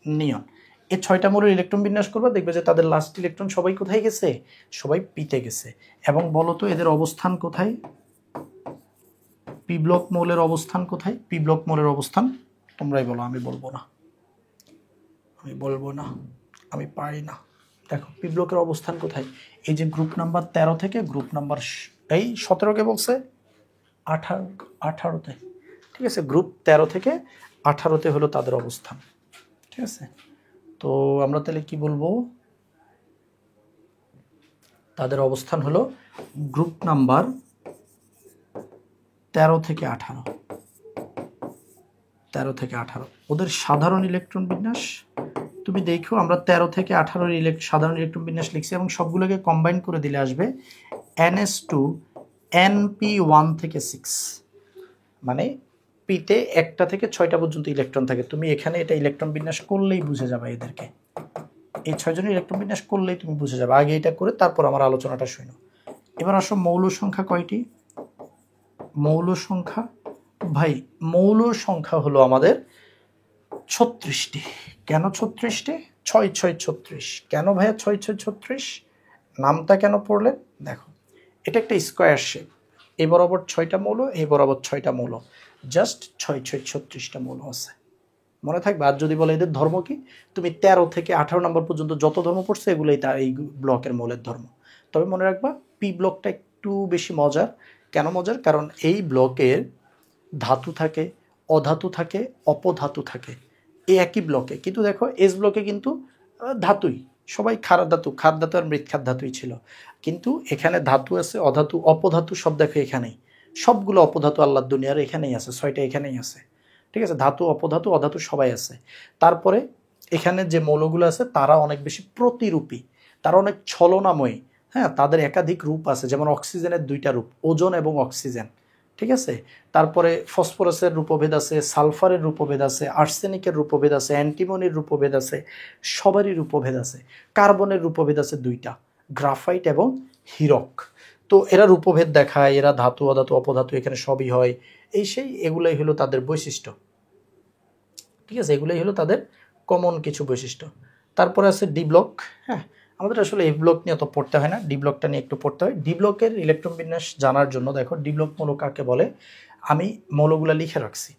নিয়ন। এই 6টা মৌলের ইলেকট্রন বিন্যাস করবে, দেখবে যে তাদের লাস্ট ইলেকট্রন সবাই কোথায় গেছে? সবাই পিতে গেছে। এবং বলো তো এদের অবস্থান কোথায়? পি ব্লক মৌলের অবস্থান কোথায়? পি ব্লক মৌলের অবস্থান তোমরাই বলো, আমি বলবো না, আমি বলবো না, আমি পারি না। দেখো পি ব্লকের অবস্থান কোথায়? এই যে গ্রুপ নাম্বার 13 থেকে গ্রুপ নাম্বার এই 17কে বলছে 18তে, ঠিক আছে। গ্রুপ 13 থেকে 18তে হলো তাদের অবস্থান, ঠিক আছে। তো আমরা তাহলে কি বলবো? তাদের অবস্থান হলো গ্রুপ নাম্বার 13 থেকে 18, 13 থেকে 18। ওদের সাধারণ ইলেকট্রন বিন্যাস তুমি দেখো, আমরা 13 থেকে 18 সাধারণ ইলেকট্রন বিন্যাস লিখছি, এবং সবগুলোকে কম্বাইন করে দিলে আসবে NS2 NP1 থেকে 6, মানে পিতে 1টা থেকে 6টা পর্যন্ত ইলেকট্রন থাকে। তুমি এখানে এটা ইলেকট্রন বিন্যাস করলেই বুঝে যাবে এদেরকে, এই 6 জনের ইলেকট্রন বিন্যাস করলেই তুমি বুঝে যাবে। আগে এটা করে তারপর আমার আলোচনাটা শুনো। এবার আসো মৌল সংখ্যা কয়টি? মৌল সংখ্যা ভাই, মৌল সংখ্যা হলো আমাদের 36টি। কেন 36টি? 6 6 36। কেন ভাইয়া 6 6 36? নামটা কেন পড়লেন? দেখো এটা একটা স্কোয়ার শেপ, এই বরাবর 6টা মৌল, এই বরাবর 6টা মৌল, জাস্ট 6 6 36টা মৌল আছে, মনে থাকবে। আর যদি বলে এদের ধর্ম কি, তুমি 13 থেকে 18 নম্বর পর্যন্ত যত ধর্ম পড়ছে এগুলোই তার এই ব্লকের মৌলের ধর্ম। তবে মনে রাখবা পি ব্লকটা একটু বেশি মজার। কেন মজার? কারণ এই ব্লকের ধাতু থাকে, অধাতু থাকে, অপধাতু থাকে এই একই ব্লকে। কিন্তু দেখো এস ব্লকে কিন্তু ধাতুই, সবাই ক্ষার ধাতু আর মৃৎক্ষার ধাতুই ছিল। কিন্তু এখানে ধাতু আছে, অধাতু, অপধাতু সব দেখো এখানেই, সবগুলো অপধাতু আল্লাহর দুনিয়ার এখানেই আছে, 6টা এখানেই আছে। ঠিক আছে, ধাতু, অপধাতু, অধাতু সবাই আছে। তারপরে এখানে যে মৌলগুলো আছে তারা অনেক বেশি প্রতিরূপী, তারা অনেক ছলনাময়ী। হ্যাঁ, তাদের একাধিক রূপ আছে, যেমন অক্সিজেনের 2টা রূপ, ওজোন এবং অক্সিজেন। ঠিক আছে, তারপরে ফসফরাসের রূপভেদ আছে, সালফারের রূপভেদ আছে, আর্সেনিকের রূপভেদ আছে, অ্যান্টিমনির রূপভেদ আছে, সবারই রূপভেদ আছে। কার্বনের রূপভেদ আছে 2টা, গ্রাফাইট এবং হীরক। তো এরা রূপভেদ দেখায়, এরা ধাতু, অধাতু, অপধাতু এখানে সবই হয়। এগুলাই হলো তাদের বৈশিষ্ট্য। ঠিক আছে, এগুলাই হলো তাদের কমন কিছু বৈশিষ্ট্য। তারপরে আছে ডি ব্লক। হ্যাঁ, আমাদের আসলে এই ব্লক নিয়ে অত পড়তে হয় না, ডি ব্লকটা নিয়ে একটু পড়তে হয়। ডি ব্লকের ইলেকট্রন বিন্যাস জানার জন্য দেখো ডি ব্লক মৌল কাকে বলে আমি মৌলগুলো লিখে রাখছি।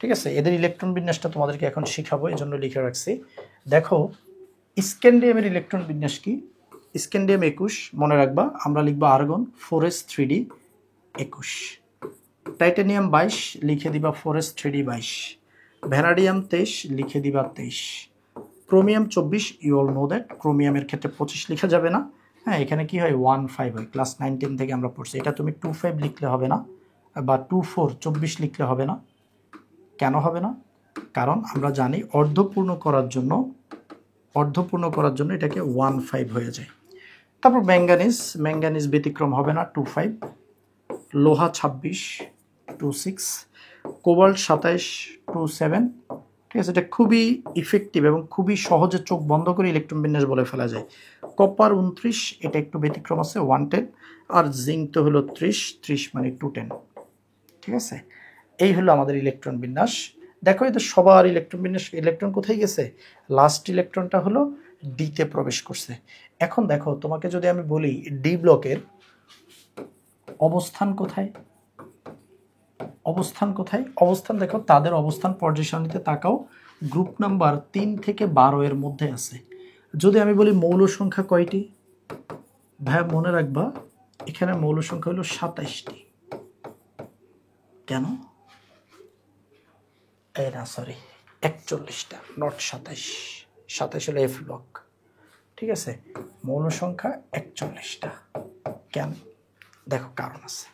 ঠিক আছে, এদের ইলেকট্রন বিন্যাসটা তোমাদেরকে এখন শিখাবো, এই জন্য লিখে রাখছি। দেখো স্ক্যান্ডিয়ামের ইলেকট্রন বিন্যাস কি? স্ক্যান্ডিয়াম 21, মনে রাখবা, আমরা লিখবো আর্গন 4s3d 21, টাইটানিয়াম 22 লিখে দিবা 4s3d 22, ভ্যানাডিয়াম 23 লিখে দিবা 23, chromium 24, you all know that ক্রোমিয়ামের ক্ষেত্রে 25 লেখা যাবে না। হ্যাঁ, এখানে কি হয় 15 হয়, ক্লাস 9-10 থেকে আমরা পড়ছি। এটা তুমি 25 লিখলে হবে না, বা 24 লিখলে হবে না। কেন হবে না? কারণ আমরা জানি অর্ধপূর্ণ করার জন্য এটাকে 15 হয়ে যায়। তারপর ম্যাঙ্গানিজ ব্যতিক্রম হবে না, 25, লোহা 26, 26, কোবাল্ট 27, 27। ঠিক আছে, এটা খুবই ইফেক্টিভ এবং খুবই সহজে চোখ বন্ধ করে ইলেকট্রন বিন্যাস বলে ফেলা যায়। কপার 29, এটা একটু ব্যতিক্রম আছে, 110, আর জিঙ্ক তো হলো 30 মানে 210। ঠিক আছে, এই হলো আমাদের ইলেকট্রন বিন্যাস। দেখো এদের সবার ইলেকট্রন বিন্যাস, ইলেকট্রন কোথায় গেছে? লাস্ট ইলেকট্রনটা হলো ডিতে প্রবেশ করছে। এখন দেখো তোমাকে যদি আমি বলি ডি ব্লকের অবস্থান কোথায়, অবস্থান দেখো তাদের অবস্থান পর্যায় সারণীতে তাকাও, গ্রুপ নাম্বার 3 থেকে 12 এর মধ্যে আছে। যদি আমি বলি মৌল সংখ্যা কয়টি, ভাই মনে রাখবা এখানে মৌল সংখ্যা হলো 27টি। কেন? না সরি, 41টা, নট 27। 27 হলো এফ ব্লক। ঠিক আছে, মৌল সংখ্যা 41টা। কেন? দেখো কারণ আছে।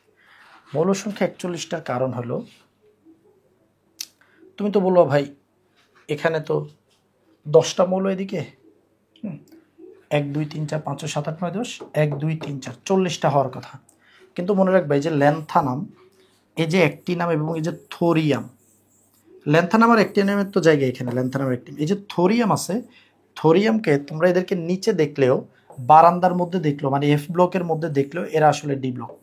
মৌল সংখ্যা 41টার কারণ হলো, তুমি তো বলবো ভাই এখানে তো 10টা মৌল, এদিকে 1 2 3 4 5 6 7 8 9 10, 1 2 3 4 40টা হওয়ার কথা। কিন্তু মনে রাখবে এই যে ল্যান্থানাম, এই যে অ্যাক্টিনাম এবং এই যে থোরিয়াম, ল্যান্থানাম আর অ্যাক্টিনামের তো জায়গা এখানে, ল্যান্থানাম অ্যাক্টিনাম, এই যে থোরিয়াম আছে, থোরিয়ামকে তোমরা এদেরকে নিচে দেখলেও, বারান্দার মধ্যে দেখলেও, মানে এফ ব্লকের মধ্যে দেখলেও এরা আসলে ডি ব্লক।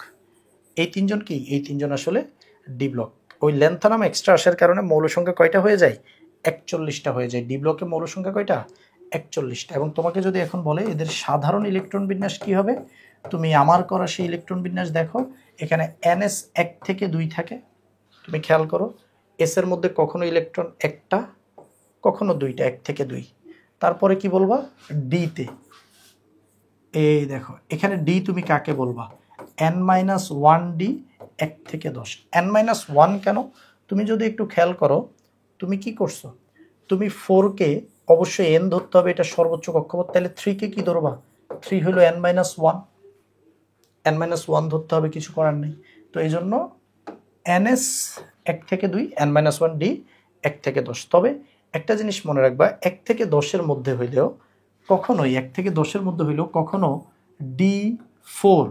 এই 3জন কি? এই 3জন আসলে ডি ব্লক। ওই ল্যান্থানাম এক্সট্রা আসার কারণে মৌল সংখ্যা কয়টা হয়ে যায়? 41টা হয়ে যায়। ডি ব্লকে মৌল সংখ্যা কয়টা? 41টা। এবং তোমাকে যদি এখন বলে এদের সাধারণ ইলেকট্রন বিন্যাস কি হবে, তুমি আমার করা সেই ইলেকট্রন বিন্যাস দেখো, এখানে এনএস 1 থেকে 2 থাকে। তুমি খেয়াল করো এস এর মধ্যে কখনো ইলেকট্রন একটা, কখনো 2টা, 1 থেকে 2। তারপরে কি বলবা? ডিতে এই দেখো এখানে ডি তুমি কাকে বলবা? n-1d 1 থেকে 10। n-1 কেন? তুমি যদি একটু খেয়াল করো, তুমি কি করছো, তুমি 4কে অবশ্যই n ধরতে হবে, এটা সর্বোচ্চ কক্ষপথ, তাহলে 3কে কি ধরবা? 3 হলো n-1, n-1 ধরতে হবে, কিছু করার নেই। তো এই জন্য ns 1 থেকে 2, n-1d 1 থেকে 10। তবে একটা জিনিস মনে রাখবা, 1 থেকে 10-এর মধ্যে হইলেও কখনোই, 1 থেকে 10-এর মধ্যে হইলেও কখনো D4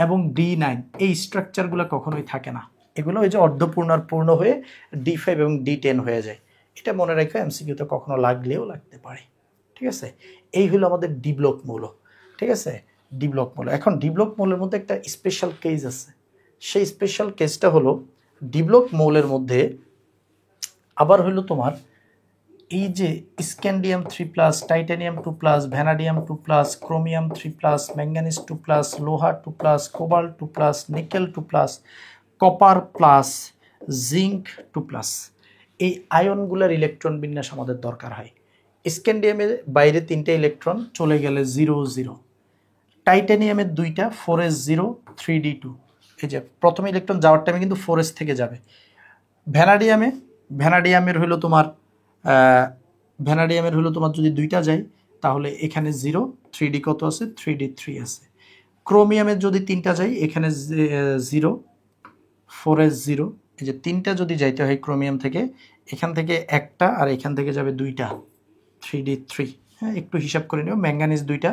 এবং D9 এই স্ট্রাকচারগুলো কখনোই থাকে না। এগুলো ওই যে অর্ধপূর্ণ আর পূর্ণ হয়ে D5 এবং D10 হয়ে যায়। এটা মনে রেখে এমসিকিউতে কখনো লাগলেও লাগতে পারে। ঠিক আছে, এই হলো আমাদের ডি ব্লক মৌল। ঠিক আছে, ডি ব্লক মৌল। এখন ডি ব্লক মৌলের মধ্যে একটা স্পেশাল কেস আছে। সেই স্পেশাল কেসটা হলো ডি ব্লক মৌলের মধ্যে আবার হলো তোমার এই যে scandium 3+, titanium 2+, vanadium 2+, chromium 3+, manganese 2+, লোহা 2+, cobalt 2+, nickel 2+, copper plus, zinc 2+, এই আয়নগুলোর ইলেকট্রন বিন্যাস আমাদের দরকার হয়। স্ক্যান্ডিয়ামের বাইরে 3টে ইলেকট্রন চলে গেলে 0 0, টাইটানিয়ামের 2টা 4s0 3d2, এই যে প্রথম ইলেকট্রন যাওয়ার টাইমে কিন্তু 4s থেকে যাবে। ভ্যানাডিয়ামের হলো তোমার যদি 2টা যায় তাহলে এখানে 0, 3D কত আছে, 3D 3 আছে। ক্রোমিয়ামের যদি 3টা যাই, এখানে 0, 4s 0, এই যে 3টা যদি যাইতে হয় ক্রোমিয়াম থেকে, এখান থেকে একটা আর এখান থেকে যাবে 2টা, 3D 3। হ্যাঁ, একটু হিসাব করে নিও। ম্যাঙ্গানিজ 2টা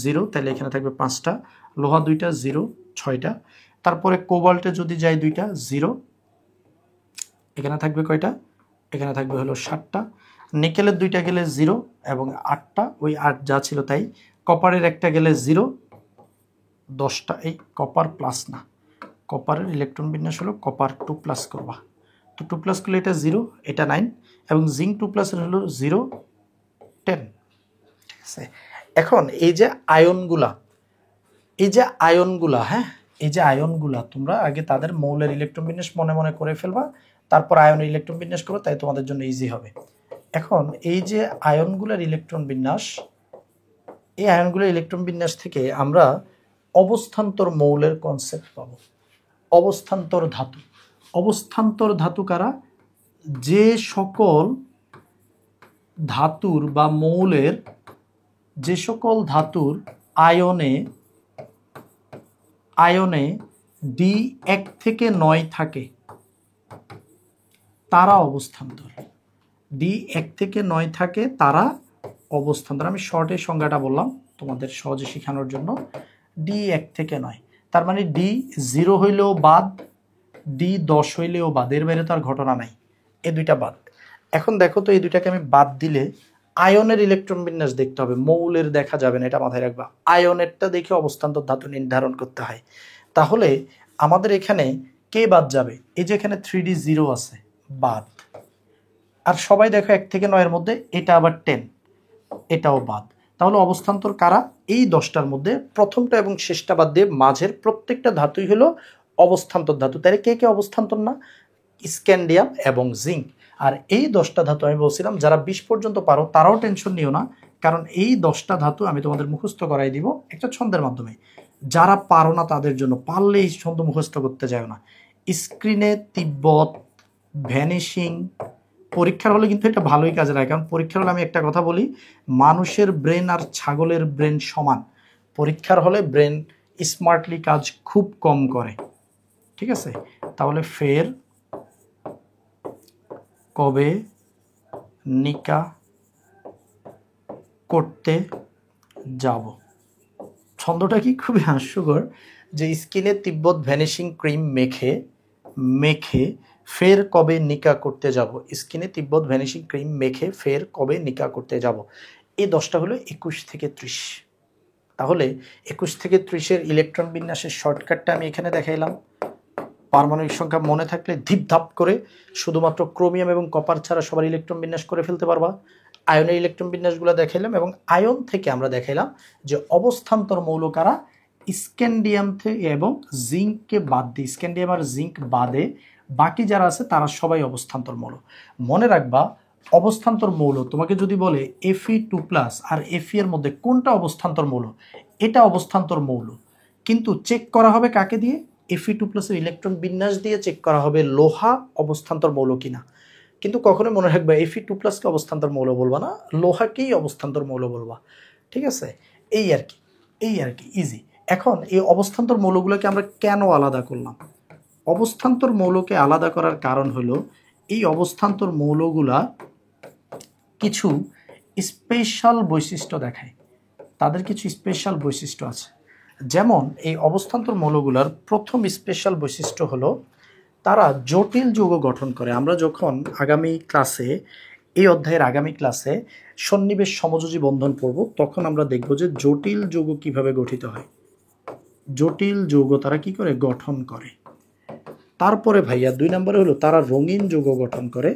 0, তাহলে এখানে থাকবে 5টা, লোহা 2টা 0, 6টা। তারপরে কোবাল্টে যদি যাই 2টা 0, এখানে থাকবে কয়টা, এখানে থাকবে হলো 7টা। নিকেলের 2টা গেলে 0 এবং 8টা, ওই 8 যা ছিল তাই। কপারের একটা গেলে 0, 10টা। এই কপার প্লাস না, কপারের ইলেকট্রন বিন্যাস হলো কপার 2 প্লাস করবা, তো 2 প্লাস করলে এটা 0, এটা 9, এবং জিঙ্ক 2 প্লাসের হলো 0, 10। ঠিক আছে, এখন এই যে আয়নগুলা, এই যে আয়নগুলা, হ্যাঁ, এই যে আয়নগুলা তোমরা আগে তাদের মৌলের ইলেকট্রন বিন্যাস মনে মনে করে ফেলবা, তারপর আয়নের ইলেকট্রন বিন্যাস করো, তাই তোমাদের জন্য ইজি হবে। এখন এই যে আয়নগুলোর ইলেকট্রন বিন্যাস, এই আয়নগুলোর ইলেকট্রন বিন্যাস থেকে আমরা অবস্থান্তর মৌলের কনসেপ্ট পাবো। অবস্থান্তর ধাতু, অবস্থান্তর ধাতু কারা, যে সকল ধাতুর বা মৌলের, যে সকল ধাতুর আয়নে আয়নে D1 থেকে 9 থাকে তারা অবস্থান্তর। D1 থেকে 9 থাকে তারা অবস্থান্তর। আমি শর্টে সংজ্ঞাটা বললাম তোমাদের সহজে শেখানোর জন্য। D1 থেকে 9, তার মানে D0 হইলেও বাদ, D10 হইলেও বাদ, এর বাইরে তো আর ঘটনা নাই, এই দুইটা বাদ। এখন দেখো তো, এই দুইটাকে আমি বাদ দিলে আয়নের ইলেকট্রন বিন্যাস দেখতে হবে, মৌলের দেখা যাবে না, এটা মাথায় রাখবা। আয়নেরটা দেখে অবস্থান্তর ধাতু নির্ধারণ করতে হয়। তাহলে আমাদের এখানে কে বাদ যাবে, এই যে এখানে 3D 0 আছে, বাদ। আর সবাই দেখো 1 থেকে 9 এর মধ্যে এটা আবার 10, এটাও বাদ। তাহলে অবস্থান্তর কারা, এই 10টার মধ্যে প্রথমটা এবং শেষটা বাদ দিয়ে মাঝের প্রত্যেকটা ধাতুই হলো অবস্থান্তর ধাতু। তাহলে কে কে অবস্থান্তর না, স্ক্যান্ডিয়াম এবং জিঙ্ক। আর এই 10টা ধাতু আমি বলছিলাম যারা 20 পর্যন্ত পারো তারাও টেনশন নিও না, কারণ এই 10টা ধাতু আমি তোমাদের মুখস্থ করাই দিব একটা ছন্দের মাধ্যমে। যারা পারো না তাদের জন্য, পারলে এই ছন্দ মুখস্থ করতে যাও না। স্ক্রিনে তিব্বত, ভ্যানিশিং, পরীক্ষার হলে কিন্তু এটা ভালোই কাজে লাগে, কারণ পরীক্ষার হলে আমি একটা কথা বলি, মানুষের ব্রেন আর ছাগলের ব্রেন সমান। পরীক্ষার হলে ব্রেন স্মার্টলি কাজ খুব কম করে। ঠিক আছে, তাহলে ফের কবে নিকা করতে যাব, ছন্দটা কি খুবই হাস্যকর, যে স্কিনে তিব্বত ভ্যানিশিং ক্রিম মেখে মেখে ফের কবে নিকা করতে যাব, স্কিনে তিব্বত ভ্যানিশিং ক্রিম মেখে ফের কবে নিকা করতে যাব। এই 10টা হলো 21 থেকে 30। তাহলে 21 থেকে 30-এর ইলেকট্রন বিন্যাসের শর্টকাটটা আমি এখানে দেখাইলাম। পারমাণবিক সংখ্যা মনে থাকলে ধিপধাপ করে শুধুমাত্র ক্রোমিয়াম এবং কপার ছাড়া সবার ইলেকট্রন বিন্যাস করে ফেলতে পারবা। আয়নের ইলেকট্রন বিন্যাসগুলো দেখাইলাম, এবং আয়ন থেকে আমরা দেখাইলাম যে অবস্থান্তর মৌল কারা, স্ক্যান্ডিয়াম থেকে এবং জিঙ্ককে বাদ দিয়ে, স্ক্যান্ডিয়াম আর জিঙ্ক বাদে বাকি যারা আছে তারা সবাই অবস্থান্তর মৌল। মনে রাখবা, অবস্থান্তর মৌল তোমাকে যদি বলে Fe2+ আর Fe এর মধ্যে কোনটা অবস্থান্তর মৌল, এটা অবস্থান্তর মৌল, কিন্তু চেক করা হবে কাকে দিয়ে, Fe2+ এর ইলেকট্রন বিন্যাস দিয়ে চেক করা হবে লোহা অবস্থান্তর মৌল কিনা। কিন্তু কখনো মনে রাখবে Fe2+ কে অবস্থান্তর মৌল বলবা না, লোহাকেই অবস্থান্তর মৌল বলবা। ঠিক আছে, এই আর কি, এই আর কি, ইজি। এখন এই অবস্থান্তর মৌলগুলোকে আমরা কেন আলাদা করলাম, অবস্থান্তর মৌলকে আলাদা করার কারণ হলো এই অবস্থান্তর মৌলগুলা কিছু স্পেশাল বৈশিষ্ট্য দেখায়, তাদের কিছু স্পেশাল বৈশিষ্ট্য আছে। যেমন এই অবস্থান্তর মৌলগুলোর প্রথম স্পেশাল বৈশিষ্ট্য হলো তারা জটিল যৌগ গঠন করে। আমরা যখন আগামী ক্লাসে, এই অধ্যায়ের আগামী ক্লাসে সন্নিবেশ সমযোজী বন্ধন পড়ব, তখন আমরা দেখব যে জটিল যৌগ কিভাবে গঠিত হয়, জটিল যৌগ তারা কি করে গঠন করে। তারপরে ভাইয়া 2 নম্বরে হলো তারা রঙিন যৌগ গঠন করে,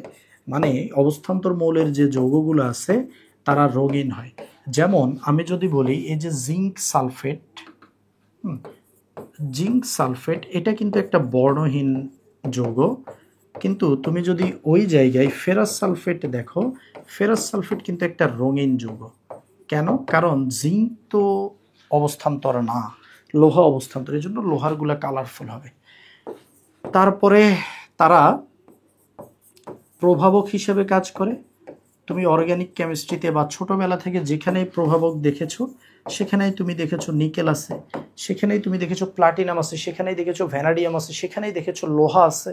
মানে অবস্থান্তর মৌলের যে যৌগগুলো আছে তারা রঙিন হয়। যেমন আমি যদি বলি এই যে জিঙ্ক সালফেট, জিঙ্ক সালফেট এটা কিন্তু একটা বর্ণহীন যৌগ, কিন্তু তুমি যদি ওই জায়গায় ফেরাস সালফেট দেখো, ফেরাস সালফেট কিন্তু একটা রঙিন যৌগ। কেন, কারণ জিঙ্ক তো অবস্থান্তর না, লোহা অবস্থান্তর, এই জন্য লোহারগুলা কালারফুল হবে। তারপরে তারা প্রভাবক হিসেবে কাজ করে, তুমি অর্গানিক কেমিস্ট্রিতে বা ছোটবেলা থেকে যেখানেই প্রভাবক দেখেছো সেখানেই তুমি দেখেছো নিকেল আছে, সেখানেই তুমি দেখেছো প্লাটিনাম আছে, সেখানেই দেখেছো ভ্যানাডিয়াম আছে, সেখানেই দেখেছো লোহা আছে।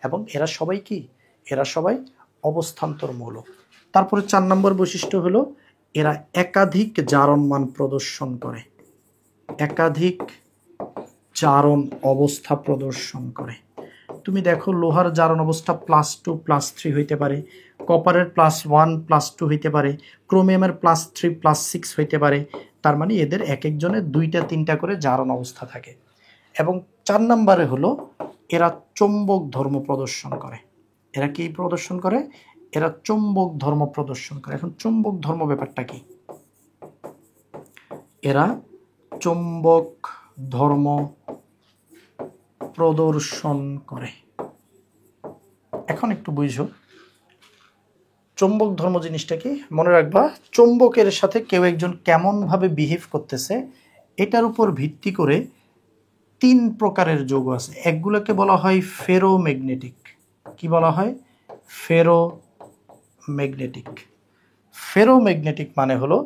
এবং এরা সবাই কি? এরা সবাই অবস্থান্তর মৌল। তারপরে 4 নম্বর বৈশিষ্ট্য হলো এরা একাধিক জারণ মান প্রদর্শন করে, একাধিক জারণ অবস্থা প্রদর্শন করে। তুমি দেখো লোহার জারণ অবস্থা +2 +3 হইতে পারে, কপারের +1 +2 হইতে পারে, ক্রোমিয়ামের +3 +6 হইতে পারে। তার মানে এদের এক একজনের 2টা 3টা করে জারণ অবস্থা থাকে। এবং 4 নম্বরে হলো এরা চৌম্বক ধর্ম প্রদর্শন করে। এরা কি প্রদর্শন করে? এরা চৌম্বক ধর্ম প্রদর্শন করে। এখন চৌম্বক ধর্ম ব্যাপারটা কি? এরা চৌম্বক ধর্ম প্রদর্শন করে। এখন একটু বুঝো চৌম্বক ধর্ম জিনিসটা কি। মনে রাখবা চৌম্বকের সাথে কেউ একজন কেমন ভাবে বিহেভ করতেছে এটার উপর ভিত্তি করে 3 প্রকারের যৌগ আছে। একগুলোকে বলা হয় ফেরোম্যাগনেটিক। কি বলা হয়? ফেরোম্যাগনেটিক। ফেরোম্যাগনেটিক মানে হলো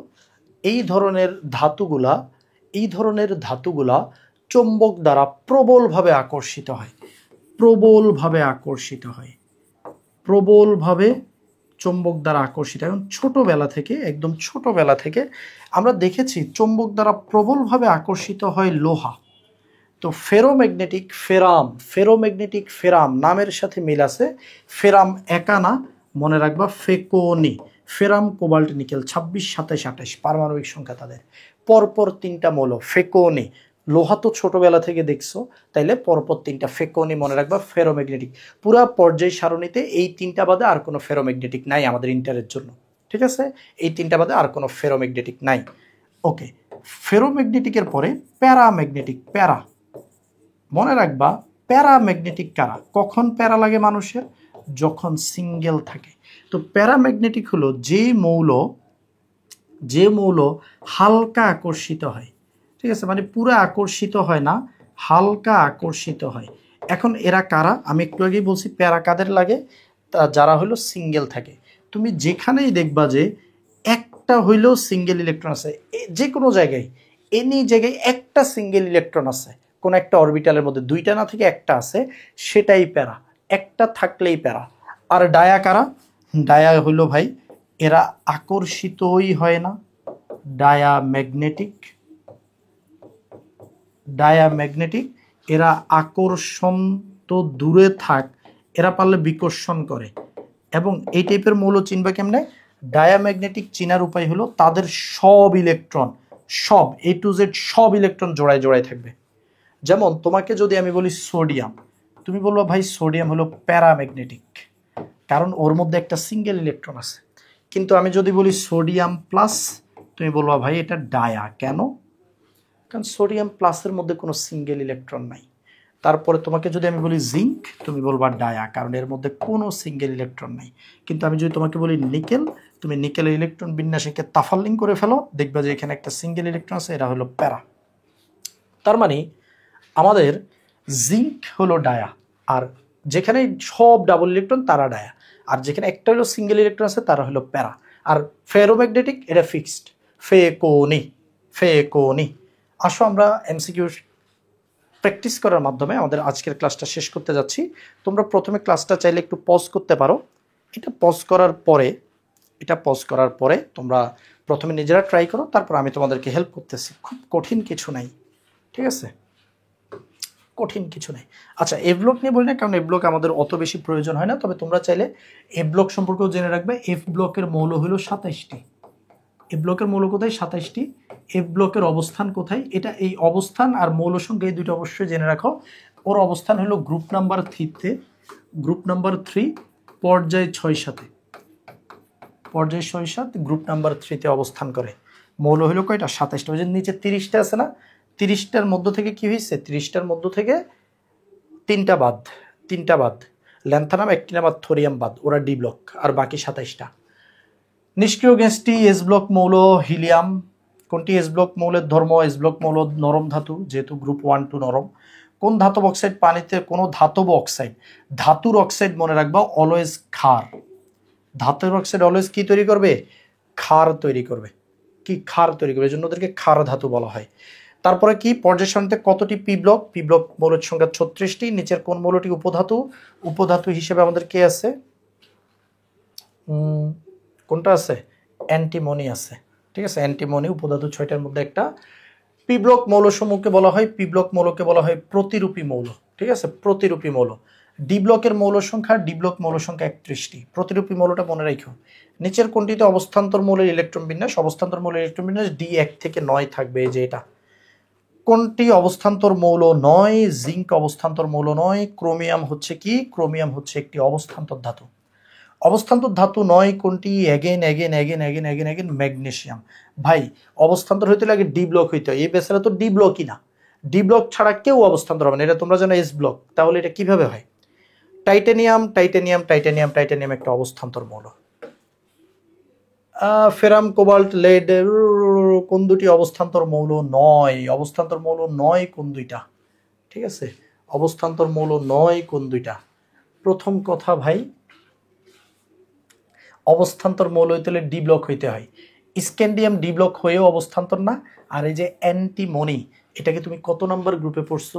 এই ধরনের ধাতুগুলা চৌম্বক দ্বারা প্রবলভাবে আকর্ষিত হয়, প্রবলভাবে আকর্ষিত হয়, প্রবলভাবে চৌম্বক দ্বারা আকর্ষিত। এখন একদম ছোটবেলা থেকে আমরা দেখেছি চৌম্বক দ্বারা প্রবলভাবে আকর্ষিত হয় লোহা। তো ফেরোম্যাগনেটিক ফেরাম নামের সাথে মিল আছে। ফেরাম একা না, মনে রাখবা ফেকোনি। ফেরাম কোবাল্ট নিকেল 26 27 28 পারমাণবিক সংখ্যা তাদের। পরপর 3টা মৌল ফেকোনি। লোহা তো ছোটবেলা থেকে দেখছো, তাইলে পরপর 3টা ফেকোনি মনে রাখবা। ফেরোম্যাগনেটিক পুরা পর্যায় সারণীতে এই 3টা বাদে আর কোনো ফেরোম্যাগনেটিক নাই আমাদের ইন্টারের জন্য। ঠিক আছে, এই 3টা বাদে আর কোনো ফেরোম্যাগনেটিক নাই। ওকে, ফেরোম্যাগনেটিকের পরে প্যারাম্যাগনেটিক। প্যারা মনে রাখবা প্যারাম্যাগনেটিক কারা? কখন প্যারা লাগে মানুষের? যখন সিঙ্গেল থাকে। তো প্যারাম্যাগনেটিক হলো যে মৌল হালকা আকর্ষিত হয়। ঠিক আছে, মানে পুরো আকর্ষিত হয় না, হালকা আকর্ষিত হয়। এখন এরা কারা? আমি একটু আগেই বলছি প্যারা কাদের লাগে, যারা হলো সিঙ্গেল থাকে। তুমি যেখানেই দেখবা যে একটা হইলেও সিঙ্গেল ইলেকট্রন আছে, যে কোনো জায়গায় এনি জায়গায় একটা সিঙ্গেল ইলেকট্রন আছে, কোন একটা অরবিটালের মধ্যে 2টা না থেকে একটা আছে, সেটাই প্যারা। একটা থাকলেই প্যারা। আর ডায়া কারা? ডায়া হইল ভাই এরা আকর্ষিতই হয় না, ডায়াম্যাগনেটিক। এরা আকর্ষণ তো দূরে থাক, এরা পারলে বিকর্ষণ করে। এবং এই টাইপের মৌল চিনবা কেমনে? ডায়াম্যাগনেটিক চিনার উপায় হলো তাদের সব ইলেকট্রন, সব A to Z সব ইলেকট্রন জোড়ায় জোড়ায় থাকবে। যেমন তোমাকে যদি আমি বলি সোডিয়াম, তুমি বলবো ভাই সোডিয়াম হলো প্যারাম্যাগনেটিক, কারণ ওর মধ্যে একটা সিঙ্গেল ইলেকট্রন আছে। কিন্তু আমি যদি বলি সোডিয়াম প্লাস, তুমি বলবা ভাই এটা ডায়া। কেন? কারণ সোডিয়াম প্লাসের মধ্যে কোনো সিঙ্গেল ইলেকট্রন নাই। তারপরে তোমাকে যদি আমি বলি জিঙ্ক, তুমি বলবা ডায়া, কারণ এর মধ্যে কোনো সিঙ্গেল ইলেকট্রন নাই। কিন্তু আমি যদি তোমাকে বলি নিকেল, তুমি নিকেলের ইলেকট্রন বিন্যাসকে তাফালিং করে ফেলো, দেখবা যে এখানে একটা সিঙ্গেল ইলেকট্রন আছে, এরা হলো প্যারা। তার মানে আমাদের জিঙ্ক হলো ডায়া, আর যেখানে সব ডাবল ইলেকট্রন তারা ডায়া, আর যেখানে একটা হলো সিঙ্গেল ইলেকট্রন আছে তারা হলো প্যারা। আর ফেরোম্যাগনেটিক এটা ফিক্সড, ফেকোনি। আসো আমরা এমসিকিউ প্র্যাকটিস করার মাধ্যমে আমাদের আজকের ক্লাসটা শেষ করতে যাচ্ছি। তোমরা প্রথমে ক্লাসটা চাইলে একটু পজ করতে পারো। এটা পজ করার পরে তোমরা প্রথমে নিজেরা ট্রাই করো, তারপর আমি তোমাদেরকে হেল্প করতেছি। খুব কঠিন কিছু নাই, ঠিক আছে? কঠিন কিছু নেই। আচ্ছা, এ ব্লক নিয়ে বলি না, কারণ এ ব্লক আমাদের অত বেশি প্রয়োজন হয় না। তবে তোমরা চাইলে এ ব্লক সম্পর্কেও জেনে রাখবে। এফ ব্লকের মৌল হলো 27টি। এ ব্লকের মৌল কোথায়? 27টি। এফ ব্লকের অবস্থান কোথায়? এটা এই অবস্থান আর মৌল সংখ্যা এই দুটো অবশ্যই জেনে রাখো। ওর অবস্থান হলো গ্রুপ নাম্বার 3, পর্যায় 6-7। পর্যায় 6-7 গ্রুপ নাম্বার 3-তে অবস্থান করে। মৌল হলো কয়টা? 27টা। ওই যে নিচে 30টা আছে না, 30টার মধ্য থেকে কি হয়েছে? 30টার মধ্য থেকে 3টা বাদ, ল্যান্থানাম, অ্যাক্টিনাম আর থোরিয়াম বাদ, ওরা ডি ব্লক, আর বাকি 27টা। নিষ্ক্রিয় গ্যাসটি এস ব্লক মৌল হিলিয়াম। কোনটি এস ব্লক মৌলের ধর্ম? এস ব্লক মৌল নরম ধাতু, যেহেতু গ্রুপ 1 2 নরম। কোন ধাতব অক্সাইড পানিতে? কোনো ধাতব অক্সাইড, ধাতুর অক্সাইড মনে রাখবা অলওয়েজ ক্ষার। ধাতুর অক্সাইড অলওয়েজ কি তৈরি করবে? ক্ষার তৈরি করবে। কি ক্ষার তৈরি করবে, এই জন্য ওদেরকে ক্ষার ধাতু বলা হয়। তারপরে কি পর্যায় সারণীতে কতটি পি ব্লক? পি ব্লক মৌলের সংখ্যা 36টি। নিচের কোন মৌলটি উপধাতু? উপধাতু হিসেবে আমাদের কে আছে? কোনটা আছে? অ্যান্টিমনি আছে। ঠিক আছে, অ্যান্টিমনি উপধাতু 6টার মধ্যে একটা। পি ব্লক মৌলসমূহকে বলা হয়, পি ব্লক মৌলকে বলা হয় প্রতিরূপী মৌল। ঠিক আছে, প্রতিরূপী মৌল। ডি ব্লকের মৌল সংখ্যা, ডি ব্লক মৌল সংখ্যা 31টি। প্রতিরূপী মৌলটা মনে রাখো। নিচের কোনটিতে অবস্থান্তর মৌলের ইলেকট্রন বিন্যাস? অবস্থান্তর মৌলের ইলেকট্রন বিন্যাস ডি 1 থেকে 9 থাকবে, এই যে এটা। কোনটি অবস্থান্তর মৌল নয়? জিঙ্ক অবস্থান্তর মৌল নয়। ক্রোমিয়াম হচ্ছে কি? ক্রোমিয়াম হচ্ছে একটি অবস্থান্তর ধাতু। অবস্থান্তর ধাতু নয় কোনটি? Again magnesium. ভাই অবস্থান্তর হইতে লাগে ডি ব্লক হইতে হয়, এই বেচারা তো ডি ব্লকই না। ডি ব্লক ছাড়া কেউ অবস্থান্তর হবে না, এটা তোমরা জানো এস ব্লক। তাহলে এটা কিভাবে হয়? টাইটানিয়াম একটা অবস্থান্তর মৌল। ফেরাম, কোবাল্ট, লেড কোন দুটি অবস্থান্তর মৌল নয়? অবস্থান্তর মৌল নয় কোন দুইটা? ঠিক আছে, অবস্থান্তর মৌল নয় কোন দুইটা? প্রথম কথা ভাই, অবস্থান্তর মৌল হইতে হলে ডি ব্লক হইতে হয়। স্ক্যান্ডিয়াম ডি ব্লক হয়েও অবস্থান্তর না। আর এই যে অ্যান্টিমনি, এটাকে তুমি কত নাম্বার গ্রুপে পড়ছো?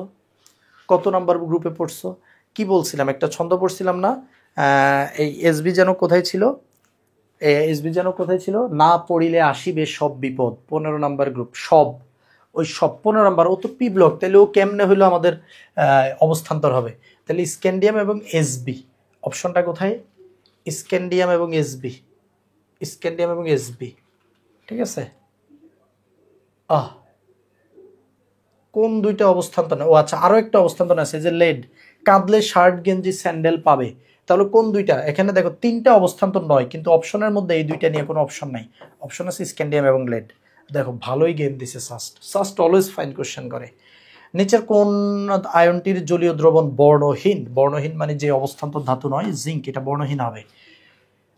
কত নাম্বার গ্রুপে পড়ছো? কি বলছিলাম, একটা ছন্দ পড়ছিলাম না? এই এসবি যেন কোথায় ছিল? এসবি যেন কোথায় ছিল? না পড়িলে আসিবে সব বিপদ, 15 নাম্বার গ্রুপ। সব, ওই সব 15 নাম্বার। ও তো পি ব্লক, তাহলে ও কেমনে হইলো আমাদের অবস্থান্তর হবে? তাহলে স্ক্যান্ডিয়াম এবং এসবি, অপশনটা কোথায়? স্ক্যান্ডিয়াম এবং এসবি, স্ক্যান্ডিয়াম এবং এসবি। ঠিক আছে, কোন দুইটা অবস্থান্তর? ও আচ্ছা, আরো একটা অবস্থান্তর আছে যে লেড, কাঁদলে শার্ট গেঞ্জি স্যান্ডেল পাবে। তাহলে কোন দুইটা? এখানে দেখো তিনটা অবস্থান্তর নয়, কিন্তু অপশনের মধ্যে এই দুইটা নিয়ে কোনো অপশন নাই। অপশন আছে স্ক্যান্ডিয়াম এবং লেড। দেখো ভালোই গেম দিছে SUST. SUST always fine question করে। নিচের কোন আয়নটির জলীয় দ্রবণ বর্ণহীন? বর্ণহীন মানে যে অবস্থান্তর ধাতু নয়, জিঙ্ক, এটা বর্ণহীন হবে।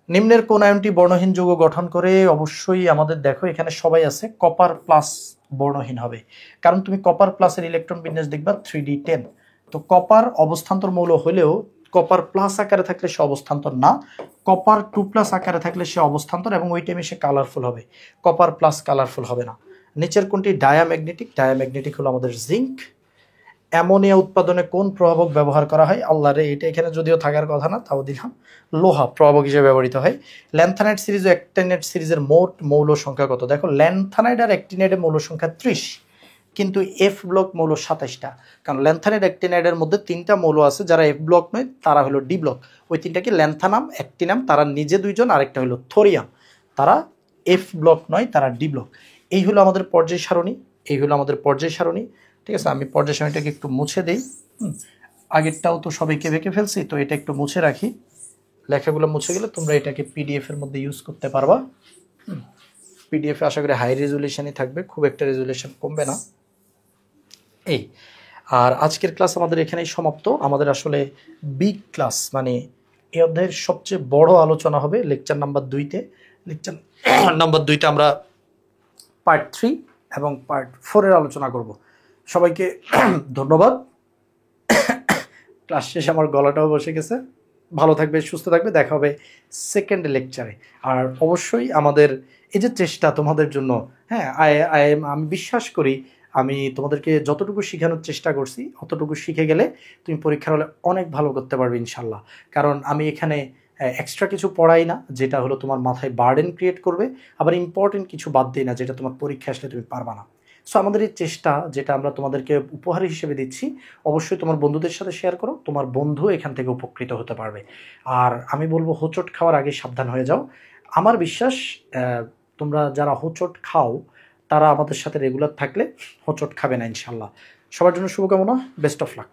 নিম্নের কোন আয়নটি বর্ণহীন যৌগ গঠন করে? অবশ্যই আমাদের দেখো এখানে সবাই আছে, কপার প্লাস বর্ণহীন হবে, কারণ তুমি কপার প্লাসের ইলেকট্রন বিন্যাস দেখবা 3d10। তো কপার অবস্থান্তর মৌল হলেও কপার প্লাস আকারে থাকলে সে অবস্থান্তর না, কপার 2+ আকারে থাকলে সে অবস্থান্তর, এবং ওই টাইমে সে কালারফুল হবে। কপার প্লাস কালারফুল হবে না। নিচের কোনটি ডায়াম্যাগনেটিক? ডায়াম্যাগনেটিক হলো আমাদের জিঙ্ক। অ্যামোনিয়া উৎপাদনে কোন প্রভাবক ব্যবহার করা হয়? আল্লাহ রে, এটা এখানে যদিও থাকার কথা না, তাও দিলাম। লোহা প্রভাবক হিসেবে ব্যবহৃত হয়। ল্যান্থানাইড সিরিজ ও অ্যাক্টিনাইড সিরিজের মোট মৌল সংখ্যা কত? দেখো ল্যান্থানাইড আর অ্যাক্টিনাইডের মৌল সংখ্যা 30, কিন্তু এফ ব্লক মৌল 27টা। কারণ ল্যান্থানাইড অ্যাক্টিনাইডের মধ্যে 3টা মৌল আছে, যারা এফ ব্লক নয় তারা হলো ডি ব্লক। ওই 3টা কি? ল্যান্থানাম, অ্যাক্টিনাম, তারা নিজে 2জন, আরেকটা হলো থোরিয়াম, তারা এফ ব্লক নয়, তারা ডি ব্লক। এই হলো আমাদের পর্যায় সারণী, এই হলো আমাদের পর্যায় সারণী। ঠিক আছে, আমি পর্যায় সারণীটাকে একটু মুছে দেই। আগেরটাও তো সবাইকে বেঁকে ফেলছি, তো এটা একটু মুছে রাখি। লেখাগুলো মুছে গেলে তোমরা এটাকে পিডিএফের মধ্যে ইউজ করতে পারবা। পিডিএফে আশা করি হাই রেজুলেশনই থাকবে, খুব একটা রেজুলেশন কমবে না। এই আর আজকের ক্লাস আমাদের এখানেই সমাপ্ত। আমাদের আসলে বিগ ক্লাস, মানে এই অধ্যায়ের সবচেয়ে বড় আলোচনা হবে লেকচার নাম্বার 2-তে। লেকচার নাম্বার 2-তে আমরা পার্ট 3 এবং পার্ট 4-এর আলোচনা করব। সবাইকে ধন্যবাদ। ক্লাস শেষে আমার গলাটাও বসে গেছে। ভালো থাকবে, সুস্থ থাকবে, দেখা হবে সেকেন্ড লেকচারে। আর অবশ্যই আমাদের এই যে চেষ্টা তোমাদের জন্য, হ্যাঁ, আমি বিশ্বাস করি আমি তোমাদেরকে যতটুকু শেখানোর চেষ্টা করছি অতটুকু শিখে গেলে তুমি পরীক্ষার হলে অনেক ভালো করতে পারবে ইনশাল্লাহ। কারণ আমি এখানে এক্সট্রা কিছু পড়াই না যেটা হলো তোমার মাথায় বার্ডেন ক্রিয়েট করবে, আবার ইম্পর্টেন্ট কিছু বাদ দিই না যেটা তোমার পরীক্ষা আসলে তুমি পারবা না। সো আমাদের এই চেষ্টা যেটা আমরা তোমাদেরকে উপহার হিসেবে দিচ্ছি, অবশ্যই তোমার বন্ধুদের সাথে শেয়ার করো, তোমার বন্ধু এখান থেকে উপকৃত হতে পারবে। আর আমি বলবো হোঁচট খাওয়ার আগে সাবধান হয়ে যাও। আমার বিশ্বাস তোমরা যারা হোঁচট খাও তারা আমাদের সাথে রেগুলার থাকলে হোঁচট খাবে না ইনশাল্লাহ। সবার জন্য শুভকামনা, বেস্ট অফ লাক।